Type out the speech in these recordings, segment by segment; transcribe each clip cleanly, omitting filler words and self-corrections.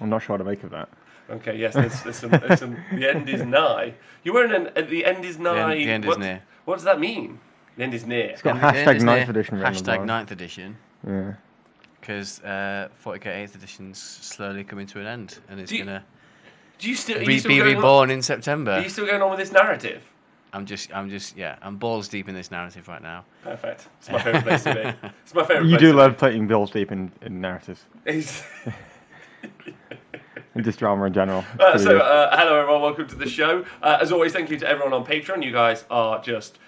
I'm not sure what to make of that. Okay, yes, there's some. The end is nigh. You're wearing the end is nigh. The end is near. What does that mean? The end is near. It's got hashtag 9th edition written on the Hashtag bottom. 9th edition. Yeah. Because 40k 8th edition's slowly coming to an end, and it's gonna be reborn in September. Are you still going on with this narrative? I'm balls deep in this narrative right now. Perfect. It's my favourite place to be. It's my favourite. You do love playing balls deep in narratives. And just drama in general. Hello everyone, welcome to the show. As always, thank you to everyone on Patreon. You guys are just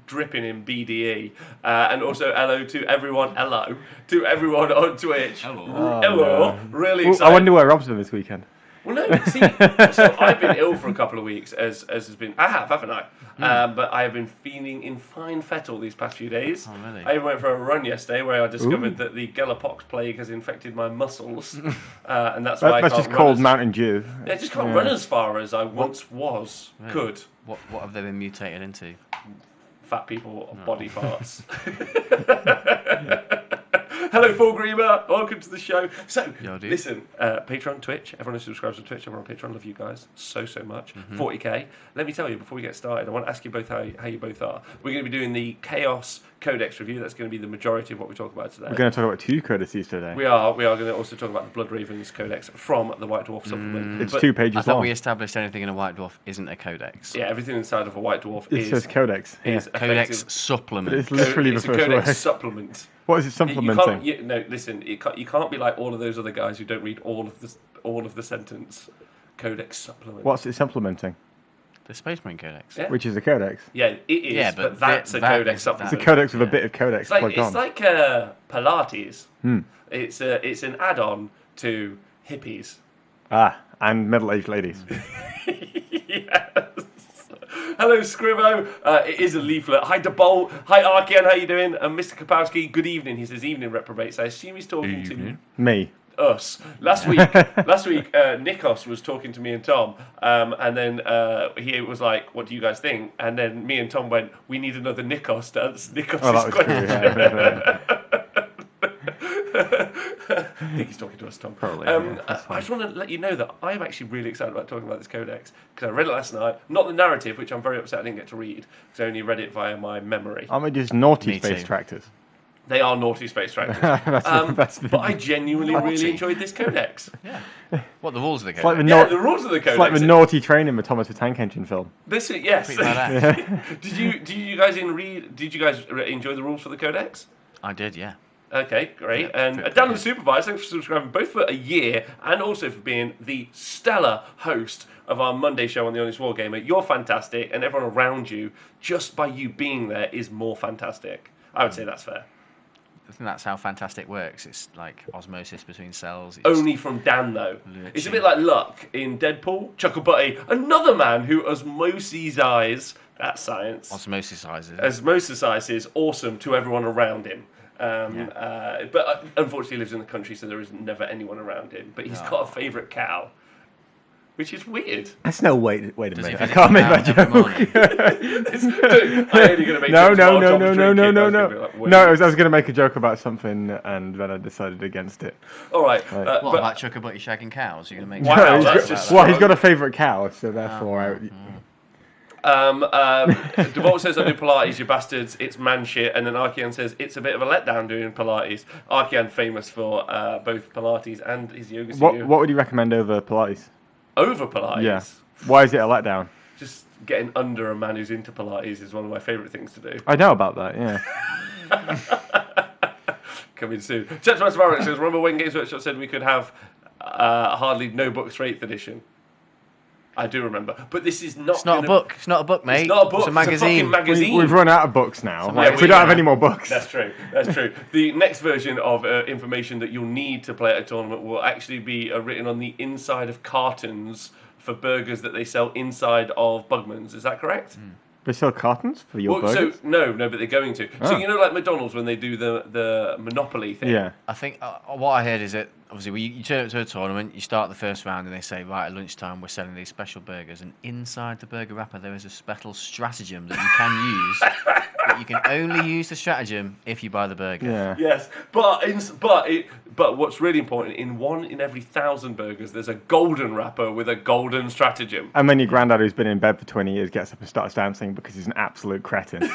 dripping in BDE. And also hello to everyone on Twitch. Hello. Hello. Really excited. I wonder where Rob's been this weekend. Well, no, see, so I've been ill for a couple of weeks, as has been. I have, haven't I? But I have been feeling in fine fettle these past few days. Oh, really? I even went for a run yesterday where I discovered that the Gellerpox plague has infected my muscles, and that's why I can't just run called Mountain Dew. Yeah, I just can't run as far as I once was. Really? Could. What have they been mutated into? Fat people, body parts. Hello, Warhammer. Welcome to the show. So, listen, Patreon, Twitch. Everyone who subscribes to Twitch, everyone on Patreon, love you guys so much. 40k. Let me tell you, before we get started, I want to ask you both how you both are. We're going to be doing the Chaos Codex review. That's going to be the majority of what we talk about today. We're going to talk about 2 codices today. We are going to also talk about the Blood Ravens Codex from the White Dwarf supplement. It's 2 pages long. I thought we established anything in a White Dwarf isn't a codex. Yeah, everything inside of a White Dwarf It says codex. is Codex supplement. It's literally it's the a first codex word. supplement. What is it supplementing? No, listen. You can't be like all of those other guys who don't read all of the sentence. Codex supplement. What's it supplementing? The Space Marine Codex. Yeah. Which is a codex. Yeah, it is. Yeah, but that's a codex supplement. It's a codex with a bit of codex plugged on. It's like Pilates. It's an add-on to hippies. And middle-aged ladies. Yes. Hello, Scrivo. It is a leaflet. Hi, DeBolt. Hi, Arkian. How you doing? And Mr. Kapowski. Good evening. He says evening, reprobates. I assume he's talking to Me. us. Last week, Nikos was talking to me and Tom, and then he was like, "What do you guys think?" And then me and Tom went, "We need another Nikos to answer Nikos' question." Yeah. I think he's talking to us, Tom. Probably. I just want to let you know that I'm actually really excited about talking about this codex because I read it last night. Not the narrative, which I'm very upset I didn't get to read because I only read it via my memory. Aren't they just naughty Me space too. tractors? They are naughty space tractors. That's but I genuinely really enjoyed this codex. Yeah. What, the rules of the It's like codex? The rules of the codex. It's like the naughty train in the Thomas the Tank Engine film. This is, yes. Pretty badass. Did you guys enjoy the rules for the codex? I did, yeah. Okay, great. Yeah, And Dan the Supervisor, thanks for subscribing both for a year and also for being the stellar host of our Monday show on the Honest Wargamer. You're fantastic, and everyone around you, just by you being there, is more fantastic. I would say that's fair. I think that's how Fantastic works. It's like osmosis between cells. Only from Dan, though. Lurching. It's a bit like Luck in Deadpool. Chucklebuty, another man who osmosizes, that's science. Osmosizes awesome to everyone around him. But unfortunately he lives in the country, so there is never anyone around him. But he's got a favourite cow, which is weird. That's no wait a minute. he I can't make that joke. I'm only going to make No. I was going to make a joke about something, and then I decided against it. All right. What about Chuckabutty shagging cows? You're going to make Wow, jokes that's about just- that? Well, he's got a favourite cow, so therefore. DeVault says, I do Pilates, you bastards, it's man shit. And then Arkian says, it's a bit of a letdown doing Pilates. Arkian famous for both Pilates and his yoga studio. What would you recommend over Pilates? Over Pilates? Yeah. Why is it a letdown? Just getting under a man who's into Pilates is one of my favourite things to do. I know about that, yeah. Coming soon. Gentleman Barrett says, remember when Games Workshop said we could have hardly no books for 8th edition? I do remember, but this is not. It's not a book. It's not a book, mate. It's not a book. It's a magazine. Fucking magazine. We've run out of books now. Yeah, we don't have any more books. That's true. That's true. The next version of information that you'll need to play at a tournament will actually be written on the inside of cartons for burgers that they sell inside of Bugman's. Is that correct? They sell cartons for your burgers? So no, but they're going to. Oh. So you know, like McDonald's when they do the Monopoly thing. Yeah. I think what I heard is that obviously you turn up to a tournament, you start the first round, and they say, right, at lunchtime we're selling these special burgers, and inside the burger wrapper there is a special stratagem that you can use you can only use the stratagem if you buy the burger. Yeah. Yes, but what's really important, in 1 in every 1,000 burgers, there's a golden wrapper with a golden stratagem. And then your granddad, who's been in bed for 20 years, gets up and starts dancing because he's an absolute cretin.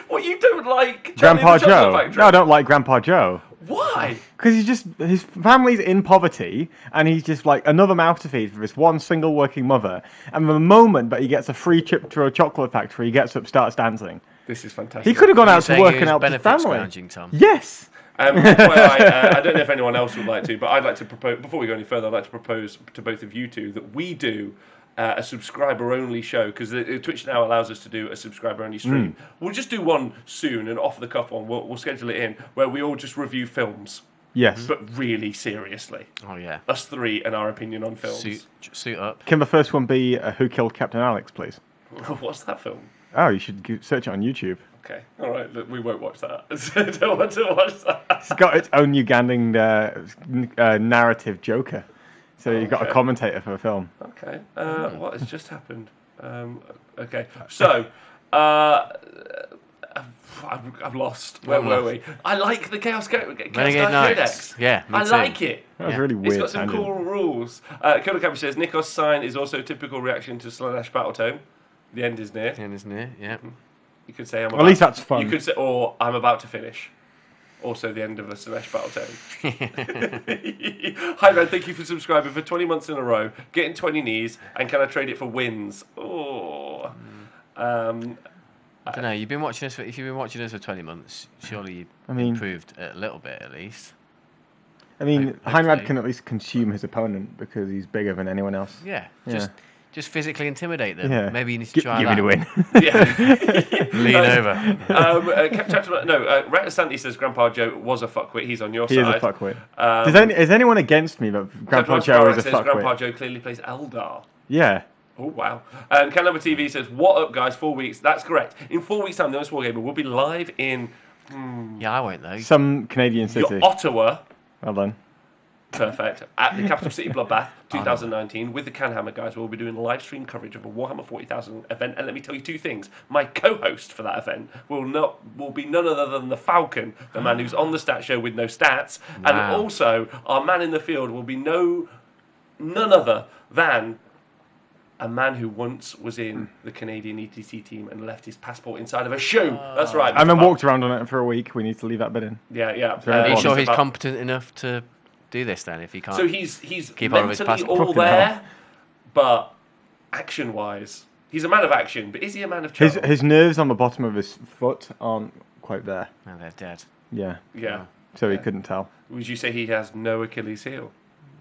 What you don't like? Grandpa Joe? No, I don't like Grandpa Joe. Why? Because his family's in poverty, and he's just like another mouth to feed for this one single working mother. And the moment that he gets a free trip to a chocolate factory, he gets up, starts dancing. This is fantastic. He could have gone out to work and helped his family. Tom. Yes. I don't know if anyone else would like to, but I'd like to propose, before we go any further, I'd like to propose to both of you two that we do a subscriber-only show, because Twitch now allows us to do a subscriber-only stream. We'll just do one soon, an off-the-cuff one. We'll schedule it in, where we all just review films. Yes. But really seriously. Oh, yeah. Us three and our opinion on films. Suit up. Can the first one be Who Killed Captain Alex, please? What's that film? Oh, you should search it on YouTube. Okay, all right. Look, we won't watch that. Don't want to watch that. It's got its own Ugandan narrative Joker. So you've got a commentator for the film. Okay. What has just happened? Okay. So, I've lost. Where were we? I like the Chaos Knight Codex. Yeah, me too. I like it. That was really weird. It's got some cool rules. Kodakabi says, Nikos' sign is also a typical reaction to Slanesh Battletome. The end is near. The end is near, yeah. You could say, at least that's fun. You could say, or I'm about to finish. Also, the end of a Slanesh Battletome. Hi, man. Thank you for subscribing for 20 months in a row, getting 20 knees, and can I trade it for wins? Oh. I don't know. You've been watching us. If you've been watching us for 20 months, surely you've improved a little bit at least. I mean, Heinrad can at least consume his opponent because he's bigger than anyone else. Yeah. Just physically intimidate them. Yeah. Maybe you need to try Give that. me the win. Yeah. Lean over. Sandy says Grandpa Joe was a fuckwit. He's on your He side. is a fuckwit. Is anyone against me that Grandpa Joe is a fuckwit? Grandpa Joe clearly plays Eldar. Yeah. Oh, wow. Canova TV says, what up, guys? 4 weeks. That's correct. In 4 weeks' time, the honest-wargamer will be live in... Yeah, I won't, though. Some Canadian city. Ottawa. Well done. Perfect. At the Capital City Bloodbath 2019 with the Canhammer guys, we'll be doing live stream coverage of a Warhammer 40,000 event. And let me tell you two things. My co-host for that event will be none other than the Falcon, the man who's on the stat show with no stats. Wow. And also, our man in the field will be none other than a man who once was in the Canadian ETC team and left his passport inside of a shoe. That's right. And then walked around on it for a week. We need to leave that bit in. Yeah. Are you sure he's competent enough to do this then? If he can't, so he's keep hold of his mentally passport. all there, but action-wise, he's a man of action. But is he a man of charm? His nerves on the bottom of his foot aren't quite there. No, they're dead. Yeah. Yeah. So he couldn't tell. Would you say he has no Achilles heel?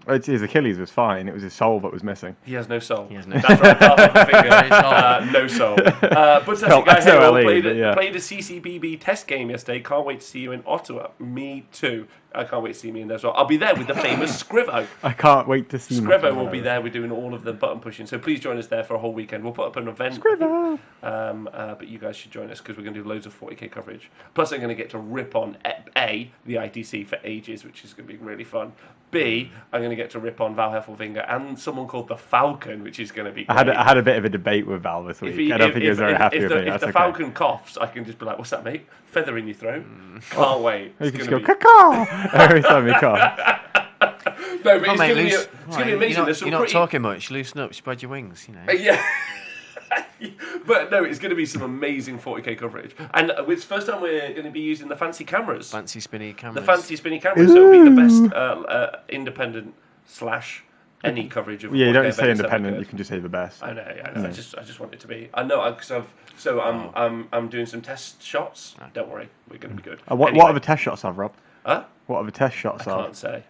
His Achilles was fine. It was his soul that was missing. He has no soul. He has no That's right. No soul. But played a CCBB test game yesterday. Can't wait to see you in Ottawa. Me too. I can't wait to see me in there as well. I'll be there with the famous Scrivo. I can't wait to see Scrivo will be there. We're doing all of the button pushing. So please join us there for a whole weekend. We'll put up an event. Scrivo. But you guys should join us because we're going to do loads of 40k coverage. Plus, I'm going to get to rip on A, the ITC for ages, which is going to be really fun. B, I'm going to get to rip on Val Heffelfinger and someone called the Falcon, which is going to be great. I had a bit of a debate with Val this week. I don't think he was very happy with me. If the Falcon coughs, I can just be like, what's that, mate? Feather in your throat? Can't wait. You can just go, caw every time he coughs. No, but it's going to be amazing. You're not talking much. Loosen up, spread your wings, you know. Yeah. But no, it's going to be some amazing 40k coverage. And it's the first time we're going to be using the fancy cameras. Fancy spinny cameras. The fancy spinny cameras. So it'll be the best independent / any coverage of. Yeah, you don't say independent. You can just say the best. I know. Yeah. I just want it to be. I know because I'm doing some test shots. Don't worry, we're going to be good. What are the test shots of, Rob? Huh? What are the test shots of? I can't say.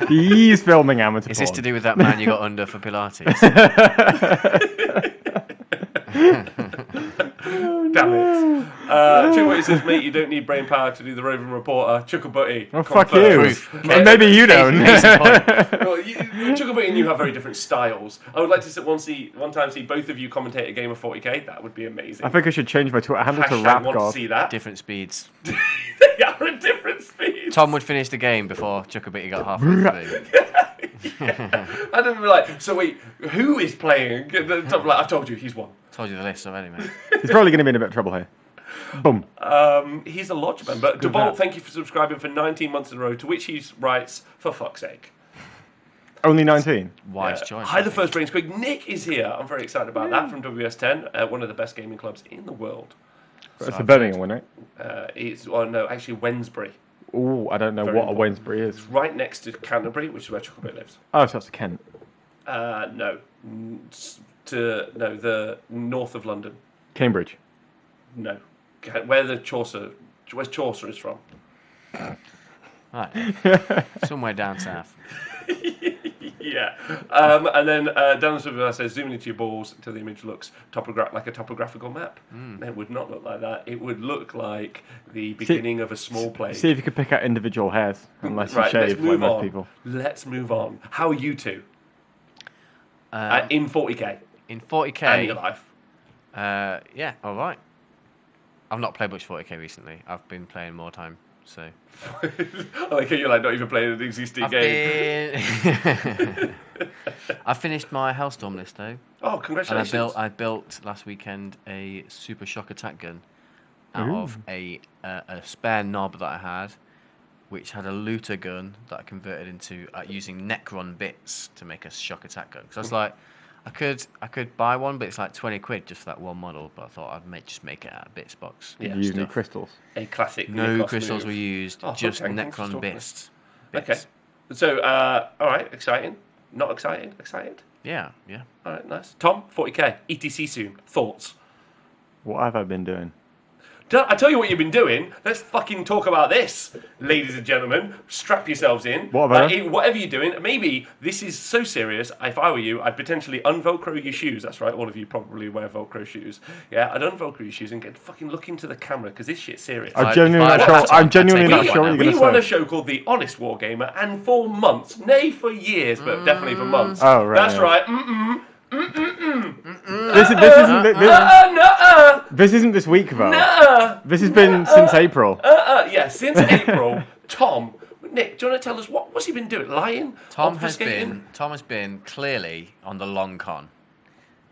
He's filming amateur porn. Is this to do with that man you got under for Pilates? Damn it. Chuckle says, mate, you don't need brain power to do the roving reporter. Chuckle Butty. Oh, fuck you. Maybe you don't. Well, Chuckle Butty and you have very different styles. I would like to one time see both of you commentate a game of 40k. That would be amazing. I think I should change my Twitter handle to want RapGod. to see that. Different speeds. They are at different speeds. Tom would finish the game before Chuckabitty got halfway through. I don't be like, so wait, who is playing? I've told you, he's won. Told you the list already, mate. He's probably going to be in a bit of trouble here. Boom. He's a lodge member. DeVault, thank you for subscribing for 19 months in a row, to which he writes, for fuck's sake. Only 19? Wise choice. Hi, the first brain squig. Nick is here. I'm very excited about that from WS10, one of the best gaming clubs in the world. It's a Birmingham one, right? Actually Wednesbury. Oh, I don't know what a Wednesbury is. It's right next to Canterbury, which is where Chuckleberry lives. Oh, so that's Kent. No. The north of London. Cambridge. No. Where's Chaucer is from. Right. Somewhere down south. Yeah. And then down the says, zoom into your balls until the image looks like a topographical map. It would not look like that. It would look like the beginning of a small plague. See if you could pick out individual hairs, unless you shave like most people. Let's move on. How are you two? In 40k. In 40k. And your life. Yeah, all right. I've not played much 40k recently. I've been playing more time, so. I like how you're like not even playing an existing game. I finished my Hellstorm list though. Oh, congratulations! And I built last weekend a super shock attack gun out of a spare knob that I had, which had a looter gun that I converted into using Necron bits to make a shock attack gun. So I was like, I could buy one, but it's like 20 quid just for that one model. But I thought I'd just make it out of bits box. Yeah, use any crystals? A classic. No Nikos crystals move. were used, just Necron bits. Okay. So, all right, exciting. Not excited. Excited. Yeah. All right, nice. Tom, 40k, ETC soon. Thoughts? What have I been doing? I tell you what you've been doing. Let's fucking talk about this, ladies and gentlemen. Strap yourselves in. What have I done? Whatever you're doing, maybe this is so serious. If I were you, I'd potentially unvelcro your shoes. That's right, all of you probably wear Velcro shoes. Yeah, I'd unvelcro your shoes and get fucking look into the camera because this shit's serious. I'm genuinely not sure what you're going to say. We run a show called The Honest Wargamer, and for months, nay, for years, but definitely for months. Oh, right. That's right. This isn't this week though. This has been since April. Yeah, since April. Tom, Nick, do you want to tell us what's he been doing? Lying? Tom has been clearly on the long con.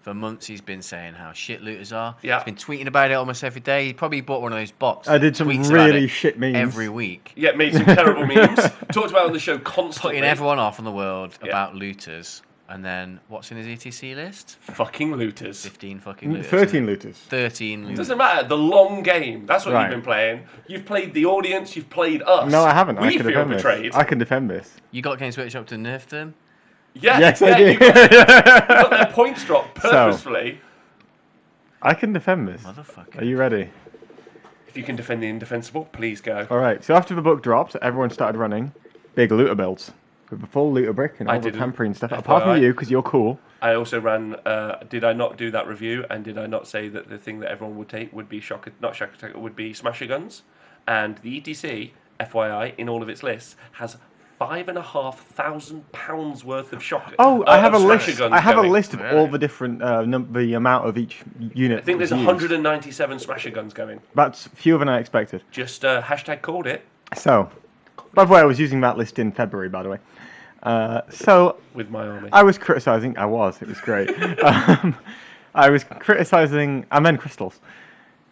For months he's been saying how shit looters are. Yeah. He's been tweeting about it almost every day. He probably bought one of those bots. I did some really shit memes every week. Yeah, made some terrible memes. Talked about it on the show constantly. Putting everyone off in the world about looters. And then, what's in his ETC list? Fucking looters. 15 fucking looters. 13 looters. 13 looters. Doesn't matter. The long game. That's what you've been playing. You've played the audience. You've played us. No, I haven't. We feel betrayed. I can defend this. You got Games Workshop to nerf them? Yeah. Yes, I did. You got their points dropped purposefully. I can defend this. Motherfucker. Are you ready? If you can defend the indefensible, please go. All right. So after the book dropped, everyone started running big looter builds. With the full looter brick and all the pampering stuff. Apart from you, because you're cool. I also ran. Did I not do that review? And did I not say that the thing that everyone would take would be not shock attack, would be smasher guns? And the ETC, FYI, in all of its lists, has £5,500 worth of shock. Oh, I have a list. Guns I have going. a list of all the different the amount of each unit. I think there's 197 smasher guns going. That's fewer than I expected. Just hashtag called it. So, by the way, I was using that list in February, by the way. So with my army, I was criticizing. It was great. I was criticizing. I meant crystals.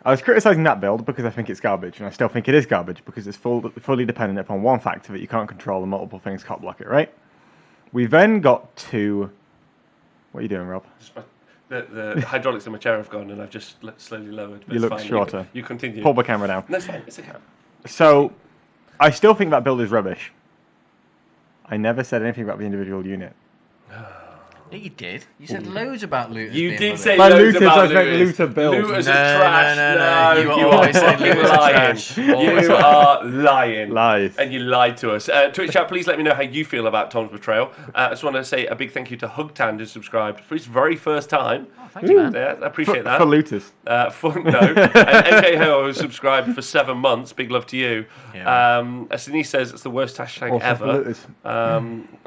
I was criticizing that build because I think it's garbage, and I still think it is garbage because it's fully dependent upon one factor that you can't control, and multiple things can't block it. Right? We then got to. What are you doing, Rob? The hydraulics in my chair have gone, and I've just slowly lowered. You look shorter. You continue. Pull the camera down. No, it's fine. It's okay. So, I still think that build is rubbish. I never said anything about the individual unit. Yeah, you did. You said loads about looters. You did rubbish. say By loads looters, about I meant looters. looter builds. Looters are trash. No. You you always are say looters are lying. trash. You are lying. Lies. And you lied to us. Twitch chat, please let me know how you feel about Tom's betrayal. I just want to say a big thank you to Hugtan, who subscribed for his very first time. Oh, thank you, man. Yeah, I appreciate that. For looters. And MK Ho, who subscribed for 7 months. Big love to you. Yeah. Denise says it's the worst hashtag Also ever. for looters.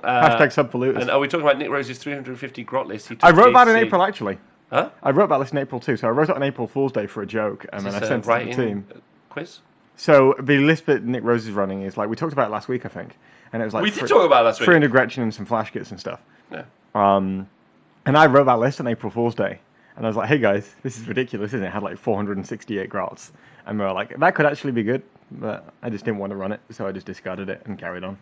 Hashtag sub for looters. And are we talking about Nick Rose's 350 grot list? I wrote about it in April, actually. Huh? I wrote about this in April too. So I wrote it on April Fool's Day for a joke, and then I sent it to the team. Quiz? So the list that Nick Rose is running is like we talked about it last week, I think, and it was like we did talk about it last week. 300 Gretchen and some flash kits and stuff. Yeah. And I wrote that list on April Fool's Day, And I was like, hey guys, this is ridiculous, isn't it? It had like 468 grots. And we were like, that could actually be good, but I just didn't want to run it, so I just discarded it and carried on.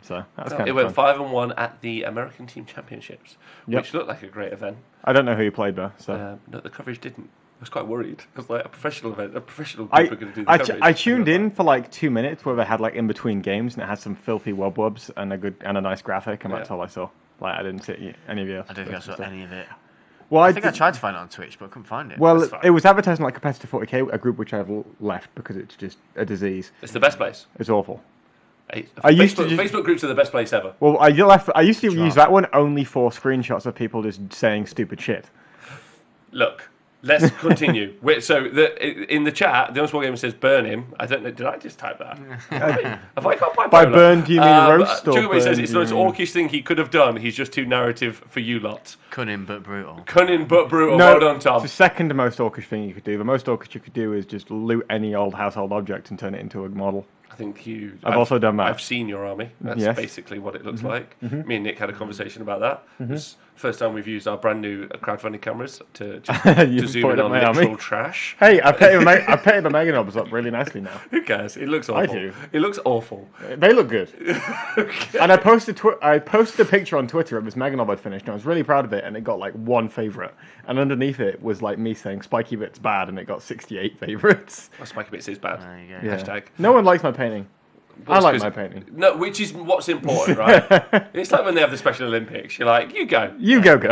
So that was kind of fun. It went 5-1 at the American Team Championships, which looked like a great event. I don't know who you played though. So no, the coverage didn't. I was quite worried. It was like a professional event. A professional group are going to do the coverage. I tuned in for like 2 minutes where they had like in between games, and it had some filthy wubs and a nice graphic, and that's all I saw. Like I didn't see any of you. I don't think I saw any of it. Well, I think I tried to find it on Twitch, but I couldn't find it. Well, it was advertising like Competitive 40k, a group which I've left because it's just a disease. It's the best place. It's awful. Facebook groups are the best place ever. Well, I used to use that one only for screenshots of people just saying stupid shit. Look, let's continue. In the chat, the Honest Wargamer says burn him. I don't know. Did I just type that? Have I got by burn, do you mean roast or burn? Says it's the most orcish thing he could have done. He's just too narrative for you lot. Cunning but brutal. Cunning but brutal. No, well done, Tom. It's the second most orcish thing you could do. The most orcish you could do is just loot any old household object and turn it into a model. I think I've also done that. I've seen your army. That's basically what it looks like. Me and Nick had a conversation about that. It's the first time we've used our brand new crowdfunding cameras to zoom in on literal trash. Hey, I painted the Meganobs up really nicely now. Who cares? It looks awful. I do. It looks awful. They look good. Okay. And I posted a picture on Twitter of this Meganob I'd finished, and I was really proud of it, and it got like 1 favourite. And underneath it was like me saying Spiky Bit's bad, and it got 68 favourites. Well, Spiky Bits is bad. There you go. Yeah. Hashtag. No one likes my painting. I like my painting. No, which is what's important, right? It's like when they have the Special Olympics. You're like, you go. You go. Good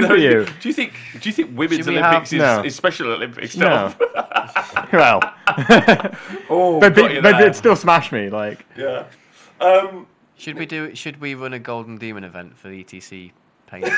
for you. Do you think Women's Olympics is Special Olympics stuff? No. Well. They they'd still smash me, like. Yeah. Should we run a Golden Demon event for the ETC painting?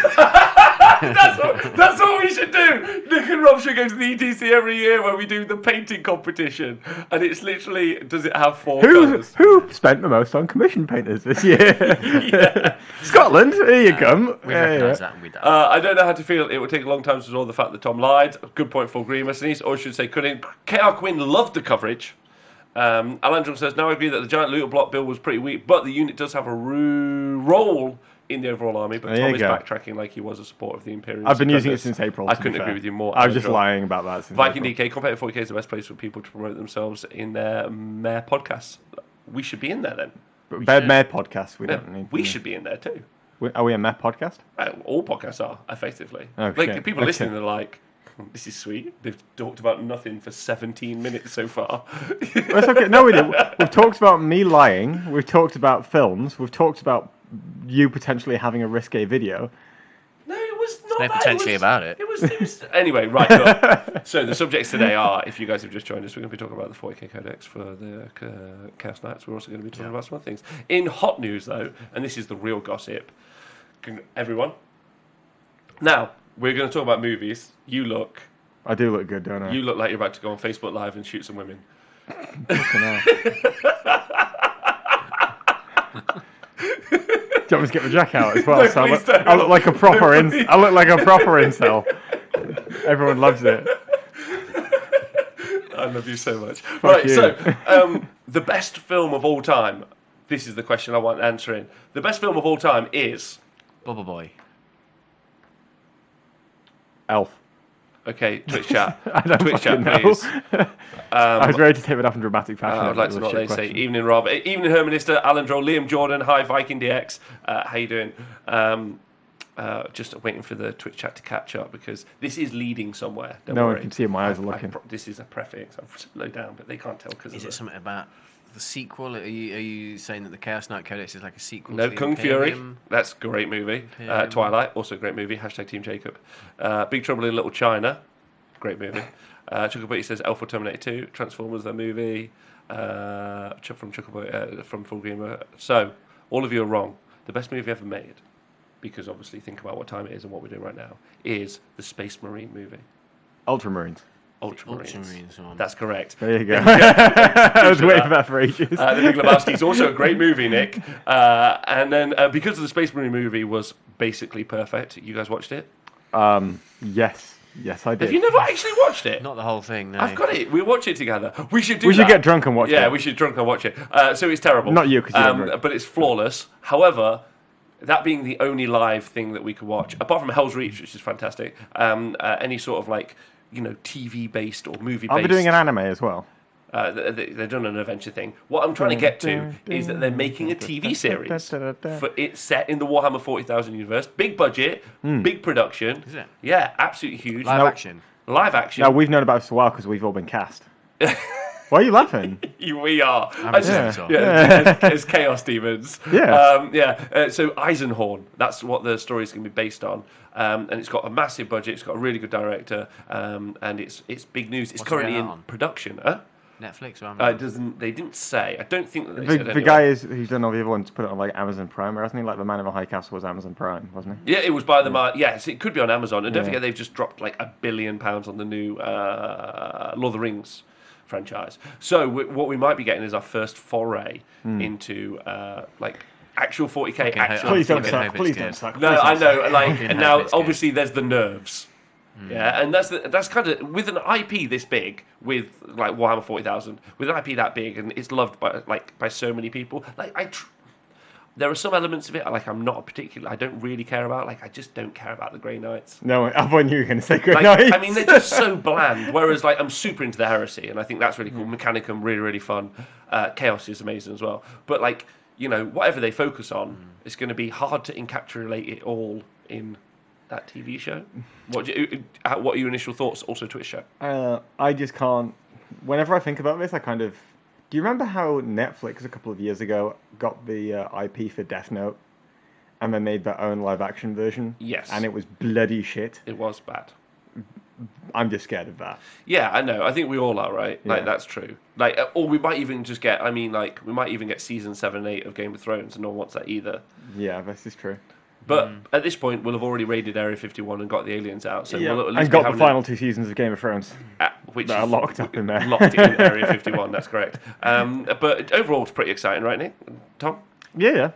That's what we should do. Nick and Rob should go to the ETC every year where we do the painting competition, and it's literally, does it have 4 colours? Who spent the most on commission painters this year? Scotland, here you come. We recognise that and we don't. I don't know how to feel. It would take a long time to resolve the fact that Tom lied. Good point for Grimace, or I should say couldn't. KR Quinn loved the coverage. Alandron says, now I agree that the giant looter block build was pretty weak, but the unit does have a role in the overall army, but Tom is backtracking like he was a supporter of the Imperial. I've been using it since April. I couldn't agree with you more. I was just lying about that. Since Viking DK, Competitive 40k is the best place for people to promote themselves in their Mayor podcasts. We should be in there then. Mayor podcast, we don't need. We should be in there too. Are we a Mayor podcast? All podcasts are, effectively. Oh, like people listening are like, this is sweet. They've talked about nothing for 17 minutes so far. That's okay. No, we didn't. We've talked about me lying. We've talked about films. We've talked about you potentially having a risque video. No, it was not that. Potentially about it. It was anyway, right. Look. So the subjects today are, if you guys have just joined us, we're going to be talking about the 40k Codex for the Chaos Knights. We're also going to be talking about some other things. In hot news, though, and this is the real gossip, everyone. Now, we're going to talk about movies. I do look good, don't I? You look like you're about to go on Facebook Live and shoot some women. Do you want me to get the jack out as well? No, so I look like a proper I look like a proper incel. Everyone loves it. I love you so much. Fuck you. So the best film of all time. This is the question I want answering. The best film of all time is Bubble Boy. Elf. Okay, Twitch chat. Twitch chat, please. I was ready to take it off in dramatic fashion. I'd like to know what they say. Evening, Rob. Evening, Herminister, Alan Droll, Liam Jordan. Hi, Viking DX. How you doing? Just waiting for the Twitch chat to catch up because this is leading somewhere. Don't worry. One can see it. My eyes are looking. This is a prefix. I've slowed down, but they can't tell because is it something about the sequel? Are you saying that the Chaos Knight Codex is like a sequel? No, to Kung Fury. That's a great movie. Twilight, also a great movie. # Team Jacob. Big Trouble in Little China, great movie. Chucklebutt says Alpha Terminator 2, Transformers, the movie. From Chucklebutt, from Full Gamer. So all of you are wrong. The best movie ever made, because obviously think about what time it is and what we're doing right now, is the Space Marine movie. Ultramarines. Ultramarines one. That's correct. There you go. I was waiting for that for ages. The Big Lebowski is also a great movie, Nick. And then because of the Space Marine movie was basically perfect, you guys watched it? Yes, I did. Have you never actually watched it? Not the whole thing, no. I've got it. We watch it together. We should get drunk and watch it. Yeah, we should drunk and watch it. So it's terrible. Not you, because but it's flawless. However, that being the only live thing that we could watch, apart from Hell's Reach, which is fantastic, any sort of like, TV-based or movie-based... Are they doing an anime as well? They're doing an adventure thing. What I'm trying to get to is that they're making a TV series for it's set in the Warhammer 40,000 universe. Big budget, big production. Is it? Yeah, absolutely huge. Live action. Live action. No, we've known about this for a while because we've all been cast. Why are you laughing? We are. Yeah. As Chaos Demons. Yeah. So Eisenhorn, that's what the story is going to be based on. And it's got a massive budget. It's got a really good director. And it's big news. It's currently in production. Netflix or Amazon? They didn't say. I don't think that they said the guy who's done all the other ones put it on like Amazon Prime, hasn't he? Like the Man of the High Castle was Amazon Prime, wasn't he? Yeah, it was by the yes, it could be on Amazon. And don't forget they've just dropped like £1 billion on the new Lord of the Rings franchise. So what we might be getting is our first foray into like actual 40k action. Please don't suck. No, I know. Like, and now obviously there's the nerves. Yeah, and that's kind of with an IP this big, with like Warhammer 40,000, with an IP that big, and it's loved by so many people. Like there are some elements of it like I don't really care about. Like I just don't care about the Grey Knights. No, I thought you were going to say Grey Knights. I mean, they're just so bland. Whereas like I'm super into the Heresy, and I think that's really cool. Mechanicum, really really fun. Chaos is amazing as well. But like whatever they focus on, it's going to be hard to encapsulate it all in that TV show. What are your initial thoughts? Also, Twitch show. I just can't. Whenever I think about this, I kind of. Do you remember how Netflix a couple of years ago got the IP for Death Note, and they made their own live-action version? Yes. And it was bloody shit. It was bad. I'm just scared of that. Yeah, I know. I think we all are, right? Like that's true. Like, or we might even just get. We might even get season 7 and 8 of Game of Thrones, and no one wants that either. Yeah, this is true. But at this point, we'll have already raided Area 51 and got the aliens out. So we'll at least and got the final 2 seasons of Game of Thrones, which are locked up in there. Locked in Area 51. That's correct. But overall, it's pretty exciting, right, Nick? Tom? Yeah.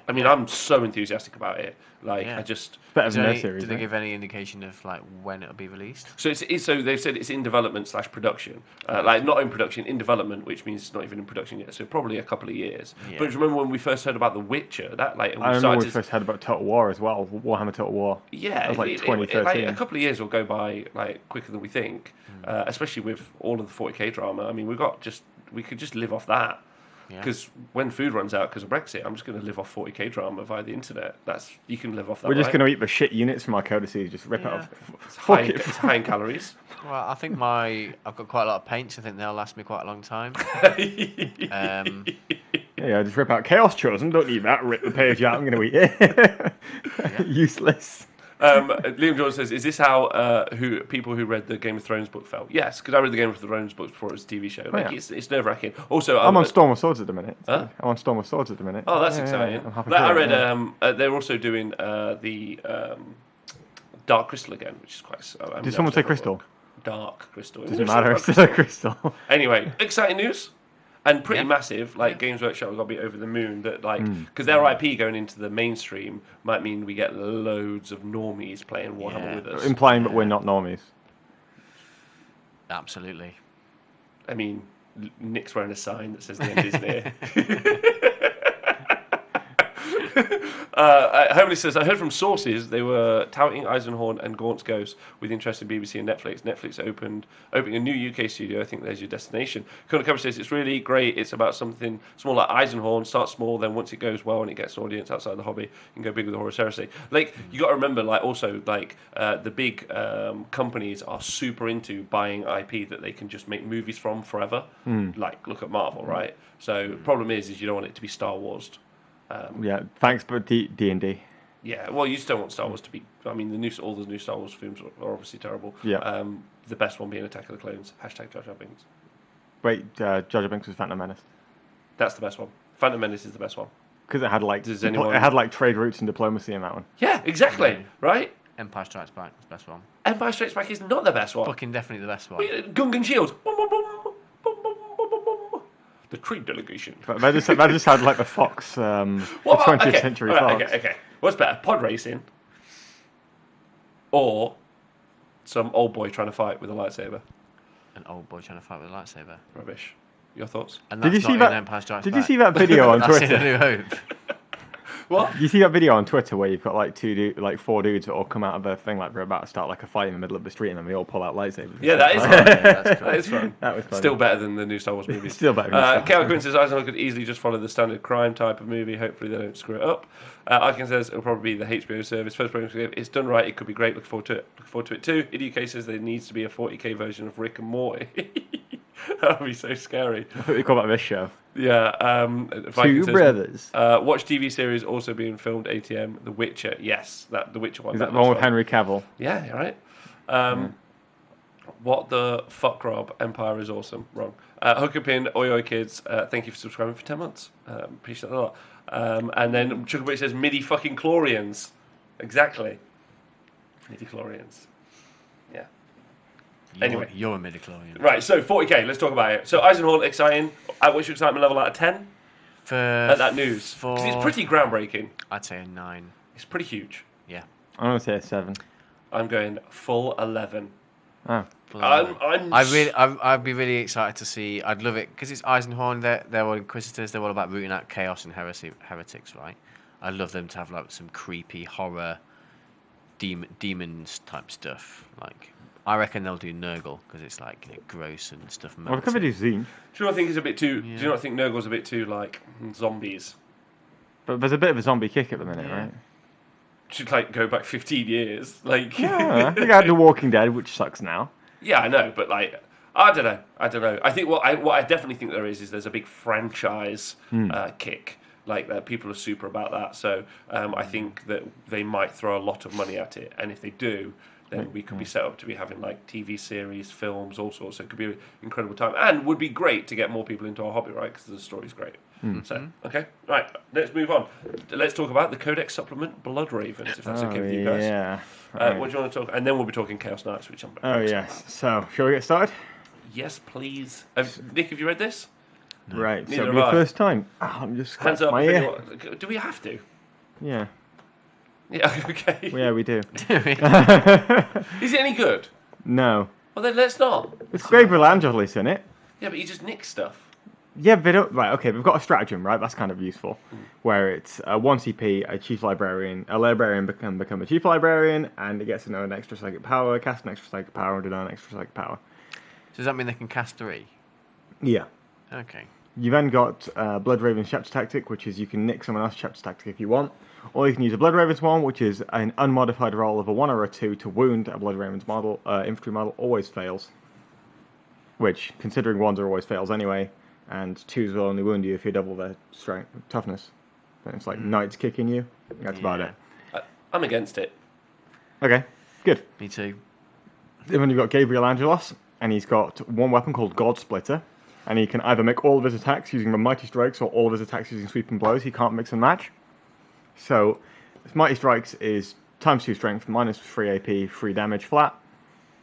I mean, I'm so enthusiastic about it. Like, I just better than their series. Did they give any indication of like when it'll be released? So so they've said it's in development / production, like not in production, in development, which means it's not even in production yet. So probably a couple of years. Yeah. But remember when we first heard about The Witcher? I remember we first heard about Total War as well. Warhammer Total War. Yeah, that was like 2013. A couple of years will go by like quicker than we think, especially with all of the 40k drama. I mean, we could just live off that. Because when food runs out because of Brexit, I'm just going to live off 40k drama via the internet. You can live off that. We're just going to eat the shit units from our codices, just rip it off. It's high in calories. Well, I think I've got quite a lot of paints. I think they'll last me quite a long time. Just rip out Chaos Chosen. Don't need that. Rip the page out. I'm going to eat it. Useless. Liam Jordan says, "Is this how people who read the Game of Thrones book felt?" Yes, because I read the Game of Thrones books before it was a TV show. It's nerve-wracking. Also, I'm on Storm of Swords at the minute. Huh? I'm on Storm of Swords at the minute. Oh, that's exciting. I read. They're also doing the Dark Crystal again, which is quite. Did someone say Crystal? Dark Crystal. Doesn't matter. It's still a crystal. Anyway, exciting news. And pretty massive, like Games Workshop have got to be over the moon that because their IP going into the mainstream might mean we get loads of normies playing Warhammer with us. Implying that we're not normies. Absolutely. I mean, Nick's wearing a sign that says the end is near. Homely says, I heard from sources they were touting Eisenhorn and Gaunt's Ghost with interest in BBC and Netflix. Netflix opening a new UK studio. I think there's your destination. Connor Cover says, it's really great. It's about something small like Eisenhorn. Start small, then once it goes well and it gets an audience outside the hobby, you can go big with the Horus Heresy. Like, you got to remember, the big companies are super into buying IP that they can just make movies from forever. Like, look at Marvel, right? So the problem is you don't want it to be Star Wars. Thanks, but D&D. Yeah, well, you just don't want Star Wars to be. I mean, all the new Star Wars films are obviously terrible. Yeah. The best one being Attack of the Clones. # Jar Jar Binks. Wait, Jar Jar Binks was Phantom Menace. That's the best one. Phantom Menace is the best one. Because it had trade routes and diplomacy in that one. Yeah, exactly. Right. Empire Strikes Back was the best one. Empire Strikes Back is not the best one. Fucking definitely the best one. Gungan Shield. Boom, boom, boom. The trade delegation. But that just had like the Fox, the 20th century Fox. Okay. What's better, pod racing, or some old boy trying to fight with a lightsaber? An old boy trying to fight with a lightsaber. Rubbish. Your thoughts? And that's Did you see that video on Twitter? Did you see that video on Twitter? New Hope. What? You see that video on Twitter where you've got like four dudes that all come out of a thing like they're about to start like a fight in the middle of the street, and then they all pull out lightsabers. Yeah, that is fun. That is fun. That was fun. Still better than the new Star Wars movies. Still better. Chaos Knight says Eisenhorn could easily just follow the standard crime type of movie. Hopefully they don't screw it up. Icon says it'll probably be the HBO service. First program, it's done right. It could be great. Look forward to it. Look forward to it too. IdioK says there needs to be a 40k version of Rick and Morty. That would be so scary. I think we call that this show. Yeah. Two brothers. Watch TV series also being filmed. ATM. The Witcher. Yes, the Witcher one. Is that the one with Henry Cavill? Yeah. Right. What the fuck, Rob? Empire is awesome. Wrong. Hook up in Oi Kids. Thank you for subscribing for 10 months. Appreciate that a lot. And then Chucklebutt says MIDI fucking Chlorians. Exactly. MIDI Chlorians. Yeah. Anyway. You're a midichlorian. Right, so 40k, let's talk about it. So Eisenhorn, exciting. At which excitement level out of 10? At that news. Because it's pretty groundbreaking. I'd say a 9. It's pretty huge. Yeah. I'm going to say a 7. I'm going full 11. Oh. I'd be really excited to see. I'd love it because it's Eisenhorn. They're all Inquisitors. They're all about rooting out chaos and heretics, right? I'd love them to have like some creepy horror, demons type stuff. Like I reckon they'll do Nurgle because it's like gross and stuff. Well, could they do Zine? Do you not think it's a bit too? Yeah. Do you not think Nurgle's a bit too like zombies? But there's a bit of a zombie kick at the minute, right? Should like go back 15 years, like. Yeah, I think I had The Walking Dead, which sucks now. Yeah, I know, but like, I don't know. I think what I definitely think there is there's a big franchise kick. Like people are super about that. So I think that they might throw a lot of money at it, and if they do, then we could be set up to be having like TV series, films, all sorts. So it could be an incredible time, and would be great to get more people into our hobby, right? Because the story's great. So okay, right, let's move on. Let's talk about the Codex supplement, Blood Ravens, if that's okay with you guys. Yeah. Right. What do you want to talk? And then we'll be talking Chaos Knights, which I'm. Yes. So, shall we get started? Yes, please. Nick, have you read this? No. Right. Neither so, the first time. I'm just hands up. My ear. Do we have to? Yeah. Yeah. Okay. Yeah, we do. Is it any good? No. Well, then let's not. It's Gabriel Angelis in it. Yeah, but you just nick stuff. Yeah, they don't. Right, okay, we've got a stratagem, right? That's kind of useful. Where it's 1 CP, a chief librarian. A librarian can become a chief librarian, and it gets to know an extra psychic power, cast an extra psychic power, and deny an extra psychic power. So does that mean they can cast 3? Yeah. Okay. You then got Blood Raven's chapter tactic, which is you can nick someone else's chapter tactic if you want. Or you can use a Blood Raven's one, which is an unmodified roll of a 1 or a 2 to wound a Blood Raven's model. Infantry model always fails. Which, considering 1s are always fails anyway. And 2s will only wound you if you double their strength, toughness. Then it's like knights kicking you. That's about it. I'm against it. Okay, good. Me too. Then you've got Gabriel Angelos, and he's got one weapon called God Splitter, and he can either make all of his attacks using the Mighty Strikes or all of his attacks using Sweeping Blows. He can't mix and match. So, Mighty Strikes is times 2 strength, minus 3 AP, 3 damage flat.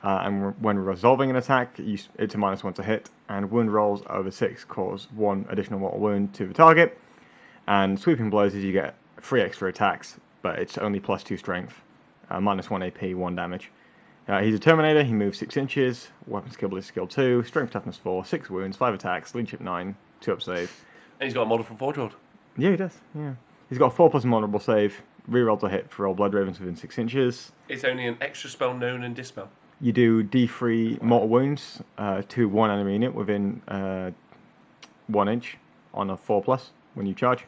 And when resolving an attack, it's a -1 to hit, and wound rolls over 6 cause 1 additional mortal wound to the target. And Sweeping Blows is you get 3 extra attacks, but it's only +2 strength, -1 AP, 1 damage. He's a Terminator, he moves 6 inches, weapon skill is skill 2, strength toughness 4, 6 wounds, 5 attacks, leadership 9, 2 up save. And he's got a model from Forge World. Yeah, he does, yeah. He's got a 4+ vulnerable save, reroll to hit for all Blood Ravens within 6 inches. It's only an extra spell known and dispel. You do D3 mortal wounds to 1 enemy unit within 1 inch on a 4+ when you charge,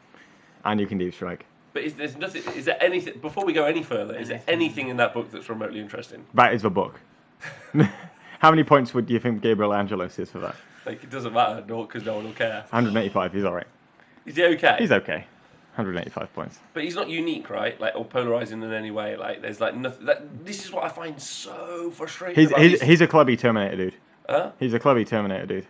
and you can deep strike. But is there anything, before we go any further, is there anything in that book that's remotely interesting? That is the book. How many points would you think Gabriel Angelos is for that? Like, it doesn't matter, because no one will care. 185, he's alright. Is he okay? He's okay. 185 points. But he's not unique, right? Like, or polarizing in any way. Like, there's like nothing. This is what I find so frustrating. He's a clubby Terminator dude. Huh? He's a clubby Terminator dude.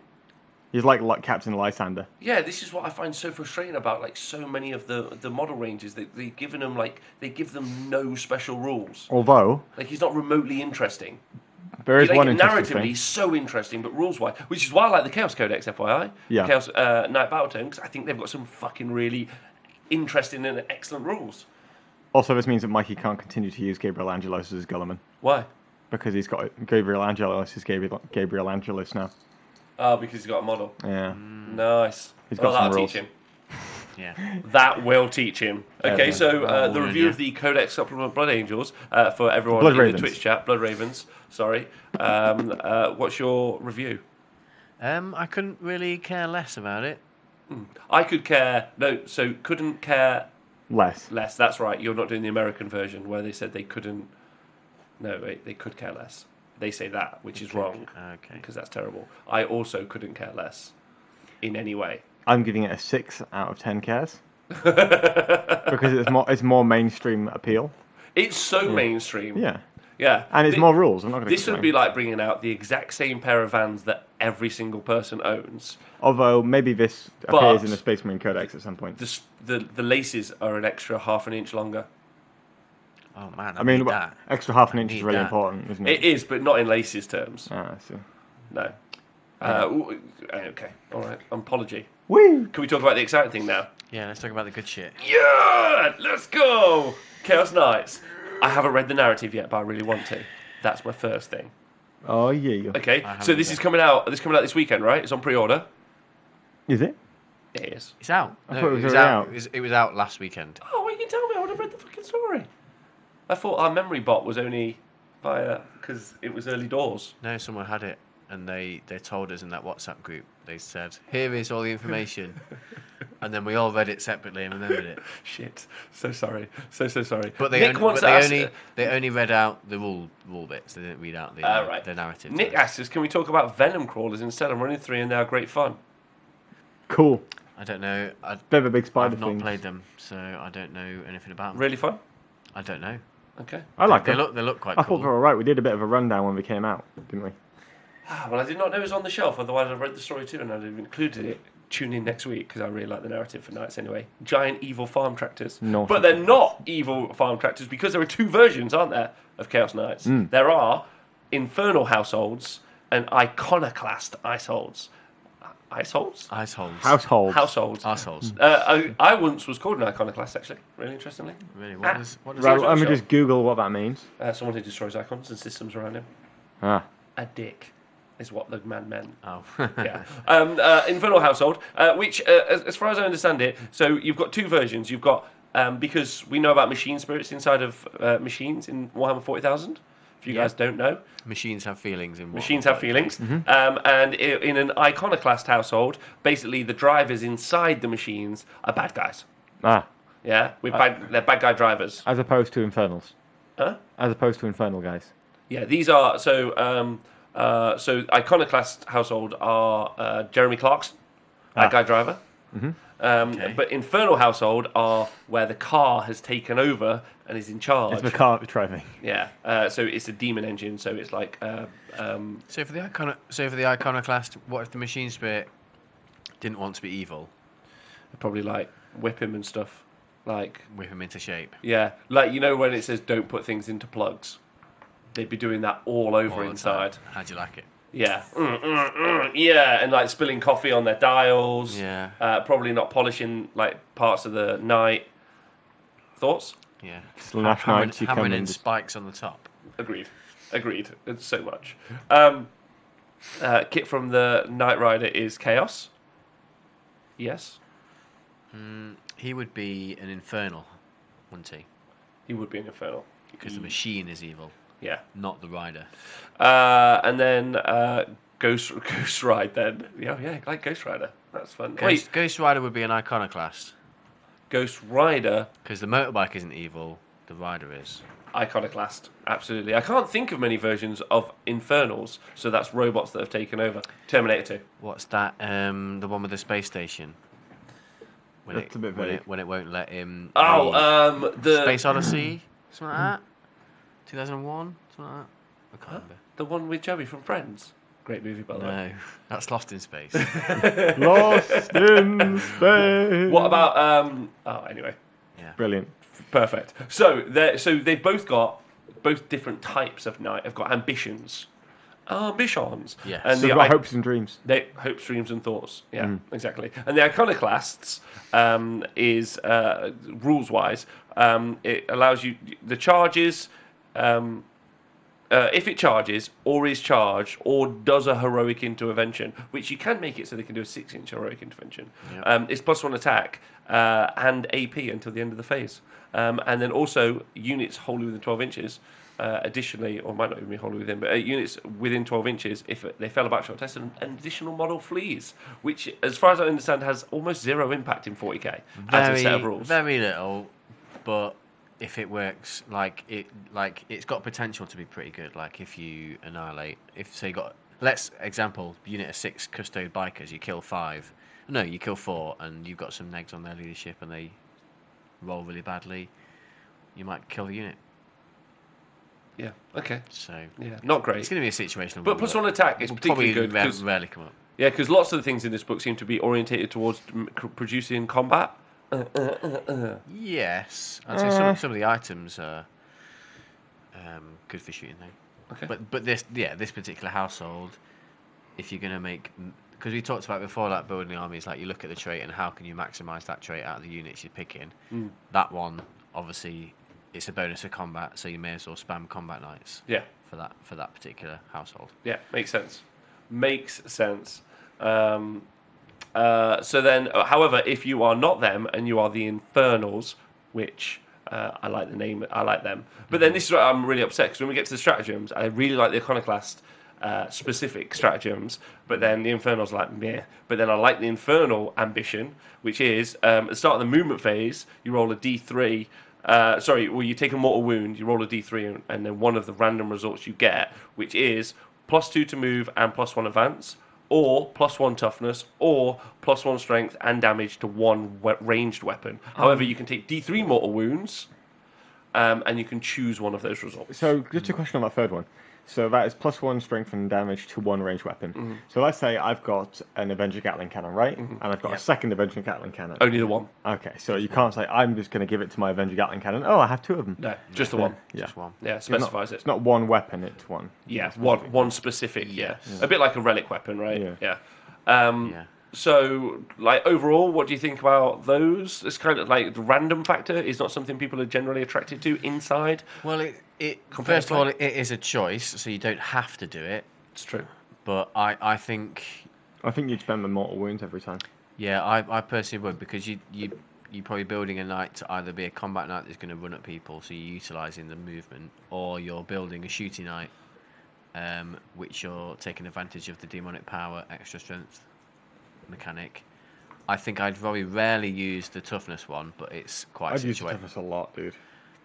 He's like Captain Lysander. Yeah, this is what I find so frustrating about like so many of the model ranges. They've given them they give them no special rules. Although like he's not remotely interesting. There is one interesting narratively, thing. he's so interesting, but rules-wise, which is why I like the Chaos Codex, FYI. Yeah. The Chaos Knight Battletome, because I think they've got some fucking really interesting and excellent rules. Also, this means that Mikey can't continue to use Gabriel Angelos as Gulliman. Why? Because he's got Gabriel Angelos is Gabriel Angelos now. Oh, because he's got a model. Yeah. Nice. He's got some that'll rules. teach him. Yeah. That will teach him. Okay, so the review of the Codex Supplement Blood Angels for everyone in the Twitch chat, Blood Ravens. Sorry. What's your review? I couldn't really care less about it. I could care. No, so couldn't care less. That's right. You're not doing the American version where they said they couldn't. No, wait, they could care less. They say that, which is wrong. Okay. Because that's terrible. I also couldn't care less in any way. I'm giving it a 6 out of 10 cares. Because it's more mainstream appeal. It's so mainstream. Yeah. Yeah. And it's more rules. I'm not going to This would be like bringing out the exact same pair of Vans that every single person owns. Although maybe this appears in the Space Marine Codex at some point. The laces are an extra half an inch longer. Oh man, I mean, that. extra half an inch is really important, isn't it? It is, but not in laces terms. Ah, I see. No. Okay, all right. Apology. Woo! Can we talk about the exciting thing now? Yeah, let's talk about the good shit. Yeah, let's go. Chaos Knights. I haven't read the narrative yet, but I really want to. That's my first thing. Oh yeah. Okay, so this is coming out. This is coming out this weekend, right? It's on pre-order. Is it? It is. It's out. I thought it was out. It was out last weekend. Oh, well, you can tell me. I would have read the fucking story. I thought our memory bot was only because it was early doors. No, someone had it, and they told us in that WhatsApp group. They said, "Here is all the information," and then we all read it separately and remembered it. Shit, so sorry, so sorry. But they only read out the rule bits. They didn't read out the narrative. Nick asks us, "Can we talk about Venom crawlers instead? I'm running 3 and they are great fun." Cool. I don't know. Bit of a big spider I've not played them, so I don't know anything about them. Really fun? I don't know. Okay. I like them. They look quite cool. I cool. thought they were alright. We did a bit of a rundown when we came out, didn't we? Well, I did not know it was on the shelf. Otherwise, I'd read the story too, and I'd have included it. Tune in next week because I really like the narrative for Knights anyway. Giant evil farm tractors, but they're not evil farm tractors because there are 2 versions, aren't there, of Chaos Knights? There are infernal households and iconoclast iceholds. Households. I once was called an iconoclast, actually. Really interestingly. Really? What does let me just Google what that means. Someone who destroys icons and systems around him. Ah. A dick is what the man meant. Oh. Yeah. Infernal Household, which, as far as I understand it, so you've got 2 versions. You've got, because we know about machine spirits inside of machines in Warhammer 40,000. If you guys don't know. Machines have feelings. Machines have feelings. And in an iconoclast household, basically the drivers inside the machines are bad guys. Ah. Yeah? They're bad guy drivers. As opposed to infernals. Huh? As opposed to infernal guys. Yeah, these are... So iconoclast household are Jeremy Clarkson, bad guy driver. But infernal household are where the car has taken over and is in charge. It's the car driving. Yeah. So it's a demon engine. So it's like. So for the iconoclast, what if the machine spirit didn't want to be evil? Probably like whip him and stuff, like whip him into shape. Yeah, like when it says don't put things into plugs, they'd be doing that all over inside. How'd you like it? Yeah, yeah, and like spilling coffee on their dials. Yeah. Probably not polishing like parts of the night. Thoughts? Yeah. Hammering in spikes on the top. Agreed. It's so much. Kit from the Knight Rider is Chaos. Yes. He would be an infernal, wouldn't he? He would be an infernal because the machine is evil. Yeah. Not the rider. And then Ghost Ride then. Yeah, like Ghost Rider. That's fun. Ghost Rider would be an iconoclast. Ghost Rider. Because the motorbike isn't evil, the rider is. Iconoclast, absolutely. I can't think of many versions of Infernals, so that's robots that have taken over. Terminator 2. What's that? The one with the space station. That's a bit vague. When it won't let him. The Space Odyssey, something like that. 2001, something like that. I can't remember. The one with Joey from Friends. Great movie, by the way. No, that's Lost in Space. Lost in Space. What about anyway. Yeah. Brilliant. Perfect. So they've both got different types of knight. Have got ambitions. Ambitions. Yes. And they've got hopes and dreams. Hopes, dreams, and thoughts. Yeah, exactly. And the iconoclasts is rules wise. It allows you the charges. if it charges, or is charged, or does a heroic intervention, which you can make it so they can do a 6-inch heroic intervention. Yep. It's +1 attack and AP until the end of the phase. And then also units wholly within 12 inches. Additionally, or might not even be wholly within, but units within 12 inches, if they fail a backshot test, an additional model flees, which, as far as I understand, has almost zero impact in 40k as a set of rules. Very little, but if it works, it's got potential to be pretty good. Like if you annihilate, so you got, example, unit of 6 custode bikers, you kill 5, no, you kill 4, and you've got some negs on their leadership, and they roll really badly, you might kill the unit. Yeah. Okay. So yeah, not great. It's going to be a situational. But +1 attack is particularly good. Rarely come up. Yeah, because lots of the things in this book seem to be orientated towards producing combat. Yes, I'd say some of the items are good for shooting though. Okay. But this particular household, if you're going to make, because we talked about before, like building armies, like you look at the trait and how can you maximise that trait out of the units you're picking. That one, obviously, it's a bonus for combat, so you may as well spam combat knights. Yeah. For that particular household. Yeah, makes sense. So then, however, if you are not them and you are the Infernals, which I like the name, I like them. But then this is where I'm really upset, because when we get to the stratagems, I really like the Iconoclast specific stratagems, but then the Infernals are like meh. But then I like the Infernal ambition, which is at the start of the movement phase, you roll a D3. You take a mortal wound, you roll a D3, and then one of the random results you get, which is +2 to move and +1 advance, or +1 toughness, or +1 strength and damage to 1 ranged weapon. However, you can take D3 mortal wounds, and you can choose one of those results. So, just a question on that third one. So that is +1 strength and damage to 1 ranged weapon. So let's say I've got an Avenger Gatling cannon, right? And I've got a second Avenger Gatling cannon. Only the one. Okay, so you can't say, I'm just going to give it to my Avenger Gatling cannon. Oh, I have 2 of them. No, just the one. Yeah. Just one. Yeah, specifies It's not one weapon, it's one. Yeah, one specific, yeah. A bit like a relic weapon, right? Yeah. So, like, overall, what do you think about those? It's kind of like the random factor is not something people are generally attracted to inside. Well, first of all, it is a choice, so you don't have to do it. It's true. But I think you'd spend the mortal wounds every time. Yeah, I personally would, because you're probably building a knight to either be a combat knight that's going to run at people, so you're utilising the movement, or you're building a shooting knight, which you're taking advantage of the demonic power, extra strength mechanic. I think I'd probably rarely use the toughness one, but it's quite I'd use the toughness a lot, dude.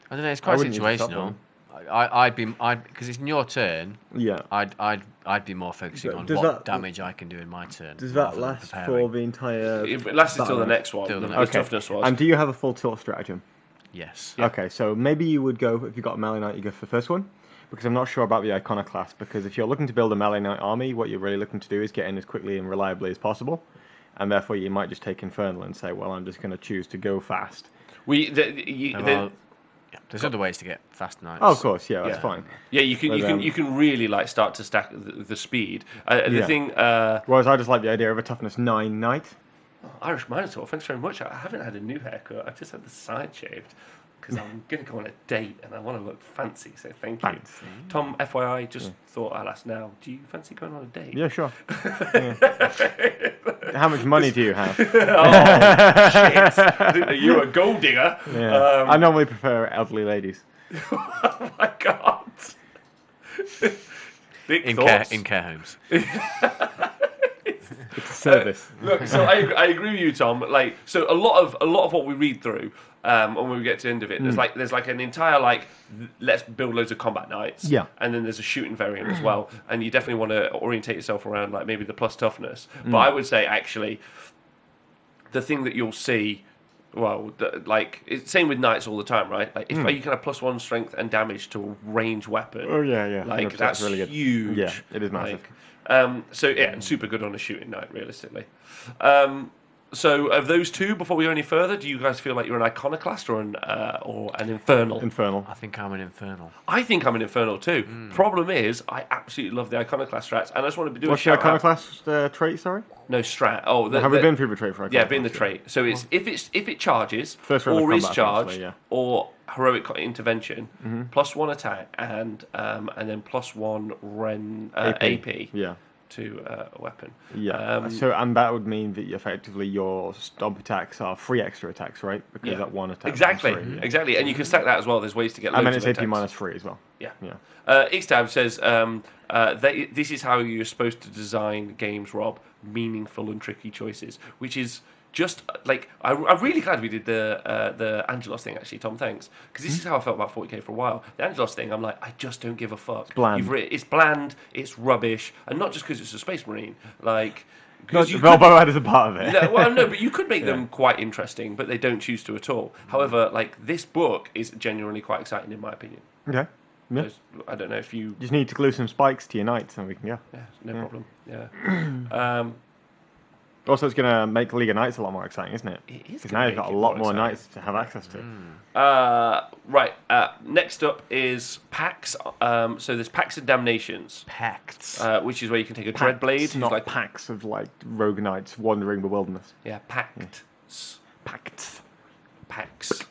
I don't know, it's quite situational. Because it's in your turn. Yeah. I'd be more focusing on what damage I can do in my turn. Does that last for the entire? It lasts until the next one. Okay. Toughness was. And do you have a full tilt stratagem? Yes. Yeah. Okay, so maybe you would go, if you've got a melee knight, you go for the first one. Because I'm not sure about the Iconoclast, because if you're looking to build a melee knight army, what you're really looking to do is get in as quickly and reliably as possible. And therefore you might just take Infernal and say, well, I'm just going to choose to go fast. There's other ways to get fast knights. Oh, of course, yeah, that's fine. Yeah, you can really like start to stack the speed. The thing. Whereas I just like the idea of a toughness 9 knight. Irish Minotaur, thanks very much. I haven't had a new haircut. I've just had the side shaved because I'm going to go on a date and I want to look fancy. So thank you, Tom. FYI, just thought I'll ask now. Do you fancy going on a date? Yeah, sure. How much money do you have? Oh shit! Are you a gold digger? Yeah. I normally prefer elderly ladies. Oh my god! In care homes. It's a service. Look, so I agree with you, Tom. Like, so a lot of what we read through, when we get to the end of it, there's like an entire let's build loads of combat knights. Yeah. And then there's a shooting variant as well, and you definitely want to orientate yourself around like maybe the plus toughness. But I would say actually, the thing that you'll see. Well, it's same with knights all the time, right? Like, if you can have +1 strength and damage to a ranged weapon. Oh yeah. Like that's really good. huge. Yeah, it is massive. And super good on a shooting knight, realistically. So, of those two, before we go any further, do you guys feel like you're an iconoclast or an infernal? Infernal. I think I'm an infernal. I think I'm an infernal too. Problem is, I absolutely love the iconoclast strats, and I just want to do What's a your shout out. iconoclast trait? Sorry. No strat. Oh, Have we been through the trait for iconoclast? Yeah, been the trait. So it's if it charges First round or of is combat, charged essentially, yeah. or heroic intervention, +1 attack and then +1 AP. Yeah. To a weapon. Yeah. And that would mean that effectively your stomp attacks are 3 extra attacks, right? Because that 1 attack. Exactly. And you can stack that as well. There's ways to get. And then loads it's of AP attacks. -3 as well. Yeah. Yeah. Ixtab says this is how you're supposed to design games, Rob. Meaningful and tricky choices, which is. Just like I'm really glad we did the Angelos thing. Actually, Tom, thanks, because this is how I felt about 40k for a while. The Angelos thing, I'm like, I just don't give a fuck. It's bland. It's bland. It's rubbish, and not just because it's a Space Marine. Like, Velborad is a part of it. No, but you could make them quite interesting, but they don't choose to at all. However, like this book is genuinely quite exciting in my opinion. Okay. Yeah. I don't know if you just need to glue some spikes to your knights, and we can go. Yeah, no problem. Yeah. Also, it's going to make League of Knights a lot more exciting, isn't it? It is. Because now you've got a lot more knights to have access to. Right. Next up is pacts. So there's pacts and damnations. Pacts. Which is where you can take a Dreadblade. Not like packs of like rogue knights wandering the wilderness. Yeah, pacts. Pacts. Pacts.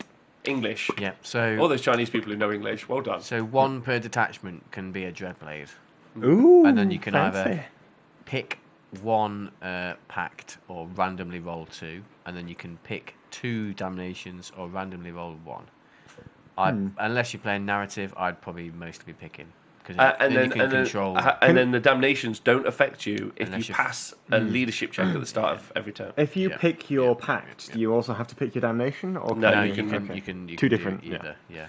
English. Yeah. So all those Chinese people who know English. Well done. So 1 per detachment can be a Dreadblade. Ooh. And then you can fancy. either pick 1 pact or randomly roll 2, and then you can pick 2 damnations or randomly roll 1. Unless you're playing narrative, I'd probably mostly be picking because you can control. And then the damnations don't affect you if you pass a leadership check at the start of every turn. If you pick your pact, do you also have to pick your damnation, or no? You can two different. Either. Yeah.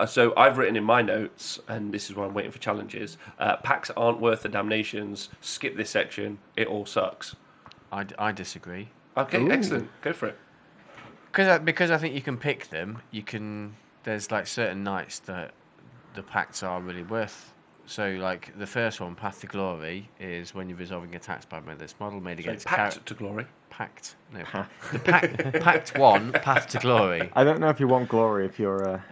So I've written in my notes, and this is why I'm waiting for challenges. Packs aren't worth the damnations. Skip this section. It all sucks. I disagree. Okay, excellent. Go for it. Because I think you can pick them. There's like certain knights that the pacts are really worth. So like the first one, Path to Glory, is when you're resolving attacks by this model made against Pact to Glory. Pact. No. The Pact 1, Path to Glory. I don't know if you want glory if you're.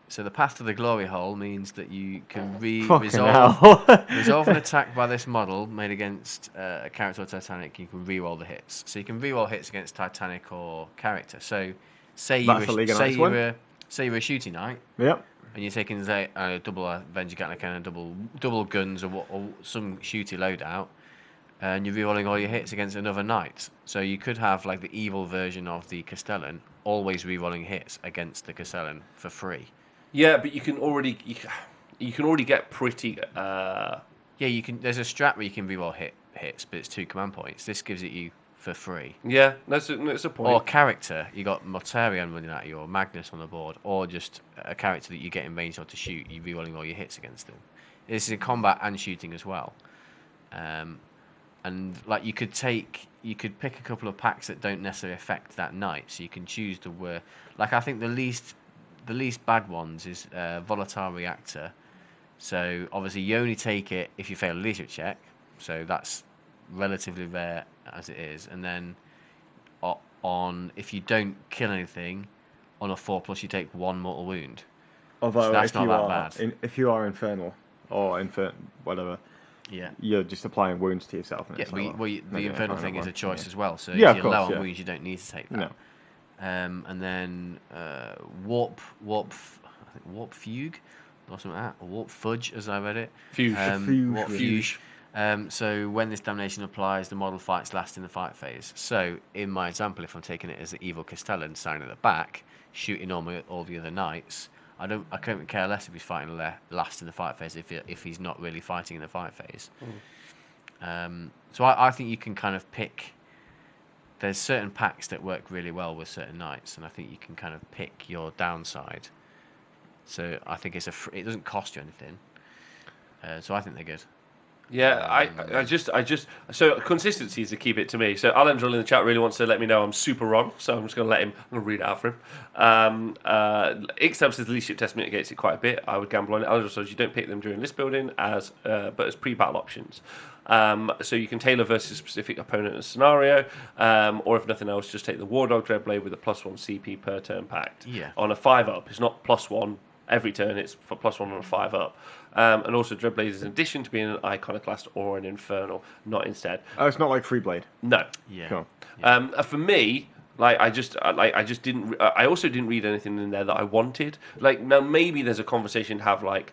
So the Path to the Glory Hole means that you can resolve an attack by this model made against a character or Titanic. You can re-roll the hits. So you can re-roll hits against Titanic or character. So say you're a shooting knight. Yep. And you're taking a double Avenger Gatling and double guns or some shooty loadout, and you're re-rolling all your hits against another knight. So you could have like the evil version of the Castellan, always re-rolling hits against the Castellan for free. Yeah, but you can already get pretty. Yeah, you can. There's a strat where you can re-roll hits, but it's 2 command points. This gives it you for free. Yeah, that's a point. Or character, you got Mortarion running at you, or Magnus on the board, or just a character that you get in range of to shoot. You're re-rolling all your hits against them. This is in combat and shooting as well. And like you could pick a couple of packs that don't necessarily affect that knight, so you can choose to wear. Like I think the least bad ones is Volatile Reactor. So obviously you only take it if you fail a leadership check. So that's relatively rare as it is, and then on if you don't kill anything on a 4+, you take 1 mortal wound. Although so that's not that bad. If you are infernal or whatever, you're just applying wounds to yourself. Yeah, the infernal thing is a choice as well. So if you're low on wounds, you don't need to take that. No. And then warp fugue or something like that, or warp fudge as I read it. Warp fuge. So when this damnation applies, the model fights last in the fight phase. So in my example, if I'm taking it as the evil Castellan standing at the back, shooting all the other knights, I couldn't care less if he's fighting last in the fight phase if he's not really fighting in the fight phase. So I think you can kind of pick. There's certain packs that work really well with certain knights, and I think you can kind of pick your downside. So I think it doesn't cost you anything. So I think they're good. Yeah, so consistency is the key bit to me. So Alan Drill in the chat really wants to let me know I'm super wrong, so I'm just going to read it out for him. Ixtab says the leadership test mitigates it quite a bit. I would gamble on it. Alan says you don't pick them during list building but as pre-battle options. So you can tailor versus specific opponent and scenario, or if nothing else, just take the War Dog Dreadblade with a +1 CP per turn pact. Yeah. On a 5-up, it's not +1 every turn, it's for +1 on a 5-up. And also Dreadblade is in addition to being an Iconoclast or an Infernal, not instead. Oh, it's not like Freeblade. No. Yeah. Cool. For me, I also didn't read anything in there that I wanted. Like, now maybe there's a conversation to have, like,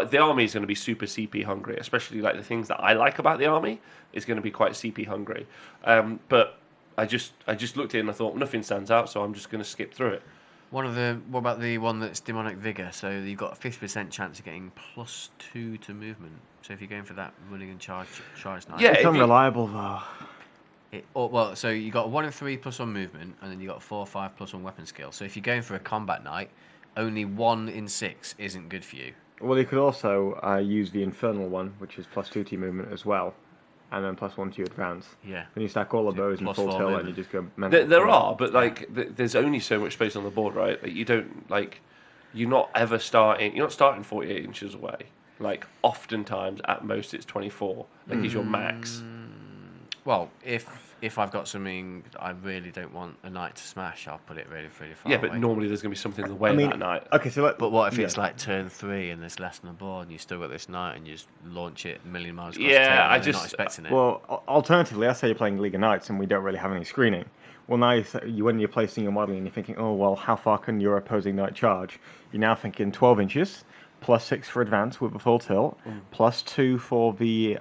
the army is going to be super CP hungry, especially like the things that I like about the army is going to be quite CP hungry. But I just looked at it and I thought nothing stands out, so I'm just going to skip through it. What about the one that's Demonic Vigor? So you've got a 50% chance of getting +2 to movement. So if you're going for that running and charge knight. Yeah, It's unreliable though. So you got 1 in 3 +1 movement, and then you got 4 or 5 +1 weapon skill. So if you're going for a combat knight, only 1 in 6 isn't good for you. Well, you could also use the Infernal one, which is +2 to your movement as well, and then +1 to your advance. Yeah. And you stack all of those in full tilt, and you just go mental. There are, but like there's only so much space on the board, right? Like, you don't you're not ever starting. You're not starting 48 inches away. Like, oftentimes at most it's 24. Like is your max. Well, if I've got something that I really don't want a knight to smash, I'll put it really far Yeah, away. but normally there's going to be something in the way of that knight. Okay, so But what if it's like turn 3 and there's less on the board and you still got this knight and you just launch it a million miles across the table and they're not expecting it? Well, alternatively, let's say you're playing League of Knights and we don't really have any screening. Well, now when you're placing your modelling and you're thinking, oh, well, how far can your opposing knight charge? You're now thinking 12 inches, +6 for advance with a full tilt, +2 for the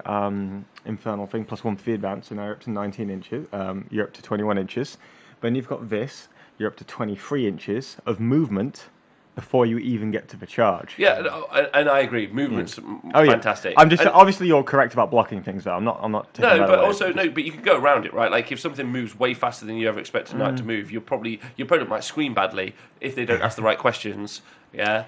Infernal thing, +1 for the advance, so now you're up to 19 inches, you're up to 21 inches. Then you've got this, you're up to 23 inches of movement before you even get to the charge. Yeah, and I agree. Movement's fantastic. I'm just obviously you're correct about blocking things though. I'm not. Taking No, that but away. also no, but you can go around it, right? Like if something moves way faster than you ever expect a knight to move, your opponent might scream badly if they don't ask the right questions. Yeah.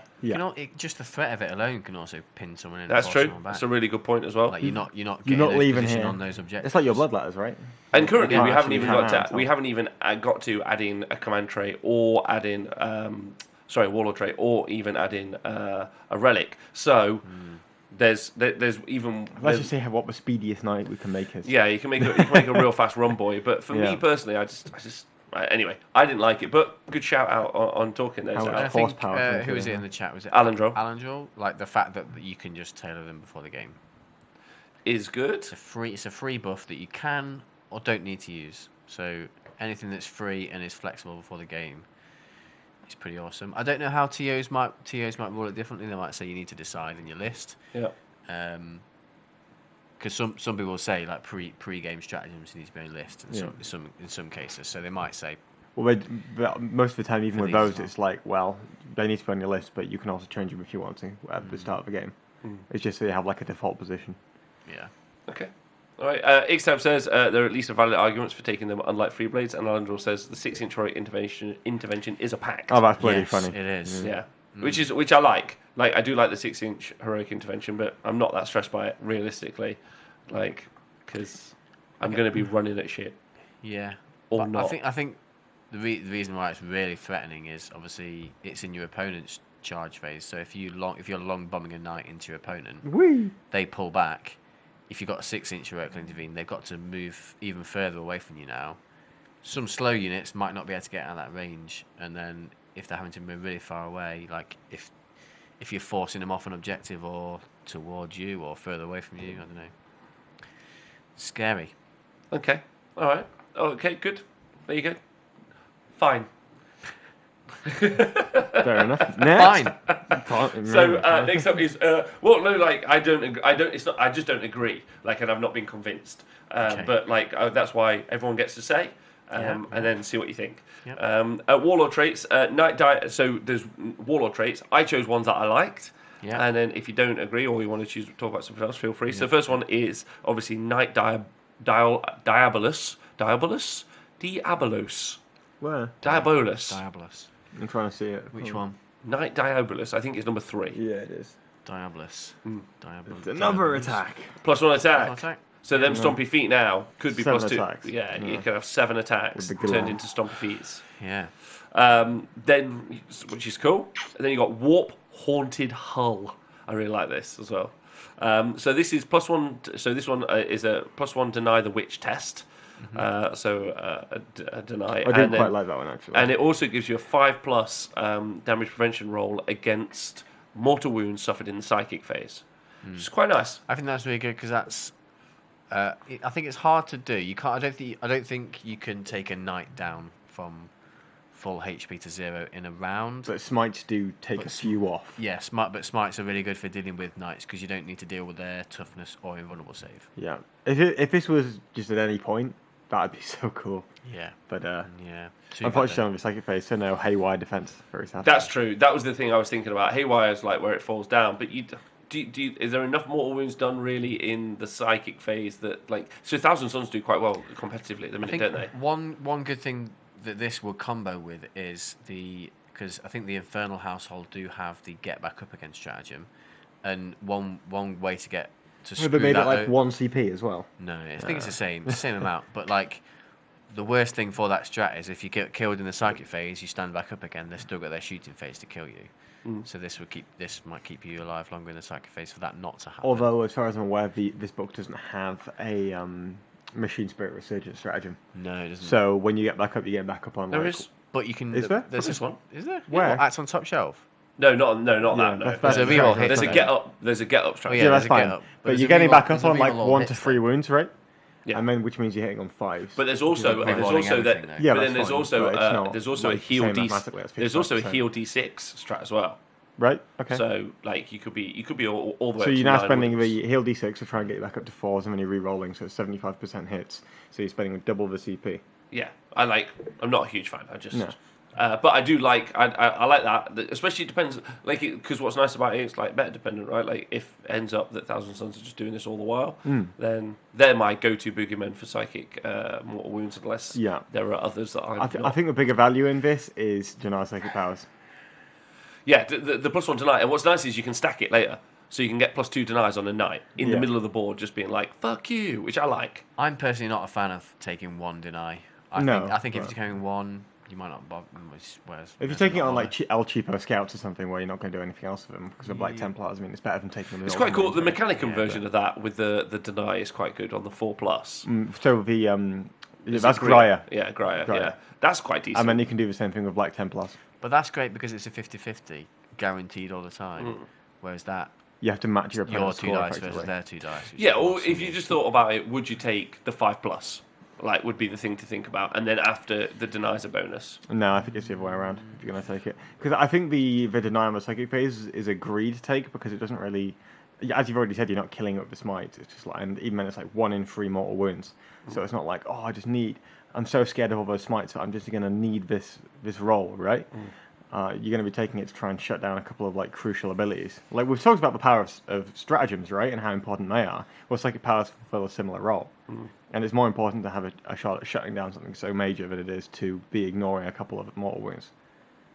Just the threat of it alone can also pin someone in. That's true. That's a really good point as well. Like you're not getting those leaving position here on those objectives. It's like your bloodletters, right? And currently we haven't even got to adding a command trait or adding warlord trait or even adding a relic. So there's even Let's just see what the speediest knight we can make is. Yeah, you can make a real fast run boy. But for me personally, I just anyway, I didn't like it. But good shout out on talking those out. I think who was it in the chat? Was it Alandro? Alandro, like the fact that you can just tailor them before the game is good. It's a free buff that you can or don't need to use. So anything that's free and is flexible before the game. It's pretty awesome. I don't know how TOs might rule it differently. They might say you need to decide in your list. Yeah. Because some people will say like pre-game stratagems need to be on your list, and in some cases. So they might say. Well, most of the time, even with those, it's like, well, they need to be on your list, but you can also change them if you want to at the start of the game. It's just so you have like a default position. Yeah. Okay. All right. Xtab says there are at least valid arguments for taking them, unlike Freeblades, and Alejandro says the 6-inch heroic intervention is a pact. Oh, that's pretty funny. It is. Yeah. Which I like. Like I do like the 6-inch heroic intervention, but I'm not that stressed by it realistically, like because I'm going to be running at shit. Yeah. Or not. I think the reason why it's really threatening is obviously it's in your opponent's charge phase. So if you're long bombing a knight into your opponent, they pull back. If you've got a 6-inch heroic intervene, they've got to move even further away from you now. Some slow units might not be able to get out of that range, and then if they're having to move really far away, like if you're forcing them off an objective or towards you or further away from you, I don't know. Scary. Okay. All right. Okay. Good. There you go. Fine. Fair enough. Next. Fine. So next up is I just don't agree. Like, and I've not been convinced. But like that's why everyone gets to say, and then see what you think. Yep. Warlord traits, So there's warlord traits. I chose ones that I liked. Yeah. And then if you don't agree or you want to talk about something else, feel free. So the first one is obviously Knight Diabolus. Where? Diabolus. I'm trying to see it. Which one? Knight Diabolus, I think it's number 3. Yeah, it is. Diabolus. It's another attack. +1 attack. So them stompy feet now could be 7 +2. attacks. Yeah, you could have 7 attacks turned into stompy feet. Yeah. Then, which is cool. And then you got Warp Haunted Hull. I really like this as well. So this is +1. So this one is a +1 deny the witch test. A deny. I didn't quite like that one actually. And it also gives you a 5+ damage prevention roll against mortal wounds suffered in the psychic phase, which is quite nice. I think that's really good because that's. I think it's hard to do. You can't. I don't think you can take a knight down from full HP to 0 in a round. But smites do take a few off. Yeah, but smites are really good for dealing with knights because you don't need to deal with their toughness or invulnerable save. Yeah. If this was just at any point, that'd be so cool. Yeah. But yeah. unfortunately, on the psychic phase, so no haywire defense. Very sad. That's true. That was the thing I was thinking about. Haywire is like where it falls down, but is there enough mortal wounds done really in the psychic phase that like so Thousand Suns do quite well competitively at the minute, don't they? One good thing that this will combo with is because I think the Infernal Household do have the get back up again stratagem, and one way to get to screw they made that it like 1 CP as well. No, I think it's the same amount, but like the worst thing for that strat is if you get killed in the psychic phase, you stand back up again. They've still got their shooting phase to kill you. So this might keep you alive longer in the psychic phase for that not to happen. Although, as far as I'm aware, this book doesn't have a Machine Spirit Resurgence stratagem. No, it doesn't. So when you get back up, you get back up on. There is, but you can. Is there? There's this one. Is there? Where? What, acts on top shelf. No, not that. No, There's a reroll hit. There's a get up. There's a get up Oh, strategy. Yeah, that's fine. But But you're getting back up on like 1 to 3 hit. wounds, right? Yeah. And then which means you're hitting on 5s. But there's also Like rerolling that. everything, though. Yeah, but that's then there's fine, also but it's not, there's also a like, heal saying D. mathematically that's There's also a 55%. heal D6 strat as well. Right. Okay. So like you could be all the way. So up you're to now 9 spending wounds. the heal D6 to try and get you back up to 4s, and then you're re-rolling, so it's 75% hits. So you're spending double the CP. Yeah, I'm not a huge fan. I just. No. But I do like I like that, especially it depends because what's nice about it is like meta dependent, right? Like if it ends up that Thousand Suns are just doing this all the while, then they're my go-to boogeymen for psychic mortal wounds, unless there are others that I think the bigger value in this is deny psychic powers. Yeah, the +1 deny, and what's nice is you can stack it later, so you can get +2 denies on a night in the middle of the board, just being like "fuck you," which I like. I'm personally not a fan of taking 1 deny. I think if you're carrying 1. You might not bother. Whereas If you're taking it on like El Cheapo Scouts or something where you're not going to do anything else with them because of Black Templars, I mean, it's better than taking them. It's quite cool. The Mechanicum version of that with the deny is quite good on the 4+. So that's Grya. Yeah, Grya. Yeah, that's quite decent. And then you can do the same thing with Black Templars. But that's great because it's a 50-50, guaranteed all the time. Whereas that you have to match your your 2 dice effectively. versus their 2 dice. Yeah, or if you just thought about it, would you take the 5+? Like, would be the thing to think about, and then after the denies a bonus. No, I think it's the other way around. If you're going to take it, because I think the deny on the psychic phase is a greed take because it doesn't really, as you've already said, you're not killing it with the smite. It's just like, and even then it's like 1 in 3 mortal wounds. So it's not like, oh, I'm so scared of all those smites, so I'm just going to need this roll, right? You're going to be taking it to try and shut down a couple of like crucial abilities. Like we've talked about the power of stratagems, right, and how important they are. Well, psychic powers fulfill a similar role, and it's more important to have a shot at shutting down something so major than it is to be ignoring a couple of mortal wounds.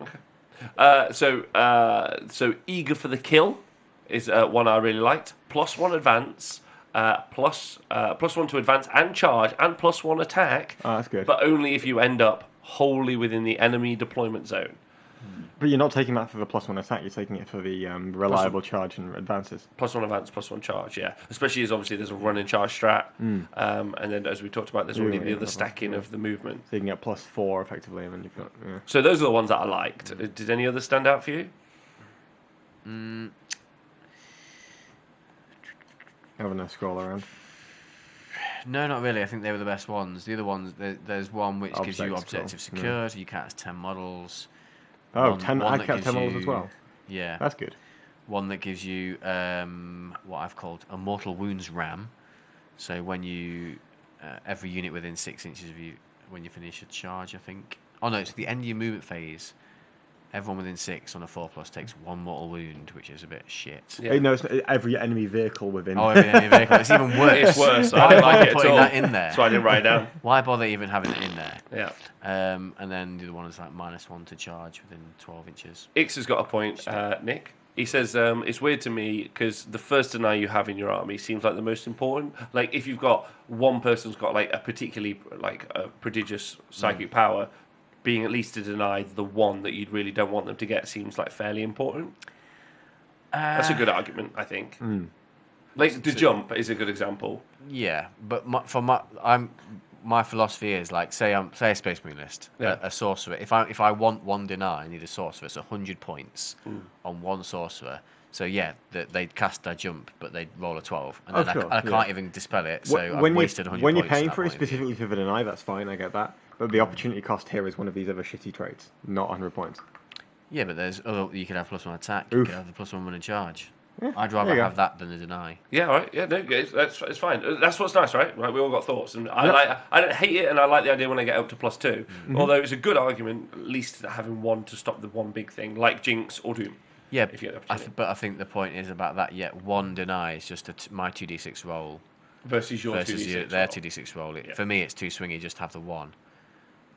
Okay. So eager for the kill is one I really liked. +1 advance, +1 to advance and charge, and +1 attack. Oh, that's good. But only if you end up wholly within the enemy deployment zone. But you're not taking that for the +1 attack. You're taking it for the reliable charge and advances. +1 advance, +1 charge. Yeah, especially as obviously there's a run and charge strat, and then as we talked about, there's already the other stacking of the movement. So you can get +4 effectively, and then you've got. Yeah. So those are the ones that I liked. Did any others stand out for you? Having a scroll around. No, not really. I think they were the best ones. The other ones, there's one which gives you Object objective scroll. secured. You cast 10 models. Oh, One- 10. one I that kept gives 10 models as you- well. Yeah. That's good. One that gives you what I've called a mortal wounds ram. So when you every unit within 6 inches of you, when you finish a charge, I think. Oh no, it's at the end of your movement phase. Everyone within 6 on a 4+ takes 1 mortal wound, which is a bit shit. Yeah. No, it's every enemy vehicle within. Oh, every enemy vehicle. It's even worse. It's worse. I Why don't bother like it at putting all. that in there? So I didn't write it down. Why bother even having it in there? Yeah. And then the other one is like -1 to charge within 12 inches. Ix has got a point, Nick. He says it's weird to me because the first deny you have in your army seems like the most important. Like if you've got one person's got like a particularly like a prodigious psychic power, being at least to deny the one that you really don't want them to get seems like fairly important. That's a good argument, I think. Like the jump is a good example. Yeah, but my philosophy is like say a Space Marine list, a sorcerer. If I want one deny, I need a sorcerer. It's 100 points on one sorcerer. So yeah, they'd cast their jump, but they'd roll a 12, and then I can't even dispel it. So I've wasted 100 points. When you're paying for it specifically for the deny, that's fine. I get that. But the opportunity cost here is one of these other shitty traits, not 100 points. Yeah, but you could have +1 attack. You could have the +1 in charge. Yeah, I'd rather have that than a deny. Yeah, right. Yeah, no, it's fine. That's what's nice, right? Right, we all got thoughts, and I don't hate it, and I like the idea when I get up to +2. Mm-hmm. Although it's a good argument, at least having one to stop the one big thing, like Jinx or Doom. Yeah, if you get the but I think the point is about that. Yet one deny is just my 2d6 roll versus your 2d6 their 2d6 roll. For me, it's too swingy. Just have the one.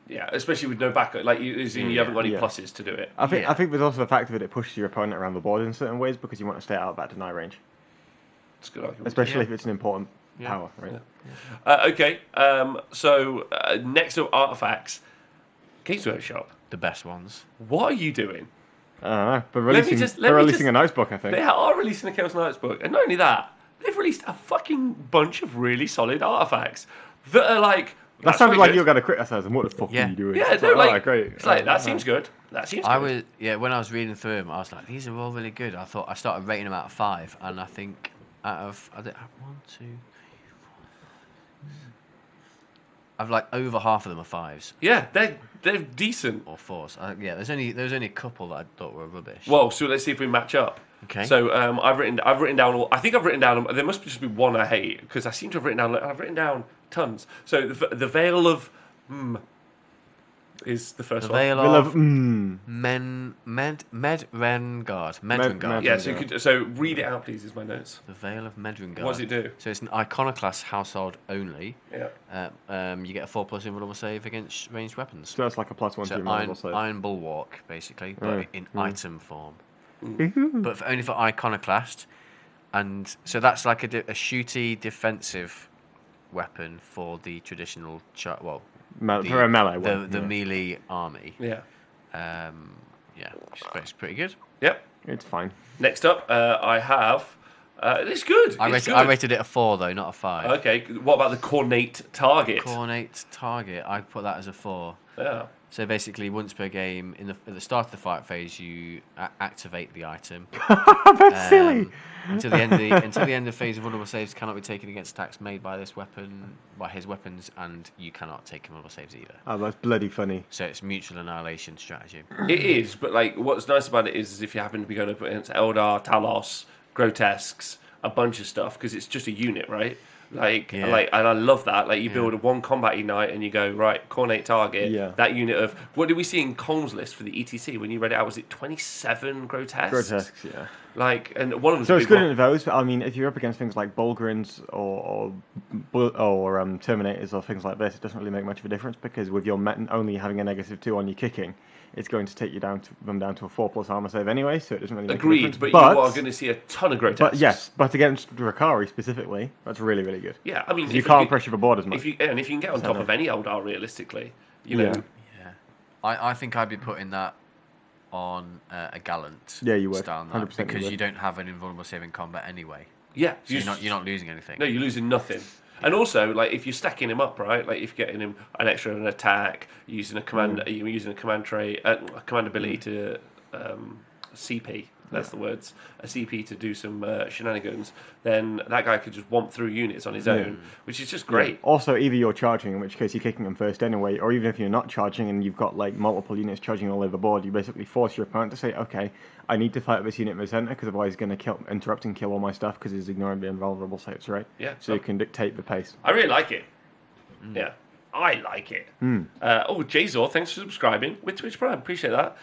Yeah, especially with no backup. Like you haven't got any pluses to do it. I think there's also the fact that it pushes your opponent around the board in certain ways because you want to stay out of that deny range. That's a good argument. Especially if it's an important power, right? Yeah. Okay, so next up, artifacts. Games Workshop. The best ones. What are you doing? I don't know, but releasing a nice book, I think. They are releasing a Chaos Knight book. And not only that, they've released a fucking bunch of really solid artifacts that are like... That sounded like you were going to criticise them. What the fuck are you doing? Yeah, great. It's like, that seems good. That seems good. When I was reading through them, I was like, these are all really good. I started rating them out of 5, and I think out of... 1, 2, 3, 4... I've like over half of them are 5s. Yeah, they're decent. Or 4s. There's only a couple that I thought were rubbish. Well, so let's see if we match up. Okay. So I've written down all. I think I've written down. There must just be one I hate because I seem to have written down. I've written down tons. So the Veil of is the first one. Veil of Medrengard. Yeah. So read it out, please. Is my notes. The Veil of Medrengard. What does it do? So it's an iconoclast household only. Yeah. You get a 4+ invulnerable save against ranged weapons. So it's like a +1 to invulnerable save. Iron Bulwark, basically, but in item form. But only for iconoclast, and so that's like a shooty defensive weapon for the traditional for a melee weapon. The melee army. Yeah. It's pretty good. Yep. It's fine. Next up, I have. It's good. I rated it a 4 though, not a 5. Okay. What about the Cornate Target? Cornate Target. I put that as a 4. Yeah. So basically, once per game, at the start of the fight phase, you activate the item. That's silly. Until the end of phase, vulnerable saves cannot be taken against attacks made by his weapons, and you cannot take vulnerable saves either. Oh, that's bloody funny. So it's mutual annihilation strategy. It is, but like what's nice about it is if you happen to be going up against Eldar, Talos, Grotesques, a bunch of stuff, because it's just a unit, right? And I love that. Like you build a 1 combat unite and you go right Cornate Target. Yeah. That unit of what did we see in Colm's list for the ETC when you read it out? Was it 27 Grotesques? Grotesques, yeah. Like, and one of them. So it's good in those. But I mean, if you're up against things like Bulgarins or Terminators or things like this, it doesn't really make much of a difference because with your only having a -2 on your kicking, it's going to take you down to a 4+ armor save anyway. So it doesn't really make a difference. But you are going to see a ton of Grotesques. But against Drakari specifically, that's really really good. Yeah, I mean, you can't pressure the board as much. If you can get on top of any Eldar realistically, you know. Yeah. I think I'd be putting that on a Gallant. Yeah, you would. Style 100% because you don't have an invulnerable save in combat anyway. Yeah, so you're not losing anything. No, you're losing nothing. And also, like if you're stacking him up, right? Like if you're getting him an extra attack, using a command, you're using a command trait, a command ability to CP. That's the words. A CP to do some shenanigans. Then that guy could just womp through units on his own, which is just great. Yeah. Also, either you're charging, in which case you're kicking them first anyway, or even if you're not charging and you've got like multiple units charging all over the board, you basically force your opponent to say, okay, I need to fight this unit in the center because otherwise he's going to interrupt and kill all my stuff because he's ignoring the invulnerable saves, right? Yeah. So you can dictate the pace. I really like it. Yeah. I like it. Jazor, thanks for subscribing with Twitch Prime. Appreciate that.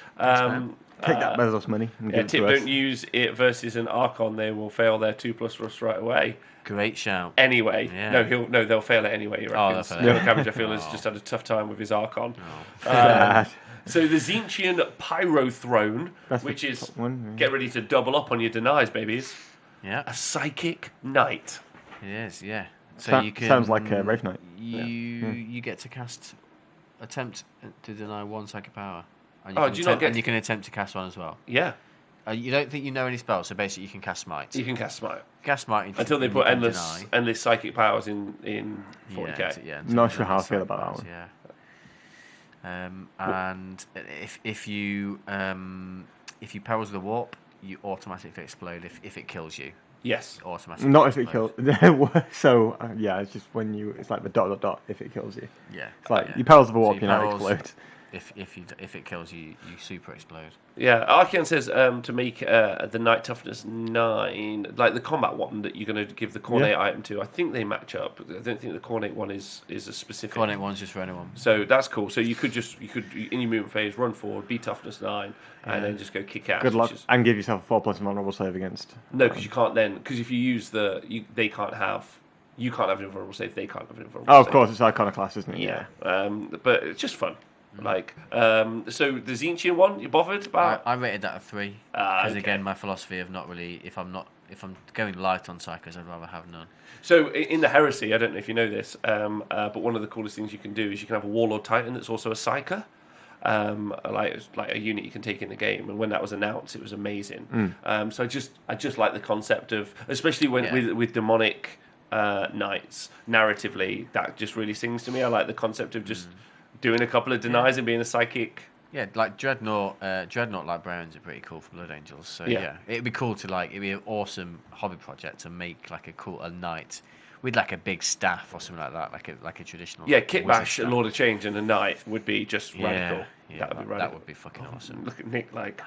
Take that Bezos money. And give it to us. Don't use it versus an Archon. They will fail their 2+ rust right away. Great shout. Anyway, they'll fail it anyway. They'll fail it. Cabbage, I feel, has just had a tough time with his Archon. So the Tzeentchian Pyro Throne, which is get ready to double up on your denies, babies. Yeah. A Psychic Knight. It is, yeah. So you can, sounds like a Wraith Knight. You get to attempt to deny 1 psychic power. And you can attempt to cast 1 as well. Yeah. You don't think you know any spells, so basically you can cast Smite. You can cast Smite. Cast Smite until they put endless psychic powers in 40k. Yeah. Not sure how I feel about that one. Yeah. And if you perils the warp, you automatically explode if it kills you. Yes. Automatically. Not if it kills. So it's just when it's like the ... if it kills you. Yeah. It's like you perils the warp, so you not explode. If it kills you, you super explode. Yeah, Archeon says to make the Knight Toughness 9, like the combat one that you're going to give the Cornate item to. I think they match up. I don't think the Cornate one is a specific. Cornate one's just for anyone. So that's cool. So you could in your movement phase run forward, be Toughness 9, and then just go kick ass. Good luck, and give yourself a 4+ vulnerable save against. No, because you can't then. Because if you use they can't have. You can't have an invulnerable save. They can't have an invulnerable save. Of course, it's iconoclast, isn't it? Yeah. But it's just fun. Like, so the Zinchian one, you bothered about? I rated that a 3 because again, my philosophy of not really, if I'm going light on psychos, I'd rather have none. So in the Heresy, I don't know if you know this, but one of the coolest things you can do is you can have a Warlord Titan that's also a psyker, like a unit you can take in the game. And when that was announced, it was amazing. So I just like the concept of, especially with demonic knights, narratively, that just really sings to me. I like the concept of just doing a couple of denies and being a psychic. Yeah, like Dreadnought librarians are pretty cool for Blood Angels. So yeah, it'd be cool to it'd be an awesome hobby project to make like a knight with like a big staff or something like that, like a traditional. Yeah, Kitbash, a Lord of Change, and a knight would be just radical. Yeah, that would be fucking awesome. Look at Nick like,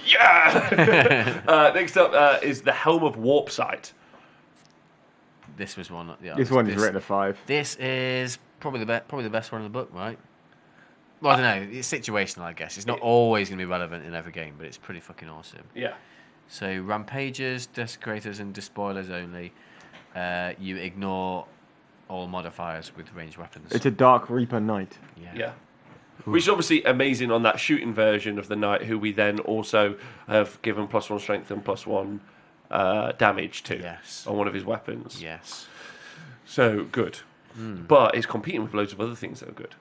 yeah. Next up is the Helm of Warpsight. This was one. Yeah, this one is rated a 5. This is probably the best one in the book, right? Well, I don't know. It's situational, I guess. It's not always going to be relevant in every game, but it's pretty fucking awesome. Yeah. So, Rampagers, Desecrators, and Despoilers only. You ignore all modifiers with ranged weapons. It's a Dark Reaper Knight. Yeah. Which is obviously amazing on that shooting version of the Knight, who we then also have given +1 strength and +1 damage to on one of his weapons. Yes. So, good. But it's competing with loads of other things that are good.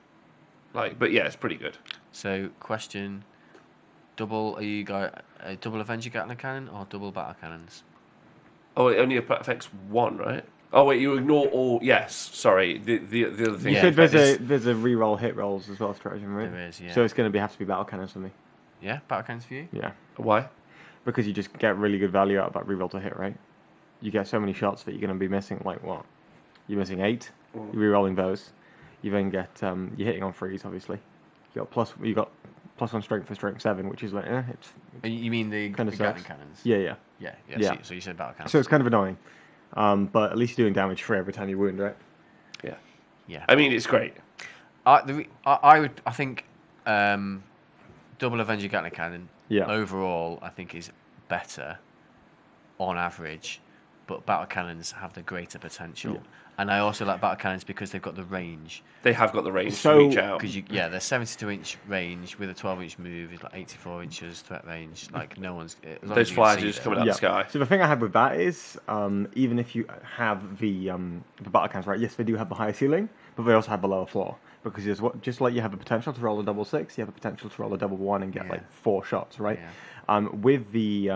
But yeah, it's pretty good. So, question: are you guys double Avenger Gatling Cannon or double battle cannons? Oh, it only affects one, right? Oh wait, you ignore all. Yes, sorry. The other thing. You said there's a reroll hit rolls as well stratagem, right? There is, yeah. So it's going to have to be battle cannons for me. Yeah, battle cannons for you. Yeah. Why? Because you just get really good value out of that reroll to hit, right? You get so many shots that you're going to be missing. Like what? You're missing 8. You're rerolling those. You then get you're hitting on 3s, obviously. You got +1 strength for strength 7, which is like it's. You mean the kind of Gatling cannons? Yeah. So you said battle cannons. So it's kind of annoying, but at least you're doing damage free every time you wound, right? Yeah. I mean, it's great. I think double Avenger Gatling Cannon. Yeah. Overall, I think is better on average, but battle cannons have the greater potential. Yeah. And I also like battle cannons because they've got the range. They have got the range to reach out. Because they're 72-inch range with a 12-inch move. It's like 84 inches threat range. Like no one's. Those flyers are just coming out of the sky. So the thing I had with that is, even if you have the battle cannons, right? Yes, they do have the higher ceiling, but they also have the lower floor. Because just like you have the potential to roll a double 6, you have the potential to roll a double 1 and get like 4 shots, right? Yeah. With the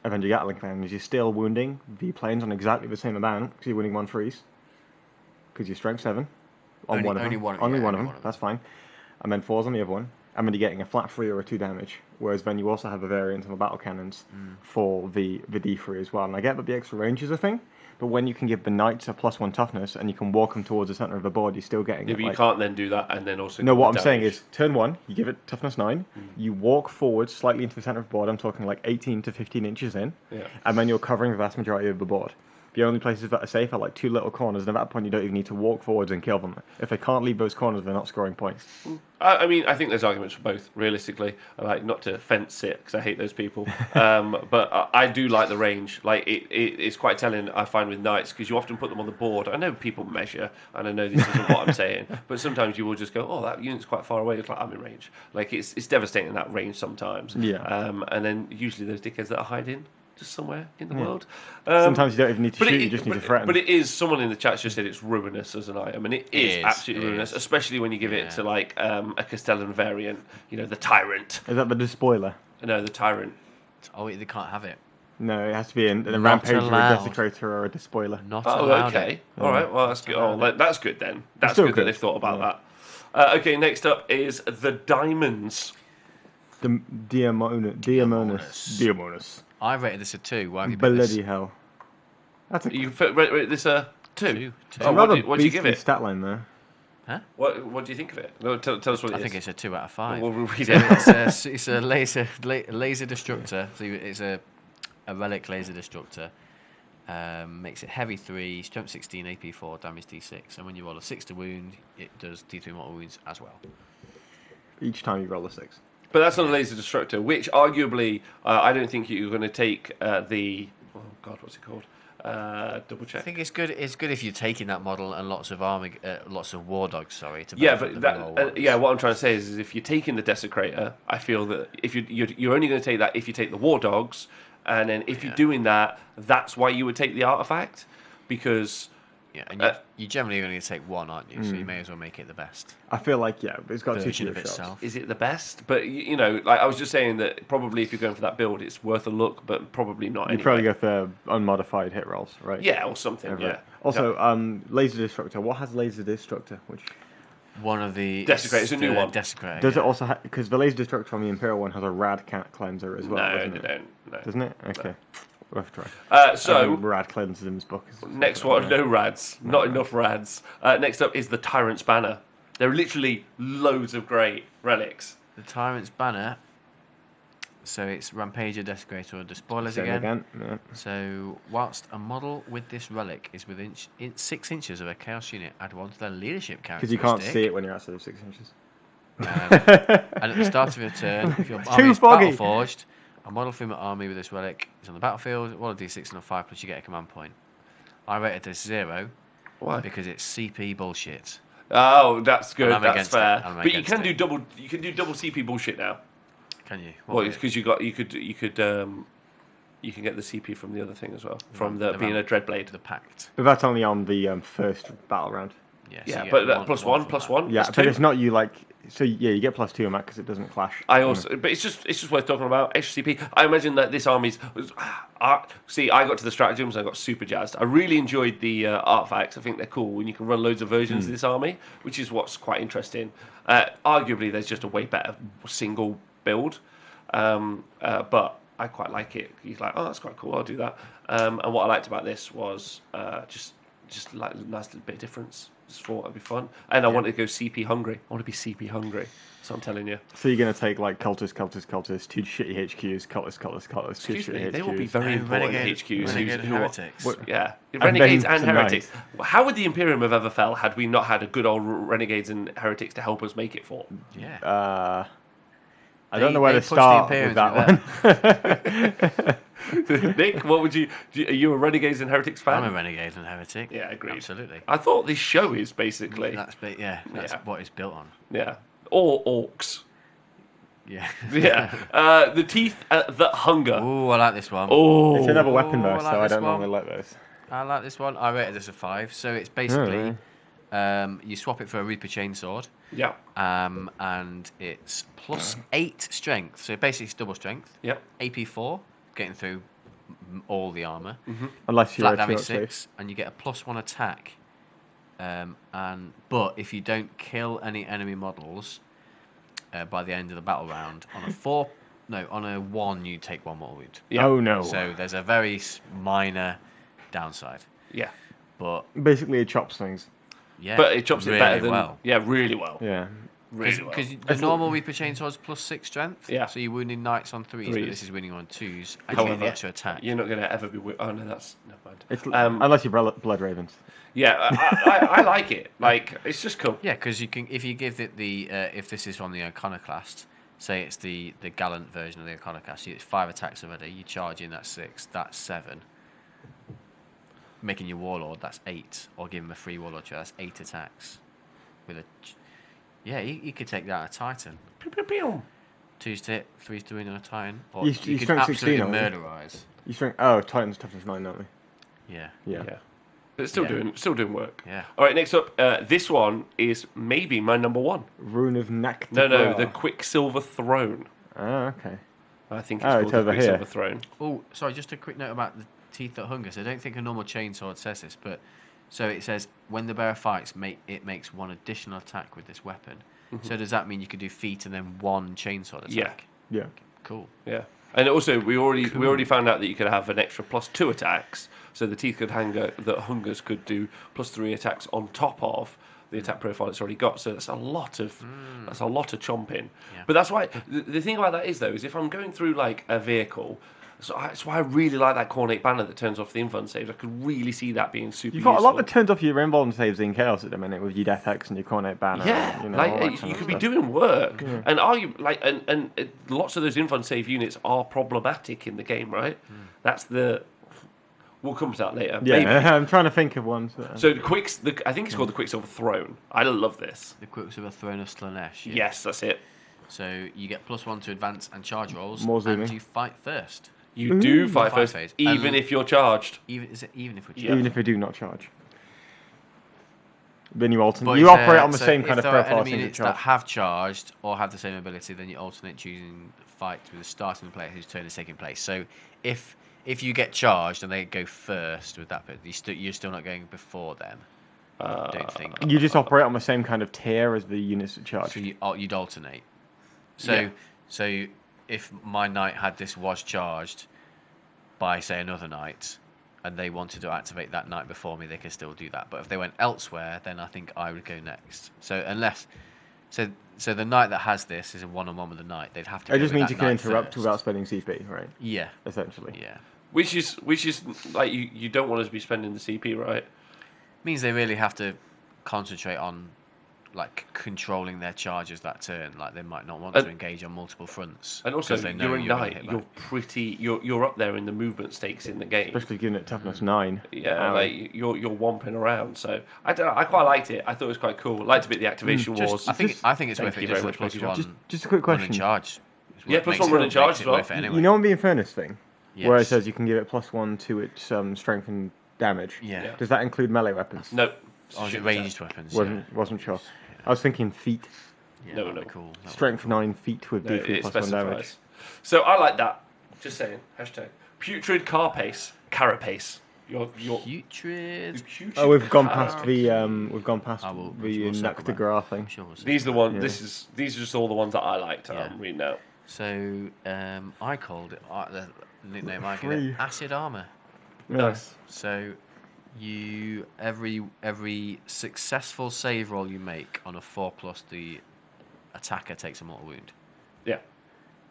Avenger Gatling cannons, you're still wounding the planes on exactly the same amount because you're winning 1 freeze. Because you're strength 7 on one of them. Only one of them. That's fine. And then 4's on the other one. And then you're getting a flat 3 or a 2 damage. Whereas then you also have a variant on the battle cannons for the D3 as well. And I get that the extra range is a thing, but when you can give the knights a +1 toughness and you can walk them towards the center of the board, you're still getting. Yeah, but you can't then do that and then also. No, what I'm saying is, turn 1, you give it toughness 9, you walk forward slightly into the center of the board. I'm talking like 18 to 15 inches in, and then you're covering the vast majority of the board. The only places that are safe are like 2 little corners, and at that point you don't even need to walk forwards and kill them. If they can't leave those corners, they're not scoring points. I mean, I think there's arguments for both, realistically. I like not to fence it, because I hate those people. But I do like the range. Like, it's quite telling, I find, with knights, because you often put them on the board. I know people measure, and I know this isn't what I'm saying, but sometimes you will just go, oh, that unit's quite far away. It's like, I'm in range. Like, it's devastating, that range sometimes. Yeah. And then usually those dickheads that are hiding just somewhere in the world. Sometimes you don't even need to shoot, you just need to threaten. But it is, someone in the chat just said it's ruinous as an item, and it is absolutely ruinous, especially when you give it to like a Castellan variant, the Tyrant. Is that the Despoiler? No, the Tyrant. Oh, they can't have it. No, it has to be in a Not Rampager, allowed. a Desecrator, or a Despoiler. Not Oh, allowed. okay. It. All right. Well, that's good. Oh, that's good then. That's still good that good. they've thought about that. Okay, next up is the diamonds. The Diamonus. I rated this a 2. Why have you Bloody put this? hell. That's a You rate this a 2? Two. What do you give it? Stat line there. Huh? What do you think of it? No, tell us what it is. I think it's a 2 out of 5. We'll read it. It's a laser destructor. So it's a relic laser destructor. Makes it heavy 3, strength 16, AP 4, damage D6. And when you roll a 6 to wound, it does D3 mortal wounds as well. Each time you roll a 6. But that's not a laser destructor, which arguably I don't think you're going to take the. Oh God, what's it called? Double check. I think it's good. It's good if you're taking that model and lots of army, lots of war dogs. Sorry. To Yeah, benefit but the that, what I'm trying to say is if you're taking the Desecrator, I feel that if you're only going to take that if you take the war dogs, and then if you're doing that, that's why you would take the artifact, because. Yeah, and you're generally only going to take one, aren't you? So you may as well make it the best. I feel like, it's got Version two of itself. Is it the best? But like I was just saying that probably if you're going for that build, it's worth a look, but probably not. You probably go for unmodified hit rolls, right? Yeah, or something. Over Yeah. it. Also, laser destructor. What has laser destructor? Which One of the Desecrator is a new one. Desecrator. does it also because the laser destructor from the Imperial one has a rad cleanser as well? No, doesn't they it? don't. No. Doesn't it? Okay. We'll have to try. So rad cleanses in his book. next one, no rads, not enough rads. Next up is the Tyrant's Banner. There are literally loads of great relics. The Tyrant's Banner. So it's Rampager, Desecrator, or Despoilers Same again. Yeah. So whilst a model with this relic is within 6 inches of a Chaos unit, add 1 to their leadership Because characteristic. you can't see it when you're outside of 6 inches. And at the start of your turn, if your army is battle-forged, a model from your army with this relic is on the battlefield, roll a d6 and a 5 plus you get a command point. I rated this 0. Why? Because it's CP bullshit. Oh, that's good. That's fair. I'm But you can do double. You can do double CP bullshit now. Can you? Well, because you can get the CP from the other thing as well, from being a Dreadblade. The Pact. But that's only on the first battle round. Yeah, Yeah, so but that plus one. Yeah, plus but 2. it's not you like. So yeah, you get +2 on that because it doesn't clash. But it's just worth talking about extra CP. I imagine that this army's. See, I got to the stratagems. I got super jazzed. I really enjoyed the artifacts. I think they're cool, and you can run loads of versions of this army, which is what's quite interesting. Arguably, there's just a way better single build, but I quite like it. He's like, oh, that's quite cool. I'll do that. And what I liked about this was just like a nice little bit of difference. Just thought it'd be fun, and I wanted to go CP hungry. I want to be CP hungry. So I'm telling you. So you're gonna take like cultists, 2 shitty HQs, cultists, 2 Excuse me, shitty they HQs. will be very important Renegade, HQs. Renegade and Heretics. Yeah, Renegades and tonight. Heretics. How would the Imperium have ever fell had we not had a good old Renegades and Heretics to help us make it for? Yeah. I don't know where they to pushed the start Imperium with that one. Nick, what would you? Are you a Renegades and Heretics fan? I'm a Renegade and Heretic. Yeah, agreed. Absolutely. I thought this show is basically. That's what it's built on. Yeah. Or orcs. Yeah. Yeah. The teeth that hunger. Oh, I like this one. Oh. It's another weapon though, I like so I this don't one. normally like those. I like this one. I rated this a 5. So it's basically you swap it for a Reaper Chainsword. Yeah. And it's +8 strength. So basically it's double strength. Yep. AP 4, getting through all the armor. Unless you're Flat a damage 2 6, and you get a +1 attack. But if you don't kill any enemy models by the end of the battle round, on a 1 you take 1 mortal wound. Yeah. Oh no. So there's a very minor downside. Yeah. But basically it chops things. yeah, But it chops really it better than. well. Yeah, really well. Yeah. Really well. Because the normal Reaper Chainsword's +6 strength. Yeah. So you're wounding knights on 3s, but this is winning on 2s, and you get the extra attack. You're not going to ever be. Oh no, that's never mind. It's, unless you're Blood Ravens. Yeah, I like it. Like it's just cool. Yeah, because you can if you give it if this is from the Iconoclast, say it's the Gallant version of the Iconoclast, it's 5 attacks already. You charge in, that's 6, that's 7. Making your Warlord, that's 8, or give him a free Warlord chair, that's 8 attacks. With a you could take that at Titan. Pew, pew, pew. 2's to hit, 3's to win on a Titan. Or You you could strength absolutely 16, aren't you? murderize. You strength. Titan's toughness 9, aren't they? Yeah. Yeah. But it's still doing work. Yeah. All right, next up, this one is maybe my number 1. Rune of Nak. No, the Quicksilver Throne. Oh, okay. I think it's called the Quicksilver Throne. Oh, sorry, just a quick note about the teeth that hunger. So I don't think a normal chainsword says this, but so it says when the bearer fights, it makes one additional attack with this weapon. So does that mean you could do feet and then one chainsword attack? Yeah. Cool. Yeah. And also, we already found out that you could have an extra +2 attacks. So the teeth that hungers could do +3 attacks on top of the attack profile it's already got. So that's a lot of chomping. Yeah. But that's why the thing about that is if I'm going through like a vehicle. So that's why I really like that Cornate banner that turns off the invuln saves. I could really see that being super useful. You've got a lot that turns off your invuln saves in Chaos at the minute with your Death Hex and your Cornate banner. Yeah, and, you could be doing work, and lots of those invuln save units are problematic in the game, right? That's the. We'll come to that later. Yeah, maybe. I'm trying to think of one. So I think it's called the Quicksilver Throne. I love this. The Quicksilver Throne of Slaanesh. Yes, that's it. So you get +1 to advance and charge rolls, and you fight first. You do fight first, even if you're charged. Even if we're charged? Even if we do not charge. Then you alternate. You operate on the same kind of profile as units that have charged or have the same ability, then you alternate choosing the fight with the starting player whose turn is taking place. So if you get charged and they go first with that, you're still not going before them. I don't think. You just operate on the same kind of tier as the units that charge. So you'd alternate. So if my knight was charged by, say, another knight, and they wanted to activate that knight before me, they could still do that. But if they went elsewhere, then I think I would go next. So the knight that has this is a one-on-one with the knight. They'd have to. It just means you can interrupt without spending CP, right? Yeah. Essentially. Yeah. Which is like you don't want us to be spending the CP, right? Means they really have to concentrate on like controlling their charges that turn. Like they might not want to engage on multiple fronts. And also, you're a knight. You're up there in the movement stakes in the game. Especially giving it toughness 9. Yeah, like you're womping around. So I quite liked it. I thought it was quite cool. I liked a bit the activation wars. I think it's worth it just for +1. Just a quick question. Run and charge. Yeah, +1 run and charge as well. Anyway. You know on the Infernus thing, where it says you can give it +1 to its strength and damage. Yeah. Does that include melee weapons? No. Ranged weapons. Wasn't sure. I was thinking feet. Yeah, no. Cool. Strength 9 feet with D3 +1 damage. So I like that. Just saying. Hashtag putrid carapace. Your putrid. Oh, we've gone past the Noctigra thing. Sure these are the ones. Yeah. These are just all the ones that I liked. I'm reading out. So I called it the nickname I gave it Acid Armor. Nice. So every successful save roll you make on a 4+, the attacker takes a mortal wound. Yeah.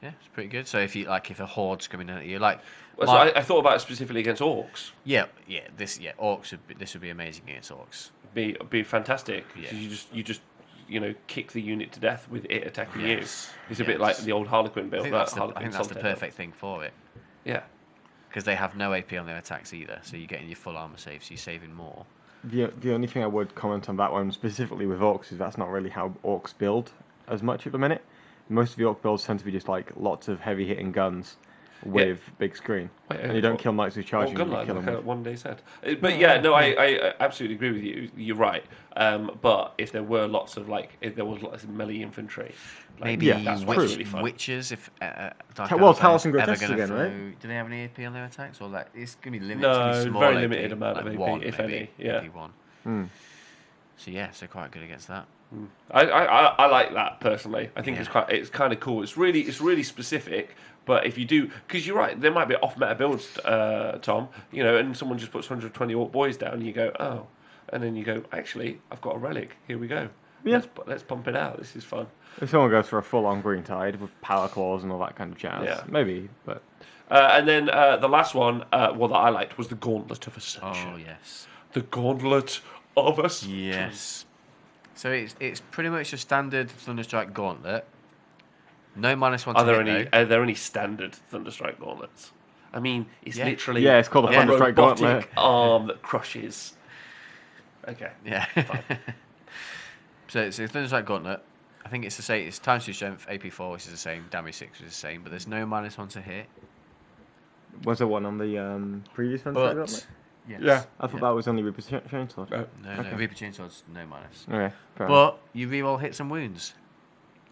Yeah, it's pretty good. So if a horde's coming at you, I thought about it specifically against orcs. Orcs would be amazing against orcs. Be fantastic. Yeah. You just kick the unit to death with it attacking you. It's a bit like the old Harlequin build. I think that's the perfect thing for it. Yeah. Because they have no AP on their attacks either, so you're getting your full armor save, so you're saving more. The only thing I would comment on that one specifically with orcs is that's not really how orcs build as much at the minute. Most of the orc builds tend to be just like lots of heavy hitting guns with big screen. And you don't kill knights who charge you. You kill them one day said. But I absolutely agree with you. You're right. But if there were lots of lots of melee infantry, maybe that's really fun. Witches, if Talos and Grotesques again, right? Do they have any AP on their attacks, or it's gonna be limited? No, small very AP, limited amount of AP, one, if maybe, any. Yeah. AP1. So quite good against that. I like that personally. I think it's kind of cool. It's really specific. But if you do, because you're right, there might be off-meta builds, Tom. And someone just puts 120 orc boys down, and you go, oh, and then you go, actually, I've got a relic. Here we go. Yeah. Let's pump it out. This is fun. If someone goes for a full-on green tide with power claws and all that kind of jazz, maybe. But and then the last one, that I liked was the Gauntlet of Ascension. Oh yes. The Gauntlet of Ascension. Yes. So it's pretty much a standard Thunderstrike Gauntlet. No -1 Are there any standard Thunderstrike Gauntlets? I mean, it's literally it's called a Thunderstrike Gauntlet arm that crushes. Okay. Yeah. So it's a Thunderstrike Gauntlet. I think it's the same. It's times 2 strength, AP4, which is the same, damage 6, which is the same, but there's no -1 to hit. Was there one on the previous Thunderstrike Gauntlet? Yes. Yeah, I thought that was only Reaper Chainsword. No, Reaper Chainsword's no -. Okay, but you reroll hits and wounds.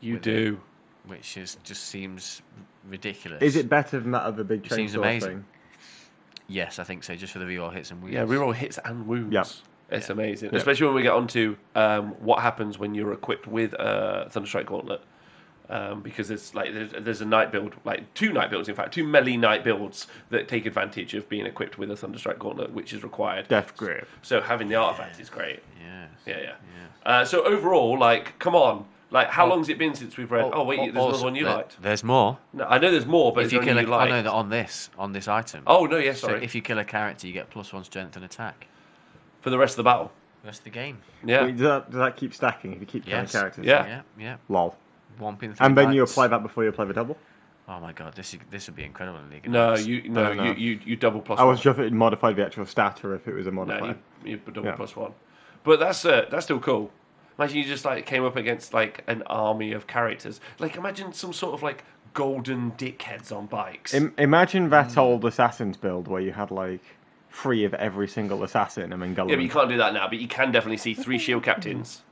You do. which just seems ridiculous. Is it better than that other big It seems chainsaw amazing. thing? Yes, I think so. Just for the reroll hits and wounds. Yeah, reroll hits and wounds. Yeah. It's amazing, Yeah. especially when we get onto what happens when you're equipped with a Thunderstrike Gauntlet. Because there's a knight build, like 2 knight builds, in fact, 2 melee knight builds that take advantage of being equipped with a Thunderstrike Gauntlet, which is required. Death Grip. So having the artifact is great. Yes. Yeah. So overall, like, come on. Like, how long's it been since we've read? Oh, wait, there's another one you liked. There's more. No, I know there's more, but If you kill you liked. I know that on this item. Oh, no, yeah, sorry. So if you kill a character, you get +1 strength and attack. For the rest of the battle. The rest of the game. Yeah. Wait, does that keep stacking if you keep killing characters? Yeah. Yeah. Lol. One pin. And then you apply that before you apply the double? Oh my god, this would be incredible in League of No, Legends. you double +1. I wasn't sure if it modified the actual stat or if it was a modifier. No, you double +1. But that's still cool. Imagine you just like came up against like an army of characters. Like imagine some sort of like golden dickheads on bikes. Imagine that old Assassin's build where you had like 3 of every single assassin and then Yeah, but you can't do that now. But you can definitely see 3 shield captains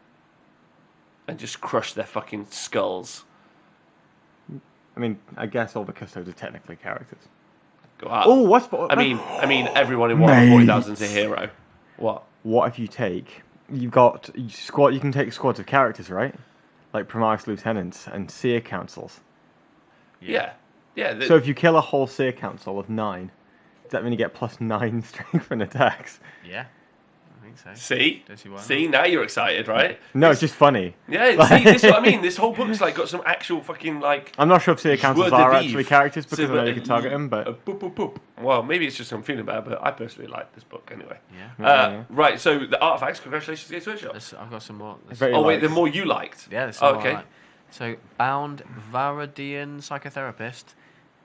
and just crush their fucking skulls. I mean, I guess all the custos are technically characters. Oh, what's... I mean, everyone in Warhammer 40,000 is a hero. What? What if you take... You can take squads of characters, right? Like Primaris Lieutenants and Seer Councils. Yeah. So if you kill a whole Seer Council of 9, does that mean you get +9 strength and attacks? Yeah, I think so. See, now you're excited, right? No, it's just funny. Yeah, see, this is what I mean. This whole book's like got some actual fucking like... I'm not sure if Seer Councils are actually characters because I know you can can target them, but... Boop. Well, maybe it's just I'm feeling bad, but I personally like this book anyway. Yeah. Right, so the artifacts, congratulations, Games Workshop. I've got some more. Oh, wait, the more you liked? Yeah, there's some more I okay. like. So, Bound Varadian Psychotherapist.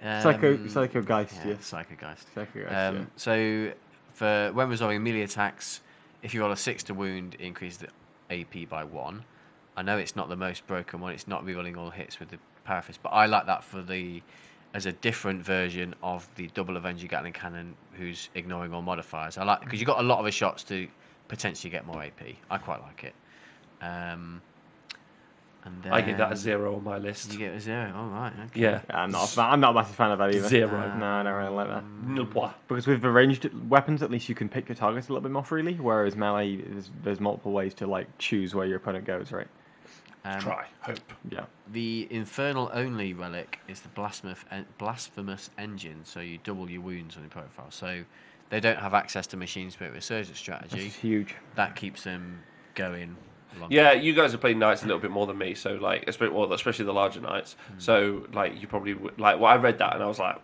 Psychogeist, yeah. yes. Psychogeist. So, for when resolving melee attacks, if you roll a 6 to wound, it increases the AP by 1. I know it's not the most broken one, it's not rerolling all hits with the Parafist, but I like that as a different version of the double Avenger Gatling Cannon who's ignoring all modifiers. I like because you've got a lot of the shots to potentially get more AP. I quite like it. And then I give that a 0 on my list. You get a 0, all right. Okay. Yeah. I'm not a massive fan of that either. 0. No, I don't really like that. No. Because with the ranged weapons, at least you can pick your targets a little bit more freely, whereas melee, there's multiple ways to like choose where your opponent goes, right? Hope. Yeah. The infernal only relic is the blasphemous engine, so you double your wounds on your profile. So they don't have access to machine spirit resurgence strategy. Which is huge. That keeps them going. Yeah, you guys have played knights a little bit more than me, so like, especially the larger knights. So like, you probably would, like. Well, I read that and I was like,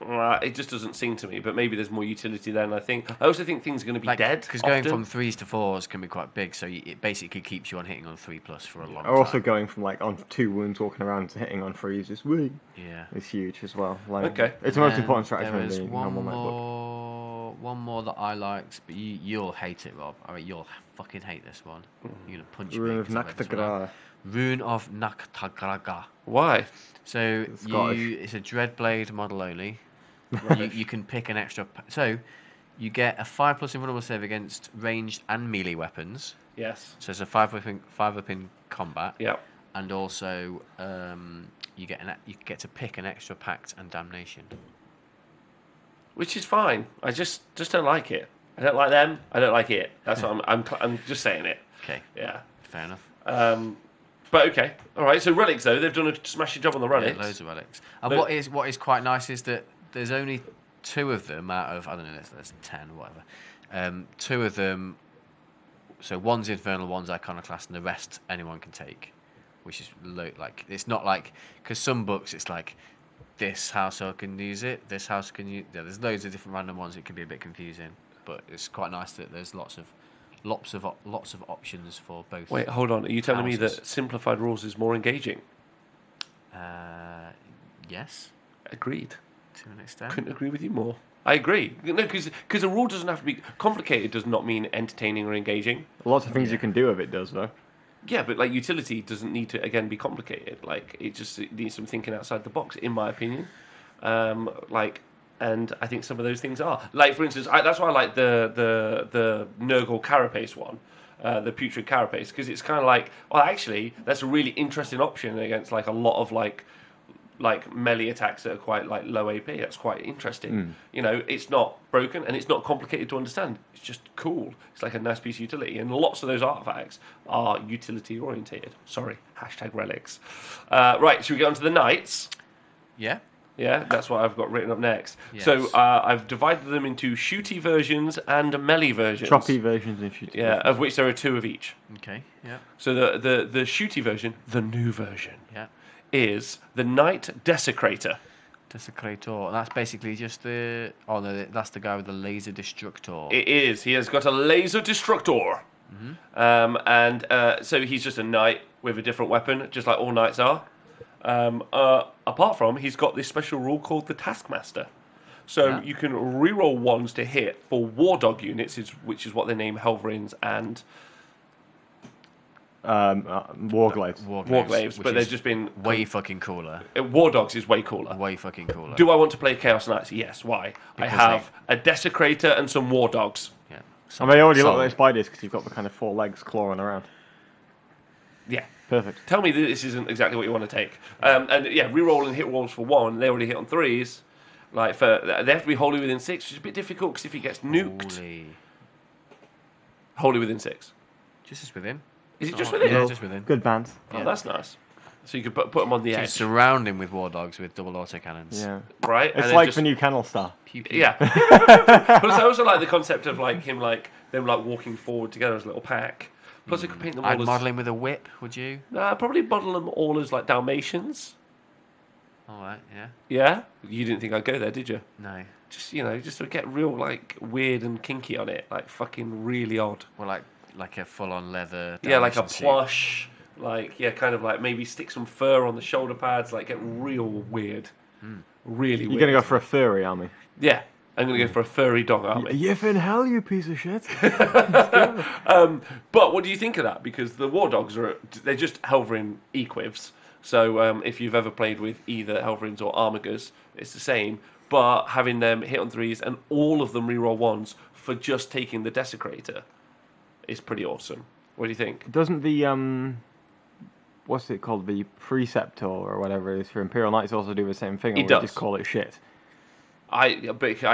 it just doesn't sing to me. But maybe there's more utility there. And I also think things are going to be dead because going from 3s to 4s can be quite big. So it basically keeps you on hitting on 3+ for a long time. Also going from like on 2 wounds walking around to hitting on 3s is it's huge as well. Like, okay, it's the most important strategy there in was the normal notebook. One more that I liked, but you'll hate it, Rob. I mean, you'll fucking hate this one. You're gonna punch Rune me. of Naktagra. Rune of Naktagraga. Why? So it's a Dreadblade model only. You can pick an extra. So you get a 5+ invulnerable save against ranged and melee weapons. Yes. So it's a 5 up in combat. Yeah. And also you get to pick an extra pact and damnation. Which is fine. I just don't like it. I don't like them. I don't like it. That's what I'm just saying it. Okay. Yeah. Fair enough. But okay. All right. So relics though, they've done a smashing job on the relics. Yeah, loads of relics. And what is quite nice is that there's only 2 of them out of, I don't know, there's 10 or whatever. 2 of them. So one's infernal, one's iconoclast, and the rest anyone can take. Which is like, it's not like, because some books it's like, this household can use it, this house can use. Yeah, there's loads of different random ones. It can be a bit confusing, but it's quite nice that there's lots of options for both. Wait, hold on. Are you telling me houses. that simplified rules is more engaging? Yes. Agreed. To an extent. Couldn't agree with you more. I agree. No, because a rule doesn't have to be complicated. Does not mean entertaining or engaging. Lots of things you can do with it does though. Yeah, but like utility doesn't need to again be complicated. Like it needs some thinking outside the box, in my opinion. And I think some of those things are. Like for instance, that's why I like the Nurgle Carapace one, the Putrid Carapace, because it's kind of like, well, actually, that's a really interesting option against like a lot of like like melee attacks that are quite like low AP. That's quite interesting. You know, it's not broken and it's not complicated to understand. It's just cool. It's like a nice piece of utility, and lots of those artifacts are utility orientated. Sorry, #relics. Right, should we get on to the knights? Yeah. Yeah, that's what I've got written up next. Yes. So I've divided them into shooty versions and melee versions. Choppy versions and shooty. Yeah, of which there are 2 of each. Okay. Yeah. So the shooty version, the new version, Yeah. is the Knight Desecrator. Desecrator. That's basically just the. Oh no, that's the guy with the laser destructor. It is. He has got a laser destructor. So he's just a knight with a different weapon, just like all knights are. Apart from, he's got this special rule called the Taskmaster. So you can reroll 1s to hit for War Dog units, which is what they name Helverins and Warglaives. Warglaives, but they've just been way fucking cooler. War Dogs is way cooler. Way fucking cooler. Do I want to play Chaos Knights? Yes. Why? Because I have a Desecrator and some War Dogs. Yeah. And they already look like spiders because you've got the kind of 4 legs clawing around. Yeah. Perfect. Tell me that this isn't exactly what you want to take. And yeah, reroll and hit rolls for 1. They already hit on 3s. Like they have to be wholly within 6, which is a bit difficult because if he gets nuked, wholly within 6. Just as within. Is it just within? Yeah, just within. Good bands. Oh, that's nice. So you could put them on the edge. Surround him with war dogs with double autocannons. Yeah. Right. It's and like just, the new Kennel Star. Pew, pew. Yeah. But I also like the concept of like him, like them, like walking forward together as a little pack. Plus, you could paint them all I'd as. model him with a whip. Would you? Probably model them all as like Dalmatians. All right. Yeah. Yeah. You didn't think I'd go there, did you? No. Just just to get real like weird and kinky on it, like fucking really odd. Well, like a full-on leather. Yeah, like a Dalmatian suit. plush. Like kind of like maybe stick some fur on the shoulder pads, like get real weird. Really weird. You're gonna go for a furry army. Yeah, I'm gonna go for a furry dog army. You're in hell, you piece of shit. But what do you think of that? Because the war dogs they're just Helverin equivs. So if you've ever played with either Helverins or Armigers, it's the same. But having them hit on 3s and all of them reroll 1s for just taking the Desecrator is pretty awesome. What do you think? Doesn't the what's it called, the Preceptor or whatever it is for Imperial Knights also do the same thing? Or It does. Just call it shit. I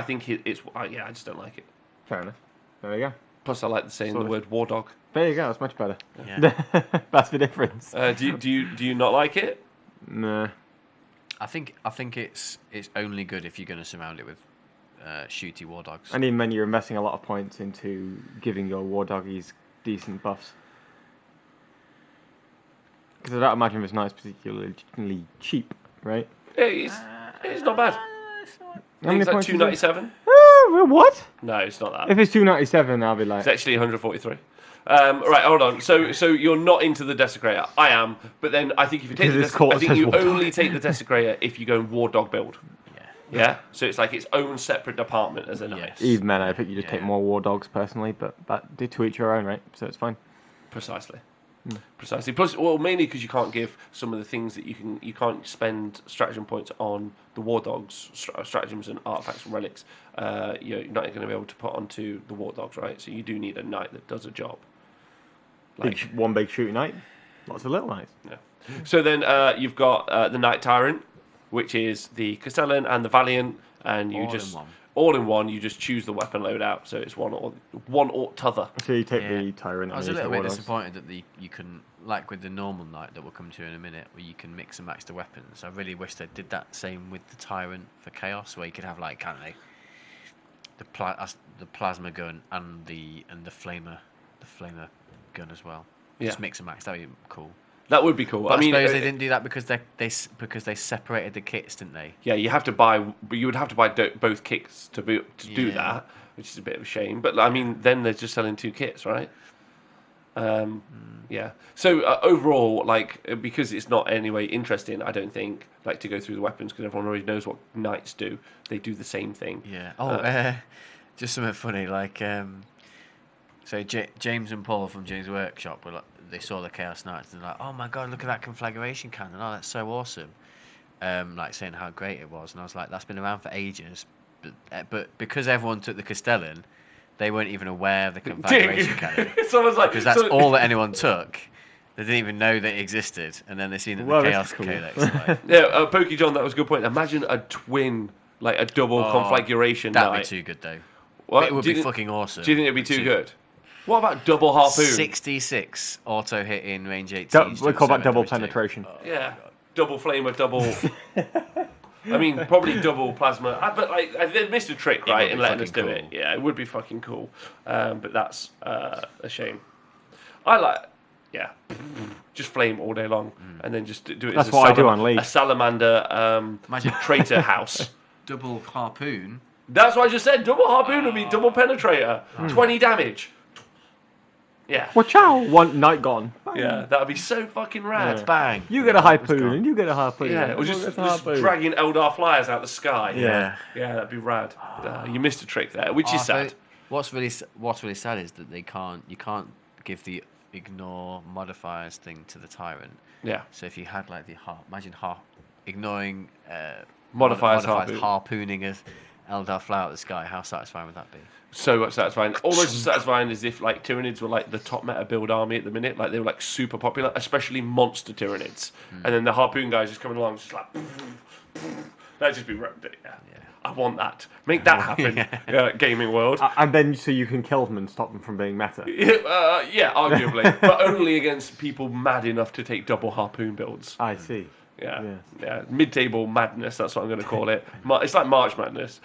think it's I just don't like it. Fair enough. There you go. Plus, I like saying the word war dog. There you go. That's much better. Yeah. That's the difference. Do you not like it? Nah. I think it's only good if you're going to surround it with shooty war dogs. And even then, you're investing a lot of points into giving your war doggies decent buffs. Because I don't imagine this knight's particularly cheap, right? It's not bad. I think it's like 297. What? No, it's not that. If it's 297, I'll be like. It's actually 143. Right, hold on. So you're not into the Desecrator. I am, but then I think if you take the Desecrator, I think you only take the Desecrator if you go in War Dog build. Yeah. So it's like its own separate department as a knight. Even then, I think you just take more war dogs personally, but that did to each your own, right? So it's fine. Precisely. Plus, well, mainly because you can't give some of the things that you can't spend stratagem points on the war dogs, stratagems and artifacts and relics. You're not going to be able to put onto the war dogs, right? So you do need a knight that does a job. Like one big shooting knight, lots of little knights. Yeah. So then you've got the Knight Tyrant, which is the Castellan and the Valiant, and you all in one. You just choose the weapon loadout, so it's one or t'other. So you take the Tyrant. I was a little bit disappointed that you can, like with the normal knight that we'll come to in a minute, where you can mix and match the weapons. I really wish they did that same with the Tyrant for Chaos, where you could have like the plasma gun and the flamer gun as well. Just mix and match. That'd be cool. That would be cool. But I suppose they didn't do that because they separated the kits, didn't they? Yeah, you would have to buy both kits to do that, which is a bit of a shame. But I mean, then they're just selling 2 kits, right? Yeah. So overall, like because it's not anyway interesting, I don't think like to go through the weapons because everyone already knows what knights do. They do the same thing. Yeah. Just something funny, like so James and Paul from James' Workshop were like, they saw the Chaos Knights and they're like, oh my god, look at that conflagration cannon! Oh, that's so awesome! Like saying how great it was, and I was like, that's been around for ages, but because everyone took the Castellan, they weren't even aware of the conflagration cannon. Someone's like, because that's all that anyone took. They didn't even know they existed, and then they seen the Chaos Codex. Like, yeah, Pokey John, that was a good point. Imagine a twin, like a double conflagration. That'd be too good, though. What? It would be fucking awesome. Do you think it'd be too good? What about double harpoon? 66 auto hit in range 18. We call that double penetration. Yeah, double flamer, double. I mean, probably double plasma. But like, they missed a trick, right, in letting us do it. Yeah, it would be fucking cool. But that's a shame. I like. Yeah, just flame all day long, and then just do it. That's what I do on League. A salamander traitor house. Double harpoon. That's what I just said. Double harpoon would be double penetrator. 20 damage. Yeah. Watch out! One night gone. Bang. Yeah, that would be so fucking rad. Yeah. Bang. You get a harpoon, and you get a harpoon. Yeah, or just dragging Eldar flyers out the sky. Yeah. Yeah, that'd be rad. You missed a trick there, which is sad. What's really sad is that you can't give the ignore modifiers thing to the tyrant. Yeah. So if you had like ignoring modifiers harpooning as Eldar fly out the sky, how satisfying would that be? So much satisfying. Almost as satisfying as if like Tyranids were like the top meta build army at the minute. Like they were like super popular, especially monster Tyranids. And then the harpoon guys just coming along, just like that'd just be yeah. I want that. Make that happen. Gaming world. And then so you can kill them and stop them from being meta. Yeah, arguably, but only against people mad enough to take double harpoon builds. I see. Yeah. Mid-table madness. That's what I'm going to call it. It's like March Madness.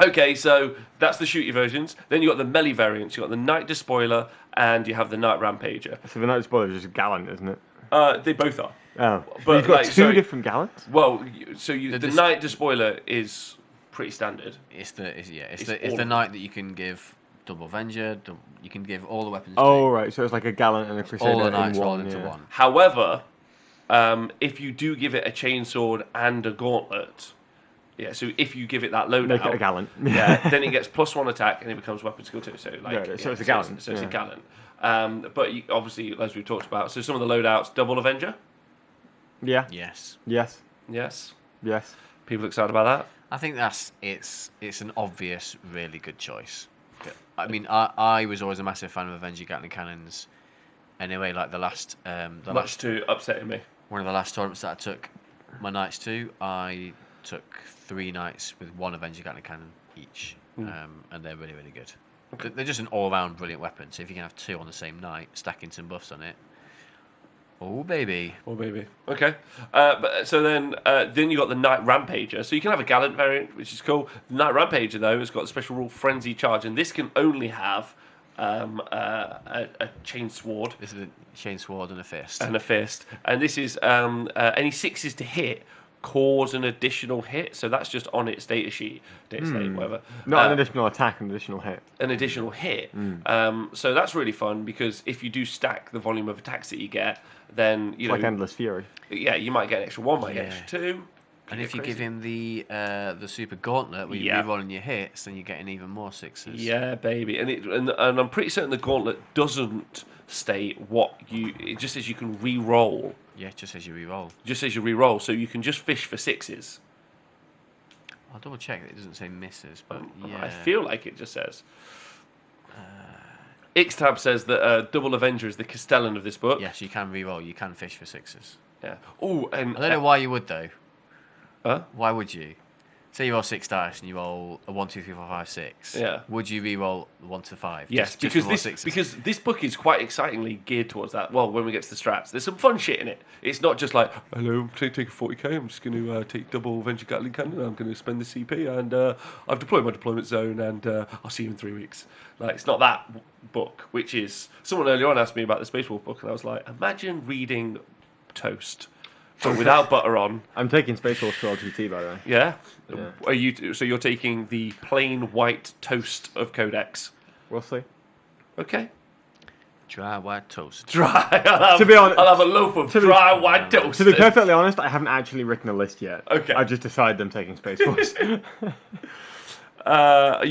Okay, so that's the shooty versions. Then you got the melee variants. You got the Knight Despoiler and you have the Knight Rampager. So the Knight Despoiler is just gallant, isn't it? They both are. Oh, but you've got two different gallants. Well, so the Knight Despoiler is pretty standard. It's the Knight that you can give double Avenger. You can give all the weapons. Oh right, so it's like a gallant and a Crusader all the Knights in rolled into one. However, if you do give it a chainsword and a gauntlet, so if you give it that loadout, make it a gallant. Then it gets +1 attack and it becomes weapon skill 2. So so it's a gallant. So it's a gallant. But obviously, as we've talked about, so some of the loadouts, double Avenger. Yeah. Yes. People excited about that? I think it's an obvious, really good choice. I mean, I was always a massive fan of Avenger Gatling cannons. Anyway, like much too upsetting me. One of the last tournaments that I took my knights to, I took 3 knights with 1 Avenger Gatling cannon each, and they're really, really good. Okay. They're just an all-round brilliant weapon. So if you can have 2 on the same knight, stacking some buffs on it. Oh baby. Okay. So then you got the Knight Rampager. So you can have a gallant variant, which is cool. The Knight Rampager though has got a special rule, Frenzy Charge, and this can only have a chain sword. This is a chain sword and a fist. And this is any 6s to hit cause an additional hit. So that's just on its data sheet, whatever. Not an additional attack, an additional hit. An additional hit. So that's really fun because if you do stack the volume of attacks that you get, then you know, like Endless Fury. Yeah, you might get an extra 1, might get an extra 2. And if you give him the super gauntlet where you're rerolling your hits, then you're getting even more 6s. Yeah, baby. And I'm pretty certain the gauntlet doesn't state what it just says you can re-roll. Yeah, it just says you re-roll. So you can just fish for 6s. I'll double check that it doesn't say misses, but yeah. I feel like it just says. Xtab says that Double Avenger is the Castellan of this book. Yes, you can re-roll. You can fish for 6s. Yeah. Oh, and I don't know why you would though. Huh? Why would you? Say you roll 6 dice and you roll a 1, 2, 3, 4, 5, 6. Yeah. Would you re-roll 1 to 5? Yes, because this book is quite excitingly geared towards that. Well, when we get to the strats, there's some fun shit in it. It's not just like, hello, take a 40k. I'm just going to take double Avenger Gatling cannon. I'm going to spend the CP, and I've deployed my deployment zone, and I'll see you in 3 weeks. Like, it's not that book. Which is someone earlier on asked me about the Space Wolf book, and I was like, imagine reading Toast. But without butter on. I'm taking Space Wolf to LGT, by the way. Yeah? Are you? So you're taking the plain white toast of Codex? We'll see. Okay. Dry white toast. Dry. To be honest, I'll have a loaf of dry white toast. To be perfectly honest, I haven't actually written a list yet. Okay. I just decided I'm taking Space Wolves. You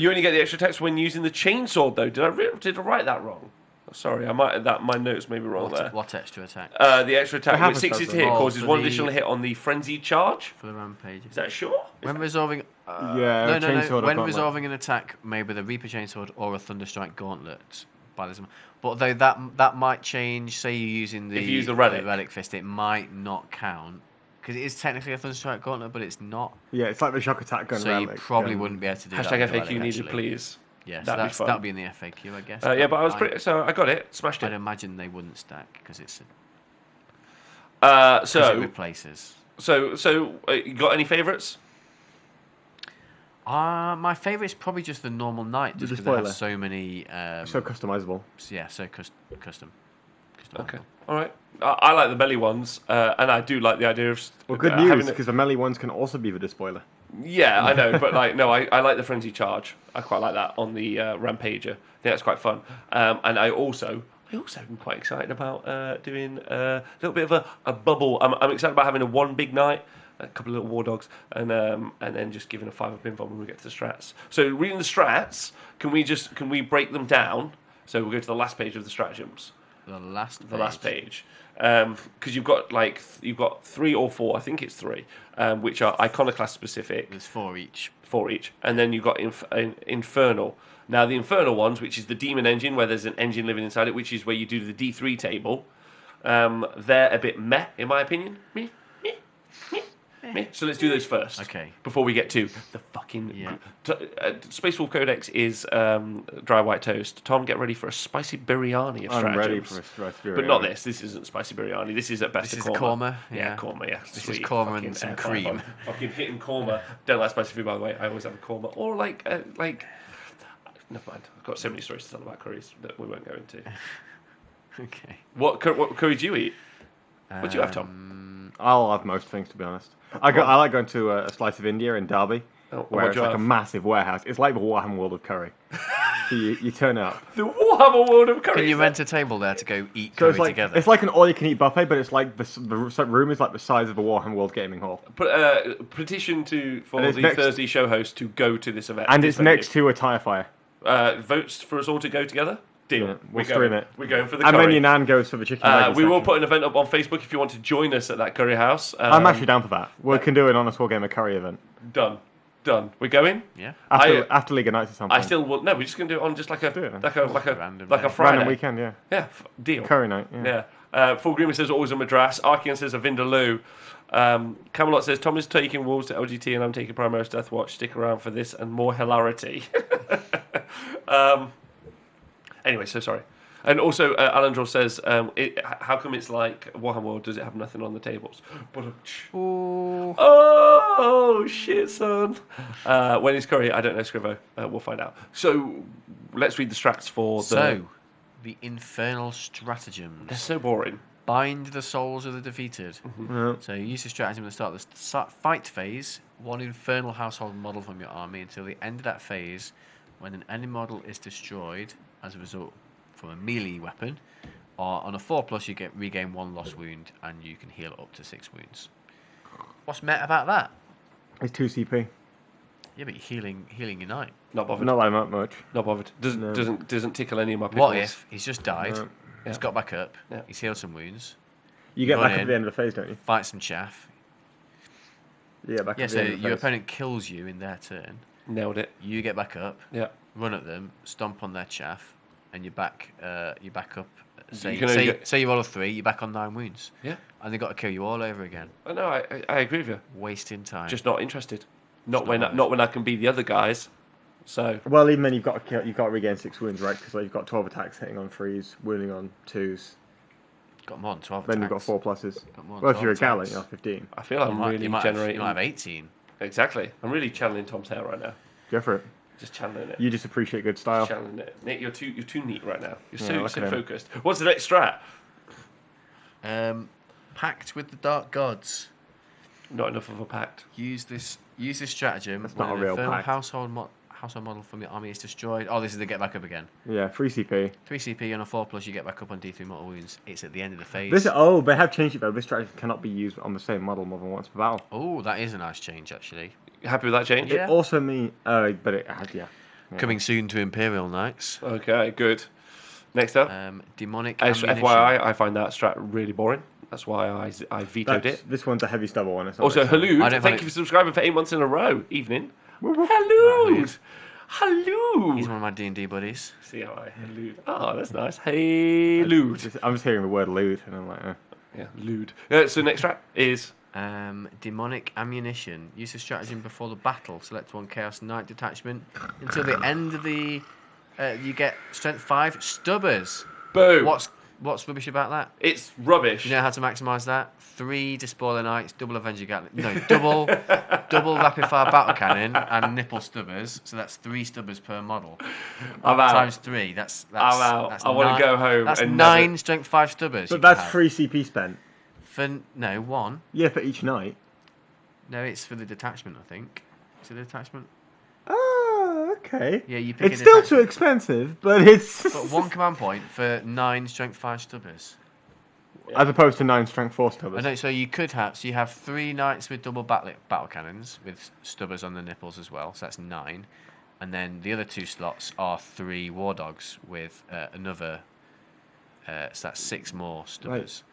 only get the extra text when using the chainsword, though. Did I write that wrong? Sorry, my notes may be wrong there. What extra attack? The extra attack with 6s to hit causes 1 additional hit on the frenzied charge. For the rampage. Is that sure? When resolving... No. When resolving an attack made with a Reaper Chainsword or a Thunderstrike Gauntlet by this. But though that might change. Say you're using the if you use the relic fist, it might not count because it is technically a Thunderstrike Gauntlet, but it's not. Yeah, it's like the shock attack gun. So you probably wouldn't be able to do that. Hashtag FAQ relic, needed, please. Yeah, so that'll be in the FAQ, I guess. Yeah, but I was so I got it, smashed it. I'd imagine they wouldn't stack because it's. So it replaces. So you got any favourites? My favourite is probably just the normal knight, just because they have so many. So customisable. Yeah, so custom. Okay, all right. I like the melee ones, and I do like the idea of. Well, good news because the melee ones can also be the despoiler. Yeah, I know, but I like the frenzy charge. I quite like that on the rampager. I think that's quite fun. And I also am quite excited about doing a little bit of a bubble. I'm excited about having a one big knight, a couple of little war dogs, and then just giving a 5-up invuln when we get to the strats. So reading the strats, can we break them down? So we'll go to the last page of the stratagems. The last page. Because you've got 3 or 4, I think it's 3, which are iconoclast specific. There's 4 each. 4 each, and then you've got infernal. Now the infernal ones, which is the demon engine, where there's an engine living inside it, which is where you do the D3 table. They're a bit meh, in my opinion. Meh. So let's do those first. Okay. Before we get to the fucking Space Wolf Codex is dry white toast. Tom, get ready for a spicy biryani of stratagems. I'm ready for a spicy biryani. But not this. This isn't spicy biryani. This is at best this a korma. This is korma. Yeah, korma. Yeah. This is korma and some cream. Fucking hitting korma. Don't like spicy food, by the way. I always have a korma or like. Never mind. I've got so many stories to tell about curries that we won't go into. Okay. What curry do you eat? What do you have, Tom? I'll have most things, to be honest. I like going to a Slice of India in Derby, where it's like a massive warehouse. It's like the Warhammer world of curry. So you turn up. The Warhammer world of curry. Can you rent a table there to go eat curry together? It's like an all-you-can-eat buffet, but it's like the room is like the size of the Warhammer World Gaming Hall. Petition for the Thursday show host to go to this event. And it's next to a tyre fire. Votes for us all to go together? Deal. Yeah, we'll stream it. We're going for the curry. curry. And then your nan goes for the chicken. We will put an event up on Facebook if you want to join us at that curry house. I'm actually down for that. We can do an honest-wargamer curry event. Done. We're going? Yeah. After League of Nights or something. I still will. No, we're just going to do it on just like a Friday. Random weekend, yeah. Yeah, deal. Curry night, yeah. Full Greenman says always a Madras. Archean says a Vindaloo. Camelot says Tom is taking Wolves to LGT and I'm taking Primaris Deathwatch. Stick around for this and more hilarity. Anyway, so sorry. And also, Alandrol says, how come it's like Warhammer World? Does it have nothing on the tables? Oh, shit, son. When is curry? I don't know, Scrivo. We'll find out. So, let's read the strats for the infernal stratagems. They're so boring. Bind the souls of the defeated. Mm-hmm. So you use the stratagem at the start of the fight phase. One infernal household model from your army until the end of that phase, when an enemy model is destroyed as a result from a melee weapon, or on a 4+, you regain 1 lost wound, and you can heal up to 6 wounds. What's met about that? It's 2 CP. Yeah, but you're healing your knight. Not bothered. Not like that much. Not bothered. Doesn't tickle any of my pickles. What if he's just died? No. He's got back up. Yeah. He's healed some wounds. You get back up at the end of the phase, don't you? Fight some chaff. You get back up at the end of the phase. Your opponent kills you in their turn. Nailed it. You get back up. Yeah. Run at them, stomp on their chaff, and you're back up. Say you roll a 3, you're back on 9 wounds. Yeah. And they've got to kill you all over again. I know. I agree with you. Wasting time. Just not interested. Not when I can be the other guys. So. Well, even then you've got to regain 6 wounds, right? Because you've got 12 attacks hitting on 3s, wounding on 2s. Got more than 12 then attacks. You've got 4+. Well, if you're a galley, you have 15. I feel I'm really generating. You might have 18. Exactly. I'm really channeling Tom's hair right now. Go for it. Just channeling it. You just appreciate good style. Channeling it. Nick, you're too neat right now. You're so focused. What's the next strat? Pact with the Dark Gods. Not enough of a pact. Use this stratagem. That's not a real pact. Household model from your army is destroyed. Oh, this is the get back up again. Yeah, 3 CP. 3 CP on a 4+, you get back up on D3 mortal wounds. It's at the end of the phase. They have changed it though. This stratagem cannot be used on the same model more than once per battle. Oh, that is a nice change actually. You happy with that change? Yeah. It also means, but it has, yeah. Coming soon to Imperial Knights. Okay, good. Next up, demonic. FYI, I find that strat really boring. That's why I vetoed it. This one's a heavy stubble one. Also, hello. Thank you for subscribing for 8 months in a row. Evening. Hello. Hello. He's one of my D&D buddies. See how I allude? Oh, that's nice. Hey, Lude. I'm just hearing the word lewd, and I'm like, Yeah, Lude. So next strat is... Demonic Ammunition. Use a stratagem before the battle. Select one Chaos Knight detachment. Until the end of the... you get Strength 5 Stubbers. Boom. What's rubbish about that? It's rubbish. You know how to maximise that? 3 Despoiler Knights, double Avenger Gatling... No, double Rapid Fire Battle Cannon and Nipple Stubbers. So that's 3 Stubbers per model. I'm out. Times 3. That's I'm out. That's I want to go home. That's and 9 Strength 5 Stubbers. but that's 3 CP spent. No, 1. Yeah, for each night. No, it's for the detachment, I think. Is it the detachment? Oh, okay. Yeah, you pick It's a still detachment. too expensive, but it's... But 1 command point for 9 Strength 5 Stubbers. As opposed to 9 Strength 4 I Stubbers. know, so you could have... So you have 3 Knights with double battle cannons, with Stubbers on the nipples as well, so that's 9. And then the other 2 slots are 3 War Dogs with another... so that's 6 more Stubbers.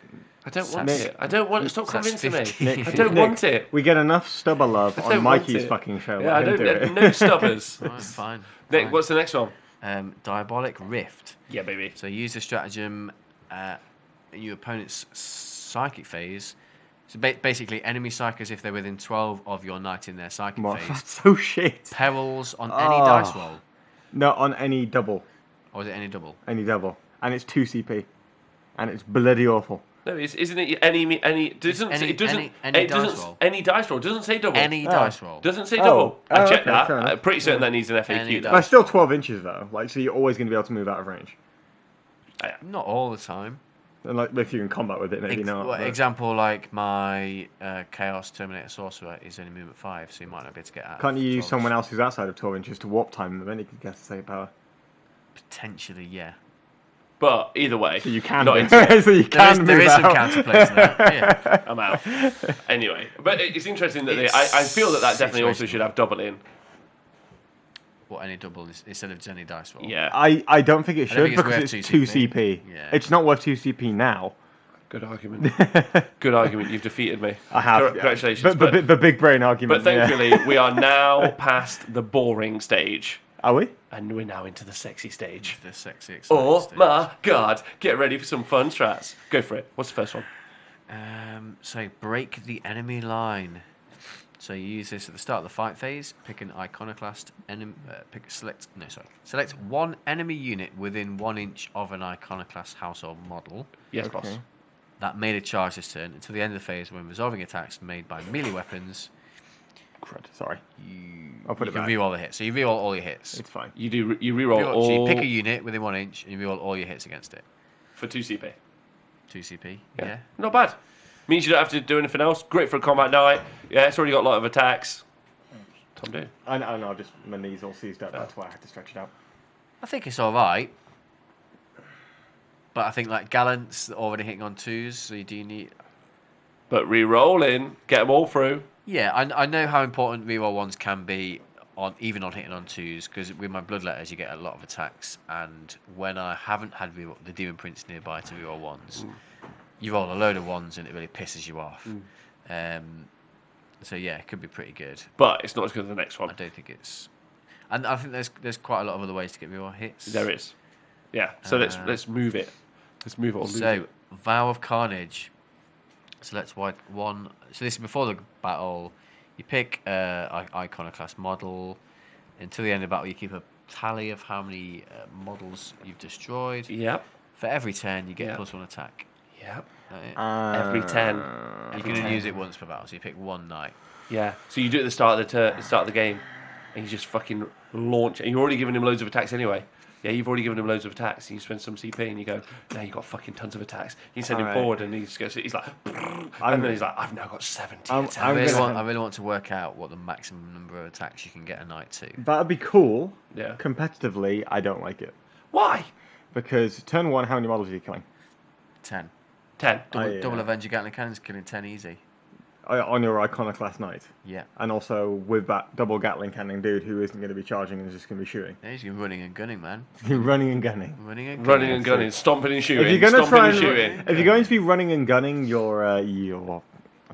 I don't want it. I don't want it. Stop convincing me. Nick, I don't want it. We get enough stubber love on don't Mikey's want it. fucking show. Yeah, I Let him don't. do it. No stubbers. Fine. Nick, what's the next one? Diabolic Rift. Yeah, baby. So use the stratagem in your opponent's psychic phase. So basically, enemy psychers, if they're within 12 of your knight in their psychic What? phase, That's so shit. perils on any dice roll. No, on any double. Or is it any double? Any double. And it's 2 CP. And it's bloody awful. No, isn't it any? Doesn't Any- it doesn't any it dice doesn't roll. any dice roll? Doesn't say double. Any dice roll. Doesn't say double. I checked okay, fair that. enough. I'm pretty certain that needs an FAQ. Any though. That's still 12 inches though. Like, so you're always going to be able to move out of range. Not all the time. And like, if you're in combat with it, maybe not. but- Example, like my Chaos Terminator Sorcerer is only movement 5, so you might not be able to get out. Can't you of use 12. someone else who's outside of 12 inches to warp time them, then you can get the same power? Potentially, yeah. But either way, So you can not do into it. so you can There move is some out. counterplay to that. Yeah. I'm out. Anyway, but it's interesting that I feel that definitely also should have double in. What, any double instead of any dice roll? Yeah. I don't think it I don't should think it's because worth it's 2 2 CP. CP. Yeah. It's not worth 2 CP now. Good argument. Good argument. You've defeated me. I have. Yeah. Congratulations. But the big brain argument. But yeah. thankfully, we are now past the boring stage. Are we? And we're now into the sexy stage. The sexy, exciting Oh stage. my god. Get ready for some fun strats. Go for it. What's the first one? So break the enemy line. So you use this at the start of the fight phase. Pick an iconoclast enemy. Select one enemy unit within 1 inch of an iconoclast household model Yes, boss. Okay. that made a charge this turn until the end of the phase when resolving attacks made by melee weapons. Crud. Sorry. You I'll put it can back. reroll the hits. So you reroll all your hits. It's fine. You reroll So all you pick a unit within 1 inch and you reroll all your hits against it. for 2 CP. 2 CP. Yeah. Not bad. Means you don't have to do anything else. Great for a combat night. Yeah, it's already got a lot of attacks. Tom do. I know, just my knees all seized up. That's why I had to stretch it out. I think it's all right. But I think like Gallant's already hitting on 2s, so you do need. But re-rolling, get them all through. Yeah, I know how important reroll 1s can be on even on hitting on 2s because with my bloodletters you get a lot of attacks, and when I haven't had reroll, the Demon Prince nearby to reroll 1s, you roll a load of 1s and it really pisses you off. So yeah, it could be pretty good. But it's not as good as the next one. I don't think it's, and I think there's quite a lot of other ways to get reroll hits. There is. Yeah. So let's move it. Let's move it or lose So it. Vow of Carnage. Select one. So this is before the battle. You pick iconoclast model. Until the end of the battle, you keep a tally of how many models you've destroyed. Yep. For every 10, you get Yep. +1 attack. Yep. Every 10. You can only use it once per battle, so you pick one knight. Yeah. So you do it at the start of the game, and you just fucking launch. And you're already giving him loads of attacks anyway. Yeah, you've already given him loads of attacks. And you spend some CP, and you go, now you've got fucking tons of attacks. You send him Alright. forward, and he just goes, he's like, and then he's like, I've now got 70 attacks. I gonna- really want to work out what the maximum number of attacks you can get a knight to. That'd be cool. Yeah. Competitively, I don't like it. Why? Because turn 1, how many models are you killing? 10. 10. Double Avenger Gatling Cannons killing 10 easy. On your Iconoclast Knight. Yeah. And also with that double Gatling cannon dude who isn't going to be charging and is just going to be shooting. Yeah, he's running and gunning, man. Running and gunning. Running and gunning, stomping and shooting. If you're going to try and shooting. if you're going to be running and gunning your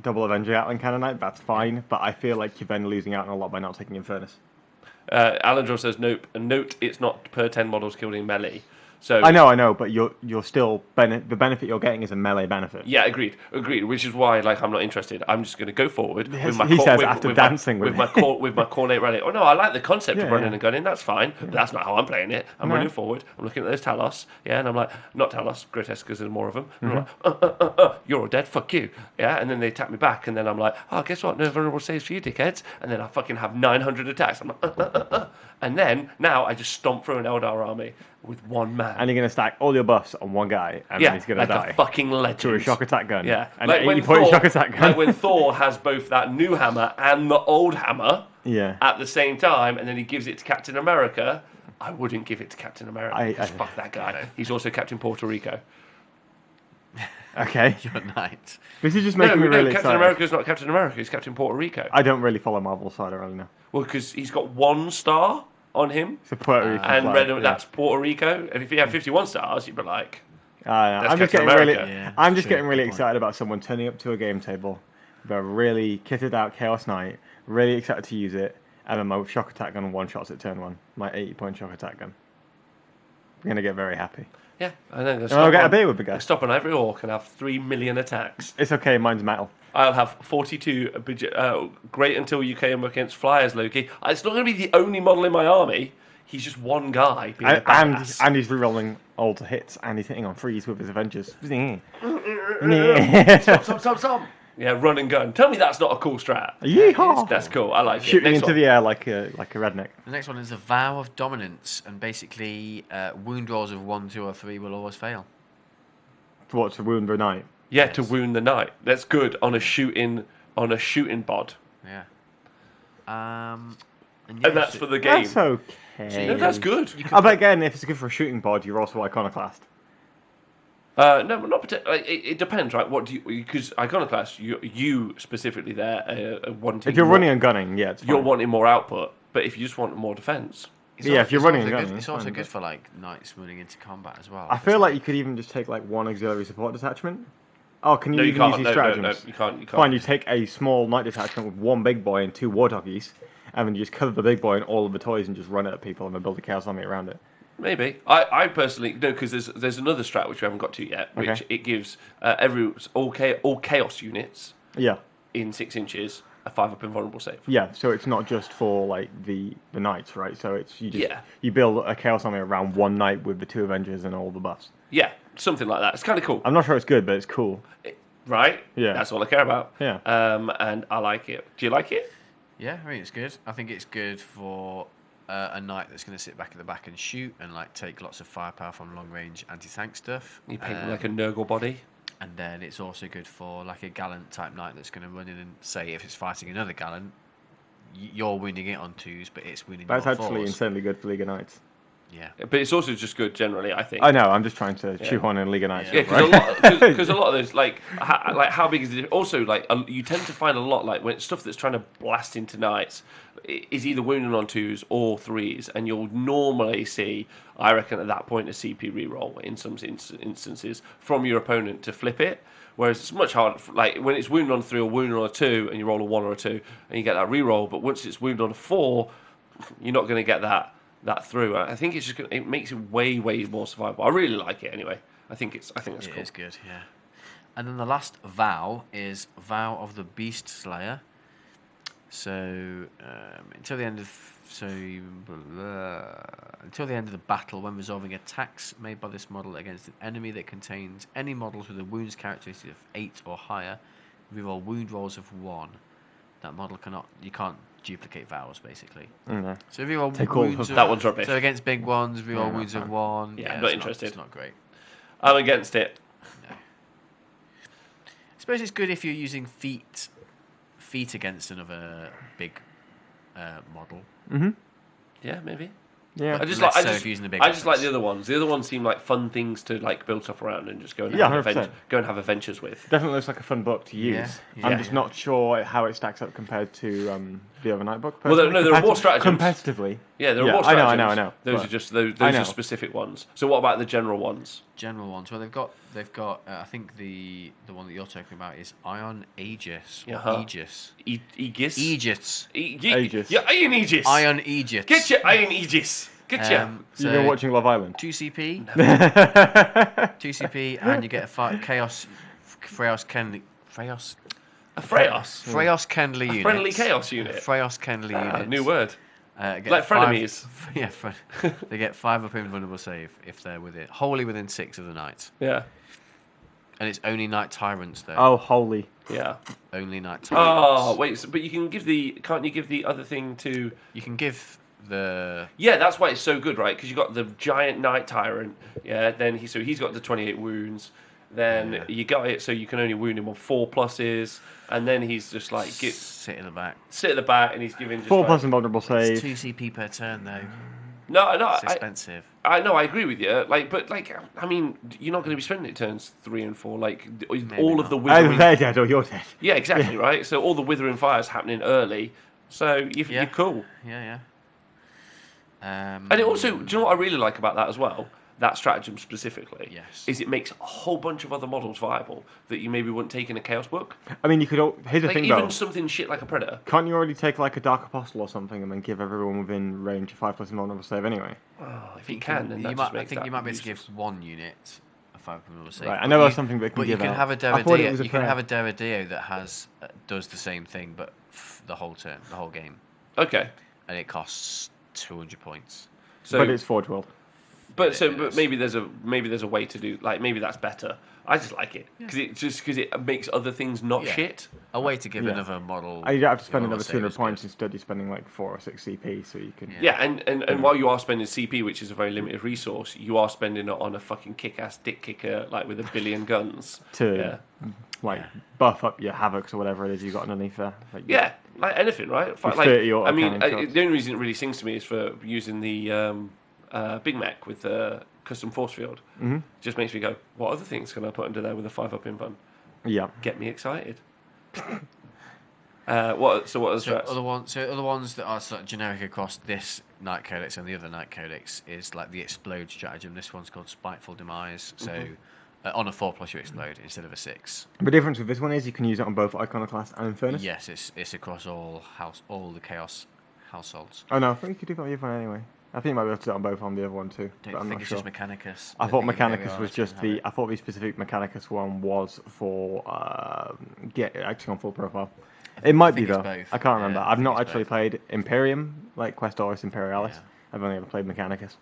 double Avenger Gatling Cannon Knight, that's fine. But I feel like you're then losing out on a lot by not taking Infernus. Alandro says nope. And note it's not per 10 models killed in melee. So I know, but you're still the benefit you're getting is a melee benefit. Yeah, agreed. Which is why, like, I'm not interested. I'm just going to go forward with my with my cornate rally. Oh no, I like the concept of running and gunning. That's fine, but that's not how I'm playing it. I'm running forward. I'm looking at those Talos, and I'm like, not Talos, grotesque because there's more of them. I'm like, you're all dead. Fuck you. Yeah, and then they attack me back, and then I'm like, oh, guess what? No vulnerable saves for you, dickheads. And then I fucking have 900 attacks. I'm like, and then now I just stomp through an Eldar army with one man. And you're going to stack all your buffs on one guy, and then he's going to die. A fucking legend. To a shock attack gun. Yeah. An 80-point shock attack gun. Like when Thor has both that new hammer and the old hammer at the same time, and then he gives it to Captain America. I wouldn't give it to Captain America. Fuck that guy. He's also Captain Puerto Rico. Okay. You're a knight. This is just making me really Captain excited. America's not Captain America, he's Captain Puerto Rico. I don't really follow Marvel, so I don't really know. Well, because he's got 1 star on him. It's a Puerto Rico and flag, that's Puerto Rico. And if he had 51 stars, you'd be like... I'm just getting really excited about someone turning up to a game table with a really kitted out Chaos Knight, really excited to use it, and then my shock attack gun one-shots at turn 1. My 80-point shock attack gun. I'm going to get very happy. Yeah, I know. I'll get a beer with the guy. Stop on every orc and have 3 million attacks. It's okay, mine's metal. I'll have 42. Great until you came up against flyers, Loki. It's not going to be the only model in my army. He's just one guy being a badass. And he's rerolling all the hits, and he's hitting on freeze with his Avengers. Stop. Yeah, run and gun. Tell me that's not a cool strat. Yeehaw! That's cool. I like it. Shooting into the air like a redneck. The next one is a vow of dominance, and basically wound rolls of 1, 2, or 3 will always fail. To wound the knight? Yeah, to wound the knight. That's good on a shooting bod. Yeah. And that's for the game. That's okay. No, that's good. But again, if it's good for a shooting bod, you're also iconoclast. No, not particularly. It depends, right? What do you? Because iconoclast, you specifically there wanting. If you're running and gunning, yeah, it's fine. You're wanting more output. But if you just want more defense, if you're running and gunning, it's also good for like knights moving into combat as well. I feel like you could even just take like one auxiliary support detachment. Oh, can you you even can't. use these stratagems? No, you can't. Fine, you take a small knight detachment with one big boy and 2 war doggies, and then you just cover the big boy and all of the toys and just run it at people and then build a chaos army around it. Maybe. I personally no, because there's another strat which we haven't got to yet, which it gives all chaos units in 6 inches a 5-up invulnerable save. Yeah, so it's not just for like the knights, right? So it's you build a chaos army around one knight with the 2 Avengers and all the buffs. Yeah, something like that. It's kind of cool. I'm not sure it's good, but it's cool. Right? Yeah. That's all I care about. Yeah. And I like it. Do you like it? Yeah, I mean it's good. I think it's good for a knight that's going to sit back at the back and shoot and like take lots of firepower from long range anti-tank stuff. You paint like a Nurgle body. And then it's also good for like a gallant type knight that's going to run in and say if it's fighting another gallant, you're wounding it on 2s, but it's wounding That's you on actually 4s. insanely good for League of Knights. Yeah. But it's also just good generally, I think. I know, I'm just trying to chew on in League of Knights. Yeah, because a lot of those, like how big is it? Also, like you tend to find a lot, like when stuff that's trying to blast into knights is either wounding on 2s or 3s, and you'll normally see, I reckon, at that point a CP reroll in some instances from your opponent to flip it. Whereas it's much harder, like when it's wounded on 3 or wounded on a 2, and you roll a 1 or a 2, and you get that reroll. But once it's wounded on a 4, you're not going to get that through. I think it's just it makes it way more survivable. I really like it anyway. I think that's cool. It is good, yeah. And then the last vow is Vow of the Beast Slayer. So until the end of the battle, when resolving attacks made by this model against an enemy that contains any models with a wounds characteristic of 8 or higher, reroll wound rolls of 1. That model you can't duplicate vows basically. Mm-hmm. So if you roll wounds that one's rubbish. So against big ones, reroll wounds of 1. Yeah, I'm not interested. It's not great. I'm against it. No. I suppose it's good if you're using feet against another big model. Mm-hmm. Yeah, maybe. Yeah. I just like the other ones. The other ones seem like fun things to like build stuff around and just go and have adventures with. Definitely looks like a fun book to use. Yeah. I'm just not sure how it stacks up compared to the other night book. Well, no, there are more stratagems. Competitively. Yeah, there are more stratagems. I know. Those are just those are specific ones. So what about the general ones? General ones. Well, they've got. I think the one that you're talking about is Iron Aegis or Aegis. Aegis. Aegis. Aegis. Yeah, Iron Aegis. Iron Aegis. Get your Iron Aegis. Get your. You've been watching Love Island. 2 CP, and you get a Chaos Kendley. Freyos Kendley unit. Friendly Chaos unit. Freyos Kendley unit. New word. Like frenemies. They get 5 up invulnerable save if they're wholly within 6 of the knights. Yeah. And it's only knight tyrants though. Oh, holy. Yeah. Only knight tyrants. Oh wait, but you can give can't you give the other thing to? You can give the. Yeah, that's why it's so good, right? Because you got the giant knight tyrant. Yeah. Then he's got the 28 wounds. Then you got it so you can only wound him on 4 pluses, and then he's just like sit at the back. Sit at the back, and he's giving just 4 plus invulnerable save. It's 2 CP per turn though. No, it's expensive. I know, I agree with you. But I mean, you're not going to be spending it turns 3 and 4. Like all of the withering. They're dead or you're dead. Yeah, exactly right. So all the withering fires happening early. So you're cool. Yeah. And it also, do you know what I really like about that as well? That stratagem specifically, is it makes a whole bunch of other models viable that you maybe wouldn't take in a Chaos book. I mean, you could. Here's the thing, even though. Something shit like a Predator. Can't you already take like a Dark Apostle or something and then give everyone within range a 5 plus invulnerable save anyway? Oh, if you can, then I think you might be able to give 1 unit a 5 invulnerable save. Right, I know that's something that can give you can out. have a Derridio. You can have a Derridio that does the same thing, but the whole turn, the whole game. Okay. And it costs 200 points. But it's Forge World. But maybe there's a way to do maybe that's better. I just like it because it makes other things not shit. A way to give another model. You don't have to spend another 200 points. Instead, you're spending like 4 or 6 CP, so you can. Yeah, and while you are spending CP, which is a very limited resource, you are spending it on a fucking kick-ass dick kicker like with 1 billion guns to buff up your havocs or whatever it is you got underneath there. Like anything, right? I mean, the only reason it really sings to me is for using the. Big Mac with custom force field just makes me go, what other things can I put under there with a 5 up invuln? Yeah, get me excited. What other strats? Other ones that are sort of generic across this Knight Codex and the other Knight Codex is like the explode stratagem. This one's called Spiteful Demise. So on a 4 plus you explode instead of a 6. The difference with this one is you can use it on both Iconoclast and Infernus. Yes, it's across all the Chaos households. Oh no, I think you could do that on the other one anyway. I think you might be able to do it on both on the other one too. But I'm not sure. Just Mechanicus. I thought Mechanicus was just the. I thought the specific Mechanicus one was for acting on full profile. It might be though. I can't remember. I've not actually played Imperium, like Questoris Imperialis. Yeah. I've only ever played Mechanicus.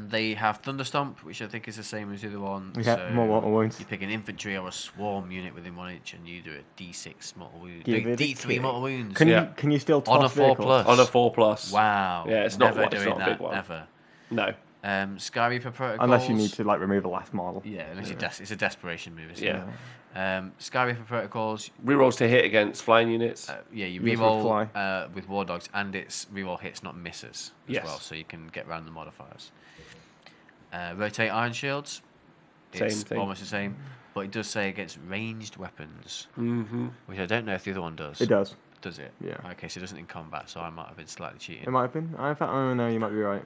They have Thunderstomp, which I think is the same as the other one. Yeah, so more mortal wounds. You pick an infantry or a swarm unit within 1 inch, and you do a D6 mortal wounds. D3 mortal wounds. Can you still toss on a 4 plus? On a 4 plus. Wow. Yeah, it's never not doing it's not that. A big one. Never. No. Sky Reaper protocols. Unless you need to like remove the last model. Yeah, unless it's a desperation move. Isn't it? Sky Reaper protocols. Rerolls to hit against flying units. You reroll with War Dogs, and it's reroll hits, not misses as well, so you can get around the modifiers. Rotate Iron Shields. It's almost the same, but it does say against ranged weapons, which I don't know if the other one does. It does. Does it? Yeah. Okay, so it doesn't in combat, so I might have been slightly cheating. It might have been. In fact, I don't know. You might be right.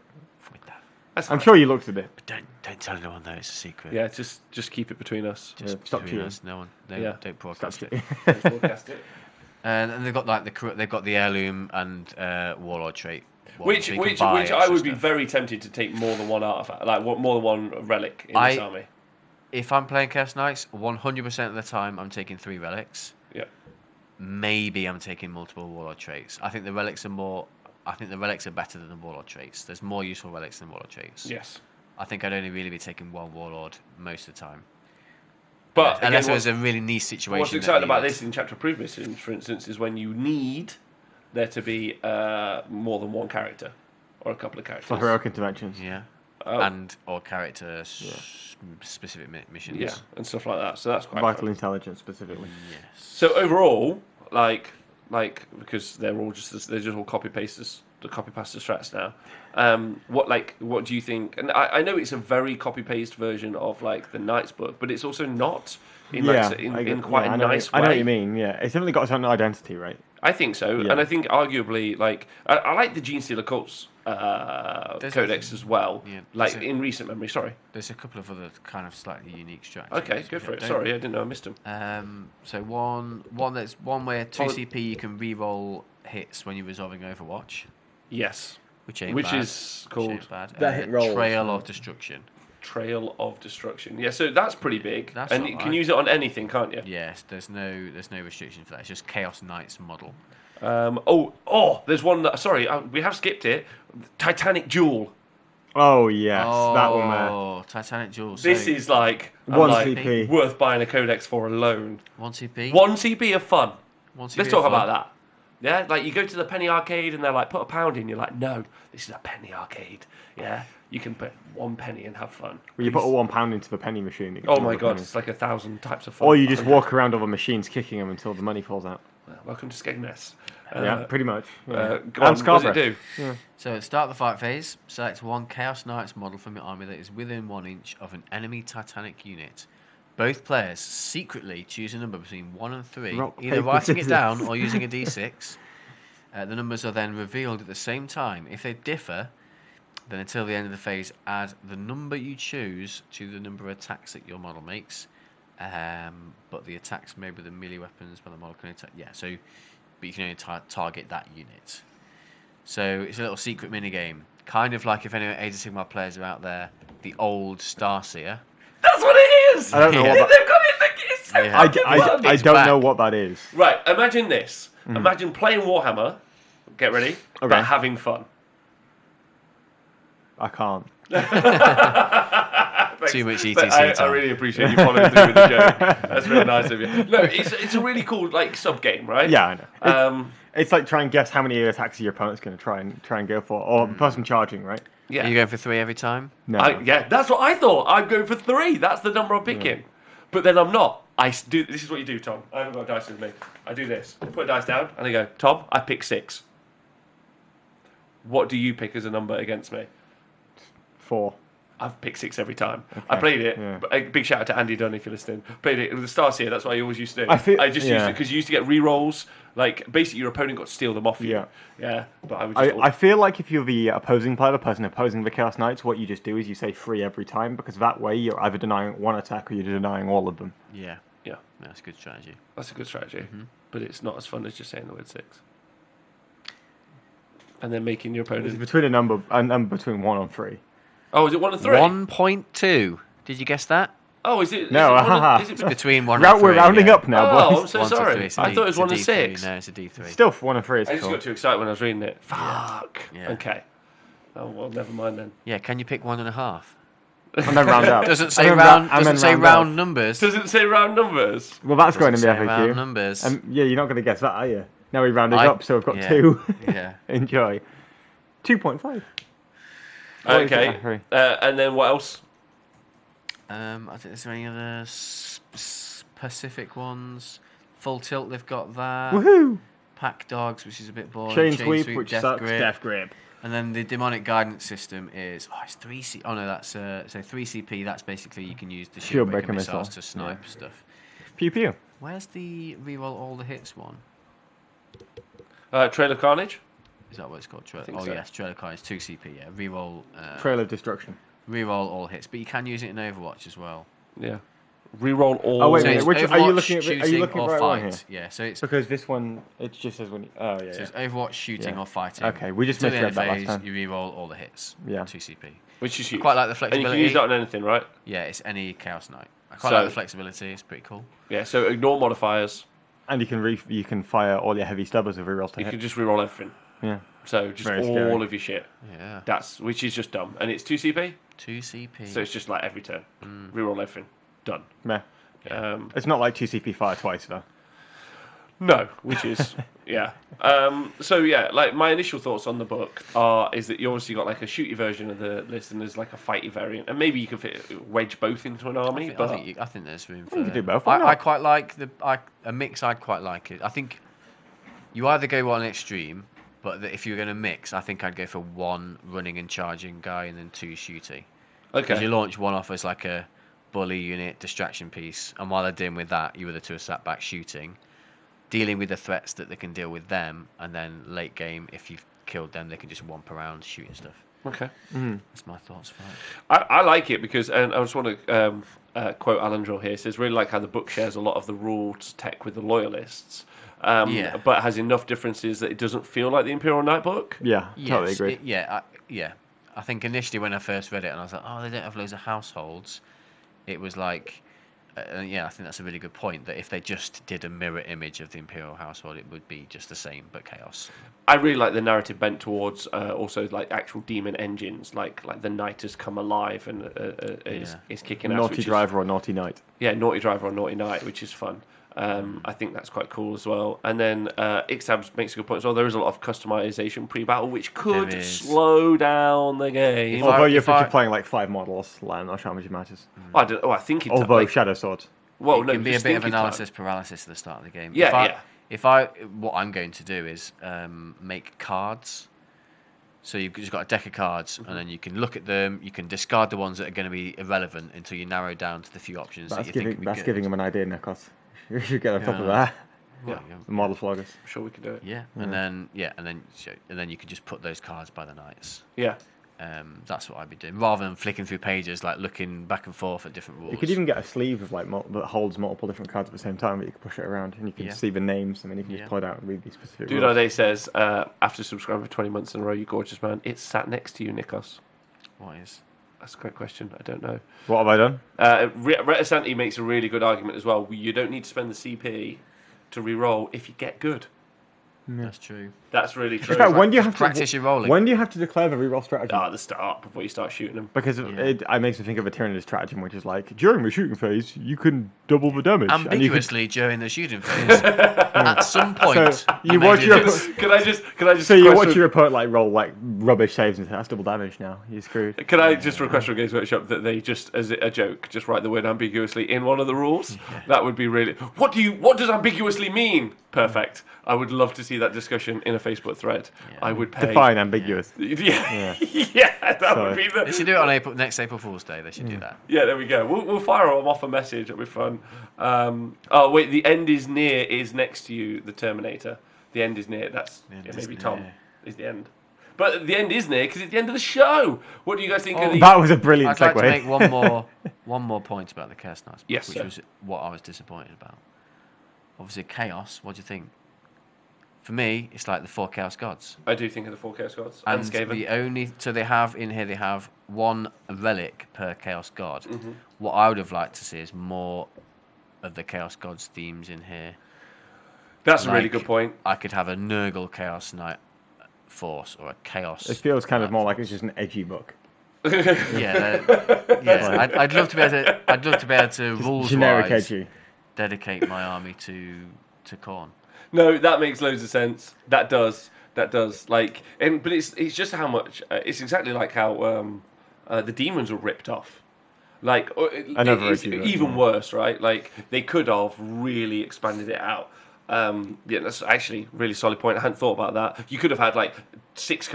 I'm sure you looked at it. But don't tell anyone though. It's a secret. Yeah, just keep it between us. Stop between us. No one. Don't broadcast it. Don't broadcast it. And they've got the heirloom and warlord trait. Which I would be very tempted to take more than one artifact, like more than one relic in this army. If I'm playing Chaos Knights, 100% of the time I'm taking 3 relics. Yeah. Maybe I'm taking multiple warlord traits. I think the relics are better than the warlord traits. There's more useful relics than warlord traits. Yes. I think I'd only really be taking 1 warlord most of the time. But unless it was a really niche situation. What's exciting about this in Chapter of Previous, for instance, is when you need there to be more than one character or a couple of characters. For heroic interventions. Yeah. And or character specific missions. Yeah, and stuff like that. So that's quite vital fun. Intelligence specifically. Yes. So overall, like because they're just all copy pastes the strats now. What do you think? And I know it's a very copy paste version of like the Knight's book, but it's also not in quite a nice way. I know what you mean. Yeah, it's definitely got its own identity, right? I think so, and I think arguably, like, I like the Gene Stealer Cults Codex as well. Yeah, like in recent memory. Sorry, there's a couple of other kind of slightly unique stratagems. Okay, go for it. Sorry, I didn't know I missed them. So one where 2 CP you can re-roll hits when you're resolving Overwatch. Yes, which is called the hit roll. Trail of Destruction. Trail of Destruction. Yeah, so that's pretty big, that's and you can use it on anything, can't you? Yes, there's no restriction for that. It's just Chaos Knight's model. There's one that. Sorry, we have skipped it. Titanic Jewel. Oh yes, that one there. Oh, Titanic Jewel. This is like 1 CP worth buying a codex for alone. 1 CP. 1 CP of fun. 1 CP Let's talk about that. Yeah, like you go to the penny arcade and they're like, put £1 in. You're like, no, this is a penny arcade. Yeah, you can put 1 penny and have fun. Well, you put a £1 into the penny machine. Oh my god, it's like 1,000 types of fun. Or you just walk around other machines kicking them until the money falls out. Welcome to Skegness. Yeah, pretty much. Yeah. What does it do? Yeah. So at start the fight phase, select 1 Chaos Knight's model from your army that is within 1 inch of an enemy Titanic unit. Both players secretly choose a number between 1 and 3, either writing it down or using a d6. The numbers are then revealed at the same time. If they differ, then until the end of the phase, add the number you choose to the number of attacks that your model makes. But the attacks may be the melee weapons, but the model can attack. Yeah, so but you can only target that unit. So it's a little secret mini game, kind of like if any Age of Sigmar players are out there, the old Starseer. That's what it is. I don't know what they've got it. I don't know what that is. Right, imagine this. Imagine playing Warhammer. Get ready, but having fun. I can't. Too much ETC. I really appreciate you following through with the joke. That's very nice of you. No, it's a really cool like sub game, right? Yeah, I know. It's like try and guess how many attacks your opponent's going to try and go for, or the person charging, right? Yeah. Are you going for 3 every time? No. Yeah, that's what I thought. I'm going for 3. That's the number I'm picking. Yeah. But then I'm not. This is what you do, Tom. I haven't got dice with me. I do this. I put a dice down and I go, Tom, I pick 6. What do you pick as a number against me? 4. I've picked 6 every time. Okay. I played it. Yeah. A big shout out to Andy Dunn if you're listening. Played it with the Starseer. That's what I always used to do. I just used it because you used to get re-rolls. Like basically, your opponent got to steal them off you. Yeah. But I would. I feel like if you're the opposing player, the person opposing the Chaos Knights, what you just do is you say 3 every time because that way you're either denying 1 attack or you're denying all of them. Yeah. That's a good strategy. That's a good strategy, but it's not as fun as just saying the word 6. And then making your opponent it's between a number between 1 and 3. Oh, is it 1 and 3? 1.2. Did you guess that? Oh, is it? No, is it between 1 and 3. We're rounding up now, boys. Oh, I'm so sorry. I thought it was 1 and 6. No, it's a D3. Still 1 and 3 is I just got too excited when I was reading it. Fuck. Yeah. Okay. Oh well, never mind then. Yeah, can you pick 1.5? And then round up. Doesn't say round. Doesn't say round numbers. Doesn't say round numbers. Well, that's going to be FAQ. Round numbers. Yeah, you're not going to guess that, are you? Now we're rounding up, so we've got 2. Yeah. Enjoy. 2.5. Okay. And then what else? I think there's any other specific ones. Full tilt, they've got that. Woohoo! Pack dogs, which is a bit boring. Chain sweep, which death sucks. grip. Death grip. And then the demonic guidance system is it's 3 C. Oh no, that's so 3 CP. That's basically you can use the shield breaker missiles to snipe stuff. Pew pew. Where's the reroll all the hits one? Trail of Carnage. Is that what it's called? So. Yes, Trail of Carnage 2 CP. Yeah, reroll. Trail of Destruction. Reroll all hits, but you can use it in Overwatch as well. Yeah. Reroll all. Oh wait, so which Overwatch, are you looking at? Shooting, are you looking or right fight? One here? Yeah, so it's because this one it just says when. So it's Overwatch, shooting, or fighting. Okay, we just misread that last time. You reroll all the hits. Yeah. 2 CP. Which is huge. I quite like the flexibility. And you can use that on anything, right? Yeah, it's any Chaos Knight. I quite like the flexibility. It's pretty cool. Yeah. So ignore modifiers. And you can fire all your heavy stubbers with rerolls to hit. You can just reroll everything. Yeah. So just Very all scary. of your shit. Yeah. Which is just dumb, and it's 2 CP. 2 CP. So it's just like every turn, reroll everything, done. Yeah. It's not like 2 CP fire twice though. No, which is yeah. So yeah, like my initial thoughts on the book is that you obviously got like a shooty version of the list, and there's like a fighty variant, and maybe you could wedge both into an army. I think there's room for. You can do both. I quite like a mix. I'd quite like it. I think you either go one extreme, but if you're going to mix, I think I'd go for 1 running and charging guy and then 2 shooty. Okay. Because you launch one off as like a bully unit distraction piece, and while they're dealing with that, you either 2 sat back shooting, dealing with the threats that they can deal with them, and then late game, if you've killed them, they can just womp around shooting stuff. Okay. That's my thoughts for it. I like it because, and I just want to quote Alandril here. It says, really like how the book shares a lot of the rules tech with the loyalists, but has enough differences that it doesn't feel like the Imperial Knight book. Yeah, totally agree. I think initially when I first read it and I was like, oh, they don't have loads of households, it was like, I think that's a really good point, that if they just did a mirror image of the Imperial household, it would be just the same, but chaos. I really like the narrative bent towards also like actual demon engines, like the knight has come alive and is kicking ass. Naughty driver or naughty knight. Yeah, naughty driver or naughty knight, which is fun. I think that's quite cool as well. And then Ixab makes a good point as well. There is a lot of customization pre-battle, which could slow down the game. Although you're playing like 5 models, I'm not sure how much it matters. I think it's although Shadow Swords. Well, it can be a bit of analysis paralysis at the start of the game. Yeah, what I'm going to do is make cards. So you've just got a deck of cards, and then you can look at them. You can discard the ones that are going to be irrelevant until you narrow down to the few options that you think would be good. Giving them an idea, Nikos. You should get on top of that. Yeah, the model floggers. I'm sure we can do it. Yeah, and then you can just put those cards by the knights. Yeah. That's what I'd be doing, rather than flicking through pages, like looking back and forth at different rules. You could even get a sleeve of that holds multiple different cards at the same time, but you can push it around and you can see the names, and then you can just pull it out and read these specific rules. Dude Day says, after subscribing for 20 months in a row, you gorgeous man, it's sat next to you, Nikos. What is? That's a great question. I don't know. What have I done? Retisanti makes a really good argument as well. You don't need to spend the CP to re-roll if you get good. Yeah. That's true. That's really true. Fact, when do you have practice your rolling? When do you have to declare the reroll strategy? At the start, before you start shooting them. Because it makes me think of a Tyrannid stratagem, which is like, during the shooting phase, you can double the damage. Ambiguously during the shooting phase. At some point, so you watch your Can I just? So you watch your opponent like roll like rubbish saves and say, that's double damage now. You're screwed. Can I just request from Games Workshop that they just, as a joke, just write the word ambiguously in one of the rules? Yeah. That would be really. What does ambiguously mean? Perfect. I would love to see that discussion in a Facebook thread. Yeah. I would pay. Define ambiguous. Yeah, that would be the. They should do it on next April Fool's Day. They should do that. Yeah, there we go. We'll fire them off a message. It'll be fun. Oh wait, the end is near. Is next to you, the Terminator. The end is near. That's maybe Tom is the end. But the end is near because it's the end of the show. What do you guys think of the? That was a brilliant segue. I'd like to make one more point about the Chaos Knights, which was what I was disappointed about. Obviously, Chaos. What do you think? For me, it's like the 4 Chaos Gods. I do think of the 4 Chaos Gods. And they have one relic per Chaos God. Mm-hmm. What I would have liked to see is more of the Chaos Gods themes in here. That's a really good point. I could have a Nurgle Chaos Knight force or a Chaos. It feels kind of more like it's just an edgy book. I'd love to be able to rules generic edgy. Dedicate my army to Khorne. No, that makes loads of sense. That does. Like, but it's just how much. It's exactly like how the demons were ripped off. Like, it's even worse, right? Like, they could have really expanded it out. That's actually a really solid point. I hadn't thought about that. You could have had like 6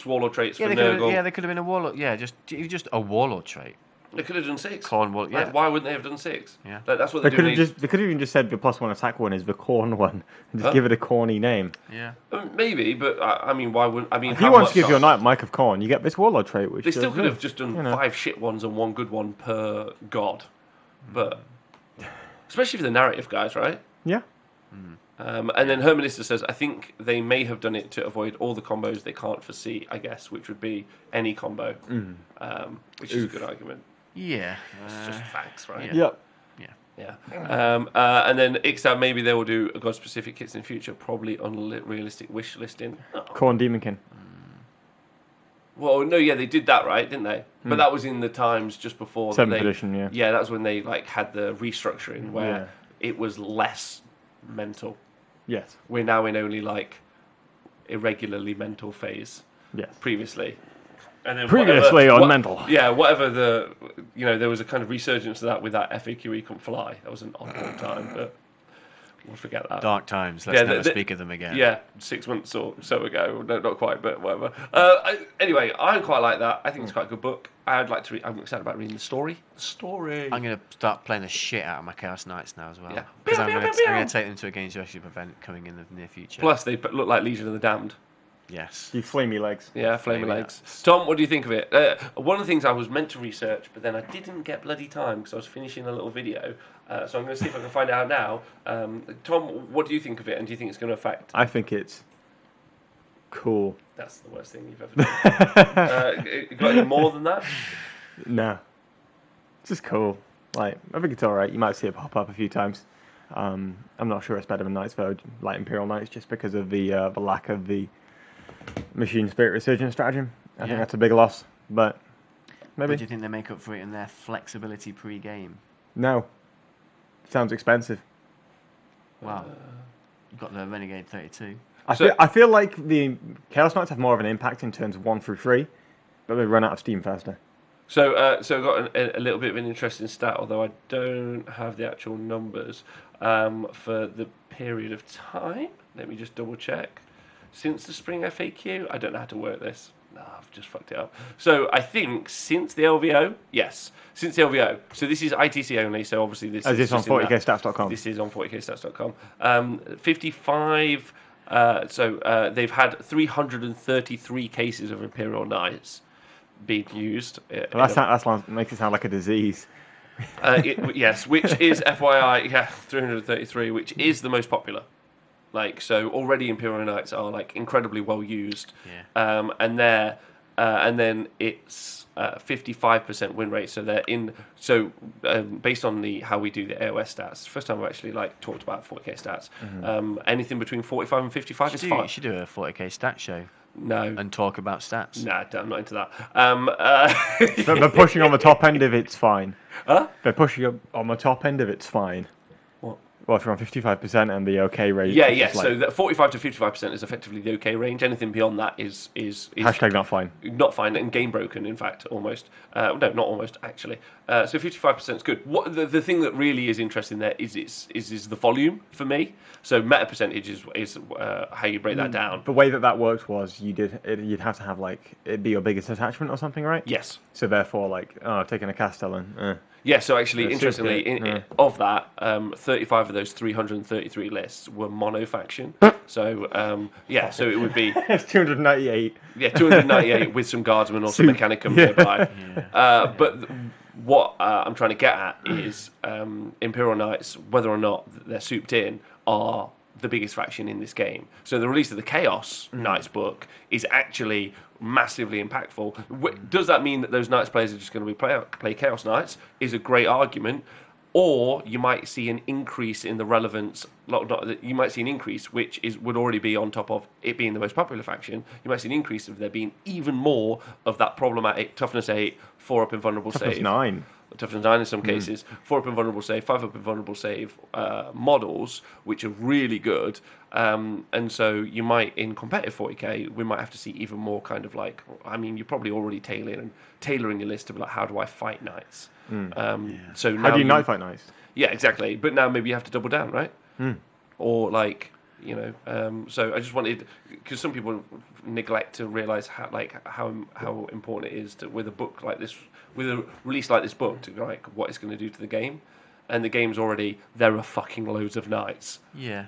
warlord traits for Nurgle. They could have been a warlord. Yeah, just a warlord trait. They could have done 6. Khorne, like, why wouldn't they have done 6? Yeah, like, that's what they could have. They could have even just said the +1 attack one is the Khorne one, and just give it a corny name. Yeah, maybe, but I mean, why wouldn't? I mean, if you want to give your knight Mike of Khorne, you get this warlord trait, which they still could have just done 5 shit ones and 1 good one per god, but especially for the narrative guys, right? Yeah. And then Hermanista says, I think they may have done it to avoid all the combos they can't foresee, I guess, which would be any combo, which is a good argument. Yeah. It's just facts, right? Yeah. And then Ixab, maybe they will do god-specific kits in the future, probably unrealistic wish listing. Khorne Demonkin. Well, no, they did that, right, didn't they? But that was in the times just before 7th edition, yeah. Yeah, that's when they like had the restructuring where it was less mental. Yes. We're now in only like irregularly mental phase. Yes. Previously. And then previously on mental. Yeah, whatever there was a kind of resurgence of that with that FAQE couldn't fly. That was an odd time, but We'll forget that. Dark times. Let's never speak of them again. Yeah, 6 months or so ago. No, not quite, but whatever. Anyway, I quite like that. I think it's quite a good book. I'd like to read. I'm excited about reading the story. I'm going to start playing the shit out of my Chaos Knights now as well. Yeah. Because I'm going to take them to a Games Workshop event coming in the near future. Plus, they look like Legion of the Damned. Yes. You flamey legs. Yeah, flamey legs. Tom, what do you think of it? One of the things I was meant to research, but then I didn't get bloody time because I was finishing a little video. So I'm going to see if I can find out now. Tom, what do you think of it, and do you think it's going to affect? I think it's cool. That's the worst thing you've ever done. You got any more than that? No. It's just cool. Like, I think it's alright. You might see it pop up a few times. I'm not sure it's better than Knights though, like Imperial Knights, just because of the lack of the Machine Spirit Resurgence stratagem. I think that's a big loss, but maybe. But do you think they make up for it in their flexibility pre-game? No. Sounds expensive. Wow. You've got the Renegade 32. I feel like the Chaos Knights have more of an impact in terms of 1 through 3, but they run out of steam faster. So I've got a little bit of an interesting stat, although I don't have the actual numbers for the period of time. Let me just double check. Since the spring FAQ, I don't know how to work this. No, I've just fucked it up. So I think since the LVO, yes, since the LVO. So this is ITC only. So obviously this is on 40kstats.com. This is on 40kstats.com. 55. They've had 333 cases of Imperial Knights being used. That makes it sound like a disease. Yes, which is FYI, 333, which is the most popular. Like, so already Imperial Knights are like incredibly well used. Yeah. And then it's 55% win rate. So they're in. So based on how we do the AOS stats, first time we actually like talked about 40k stats. Mm-hmm. Anything between 45 and 55 is fine. You should do a 40k stat show. No. And talk about stats. Nah, I'm not into that. They're pushing on the top end of it's fine. Huh? They're pushing up on the top end of it's fine. What? Well, if you're on 55% and the okay rate. Yeah. So that 45 to 55% is effectively the okay range. Anything beyond that is hashtag not fine. Not fine and game broken. In fact, almost. No, not almost actually. So 55% is good. What the thing that really is interesting there is the volume for me. So meta percentage is how you break that down. The way that worked was you'd have to have like it be your biggest attachment or something, right? Yes. So therefore, like taking a Castellan. Yeah, so actually, interestingly, of that, 35 of those 333 lists were mono faction. So, so it would be... It's 298. Yeah, 298 with some guardsmen or some mechanicum nearby. Yeah. But what I'm trying to get at is Imperial Knights, whether or not they're souped in, are the biggest faction in this game. So the release of the Chaos Knights book is actually massively impactful. Does that mean that those Knights players are just going to play Chaos Knights? Is a great argument. Or you might see an increase in the relevance. You might see an increase, which would already be on top of it being the most popular faction. You might see an increase of there being even more of that problematic toughness 8, 4-up invulnerable toughness save. 9. Toughness 9 in some cases, 4-up invulnerable save, 5-up invulnerable save models, which are really good. And so you might, in competitive 40k, we might have to see even more kind of like, I mean, you're probably already tailoring your list to be like, how do I fight knights? So now how do you knight fight knights? Yeah, exactly. But now maybe you have to double down, right? Or like, so I just wanted, because some people neglect to realize how important it is with a book like this, with a release like this book, to like what it's going to do to the game. And the game's already, there are fucking loads of knights. Yeah.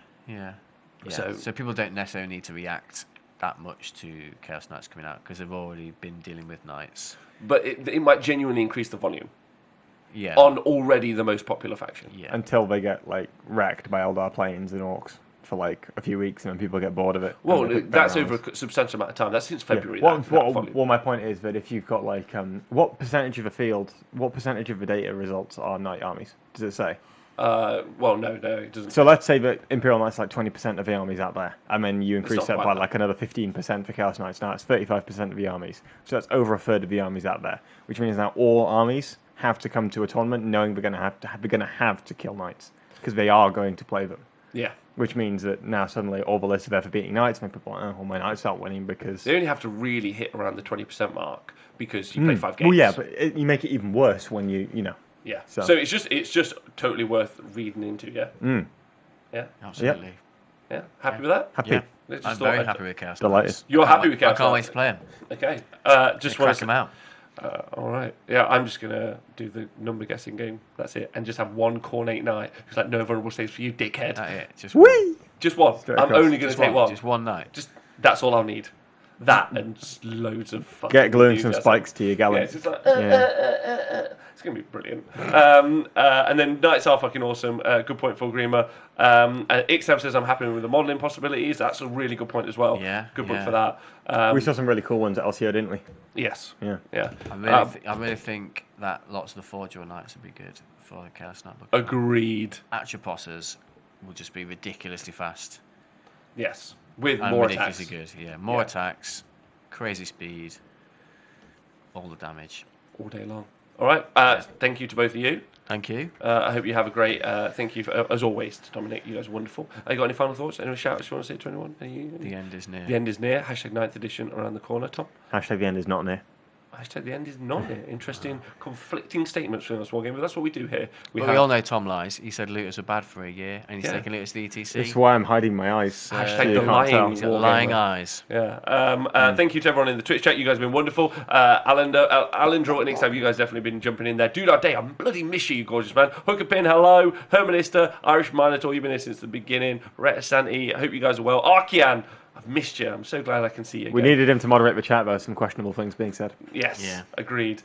So people don't necessarily need to react that much to Chaos Knights coming out because they've already been dealing with knights. But it might genuinely increase the volume. Yeah. On already the most popular faction. Yeah. Until they get like wrecked by Eldar planes and orcs for like a few weeks, and then people get bored of it. Well, that's over a substantial amount of time. That's since February. Yeah. Well, my point is that if you've got like what percentage of the data results are knight armies? Does it say? Well, no, it doesn't. So let's say that Imperial Knights like 20% of the armies out there, and then you increase that by that. like another 15% for Chaos Knights. Now it's 35% of the armies. So that's over a third of the armies out there, which means now all armies have to come to a tournament knowing they're going to have to kill knights because they are going to play them. Yeah. Which means that now suddenly all the lists are there for beating knights, and people are like, my knights start winning because they only have to really hit around the 20% mark because you play 5 games. Well, yeah, but you make it even worse when you know. Yeah. So it's just totally worth reading into. Yeah. Yeah. Absolutely. Yeah. Happy with that? Happy. Yeah. Just I'm thought very I'd- happy with Chaos Delighted. Knights. You're happy with Chaos I can't wait Knights? to play them. Okay. Just Crack want them to. out. All right. Yeah, I'm just gonna do the number guessing game. That's it, and just have one Cornate Knight. It's like no vulnerable saves for you, dickhead. That's it. Just Whee! Just one. Straight I'm across. only gonna Just take one. Just one night. Just that's all I'll need. That and just loads of fucking Get gluing some enthusiasm. spikes to your Yeah, gallant. it's just like, Yeah. It's gonna be brilliant. And then Knights are fucking awesome. Good point for Grima. Ixab says I'm happy with the modelling possibilities. That's a really good point as well. Yeah, Good point yeah. for that. We saw some really cool ones at LCO, didn't we? Yes. Yeah. Yeah. I really think that lots of the Forger Knights would be good for the Chaos Knight book. Agreed. Atroposes will just be ridiculously fast. Yes. With And more ridiculously attacks. good. Yeah, more attacks, crazy speed, all the damage. All day long. All right. Thank you to both of you. Thank you. I hope you have a great. Thank you for, as always, to Dominic. You guys are wonderful. You got any final thoughts? Any shout-outs you want to say to anyone? The end is near. The end is near. Hashtag 9th edition around the corner, Tom. Hashtag the end is not near. Hashtag the end is not near. Interesting, conflicting statements from us, Wargamers. That's what we do here. We all know Tom lies. He said looters are bad for a year, and he's taking looters to the ETC. This is why I'm hiding my eyes. Hashtag you the can't lying tell. He's got Wargamer. lying eyes. Yeah. Thank you to everyone in the Twitch chat. You guys have been wonderful. Alan Draw and Ixab, you guys definitely been jumping in there. Dude, our day, I bloody miss you, gorgeous man. Hooker Pin, hello. Hermanista, Irish Minotaur, you've been here since the beginning. Retta Santi, I hope you guys are well. Arkian, I've missed you. I'm so glad I can see you again. We needed him to moderate the chat. There were some questionable things being said. Yes, Yeah. agreed.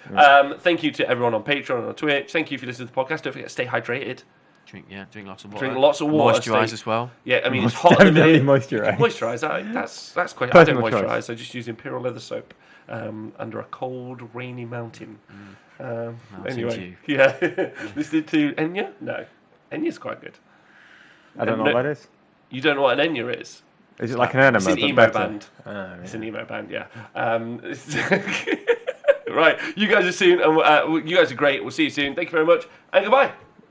Thank you to everyone on Patreon and on Twitch. Thank you for listening to the podcast. Don't forget to stay hydrated. Drink lots of water. Drink lots of water. Moisturise as well. Yeah, I mean, it's hot at the Definitely minute. moisturise. Moisturise, that's quite... I don't Personal choice. moisturise, I just use Imperial Leather Soap under a cold, rainy mountain. Anyway, yeah. Listening to Enya? No. Enya's quite good. I don't know what that is. You don't know what an Enya is? Is it like an anime? It's an but emo better? band. Ah, It's yeah. an emo band, yeah. Right, you guys are soon, and you guys are great. We'll see you soon. Thank you very much, and goodbye.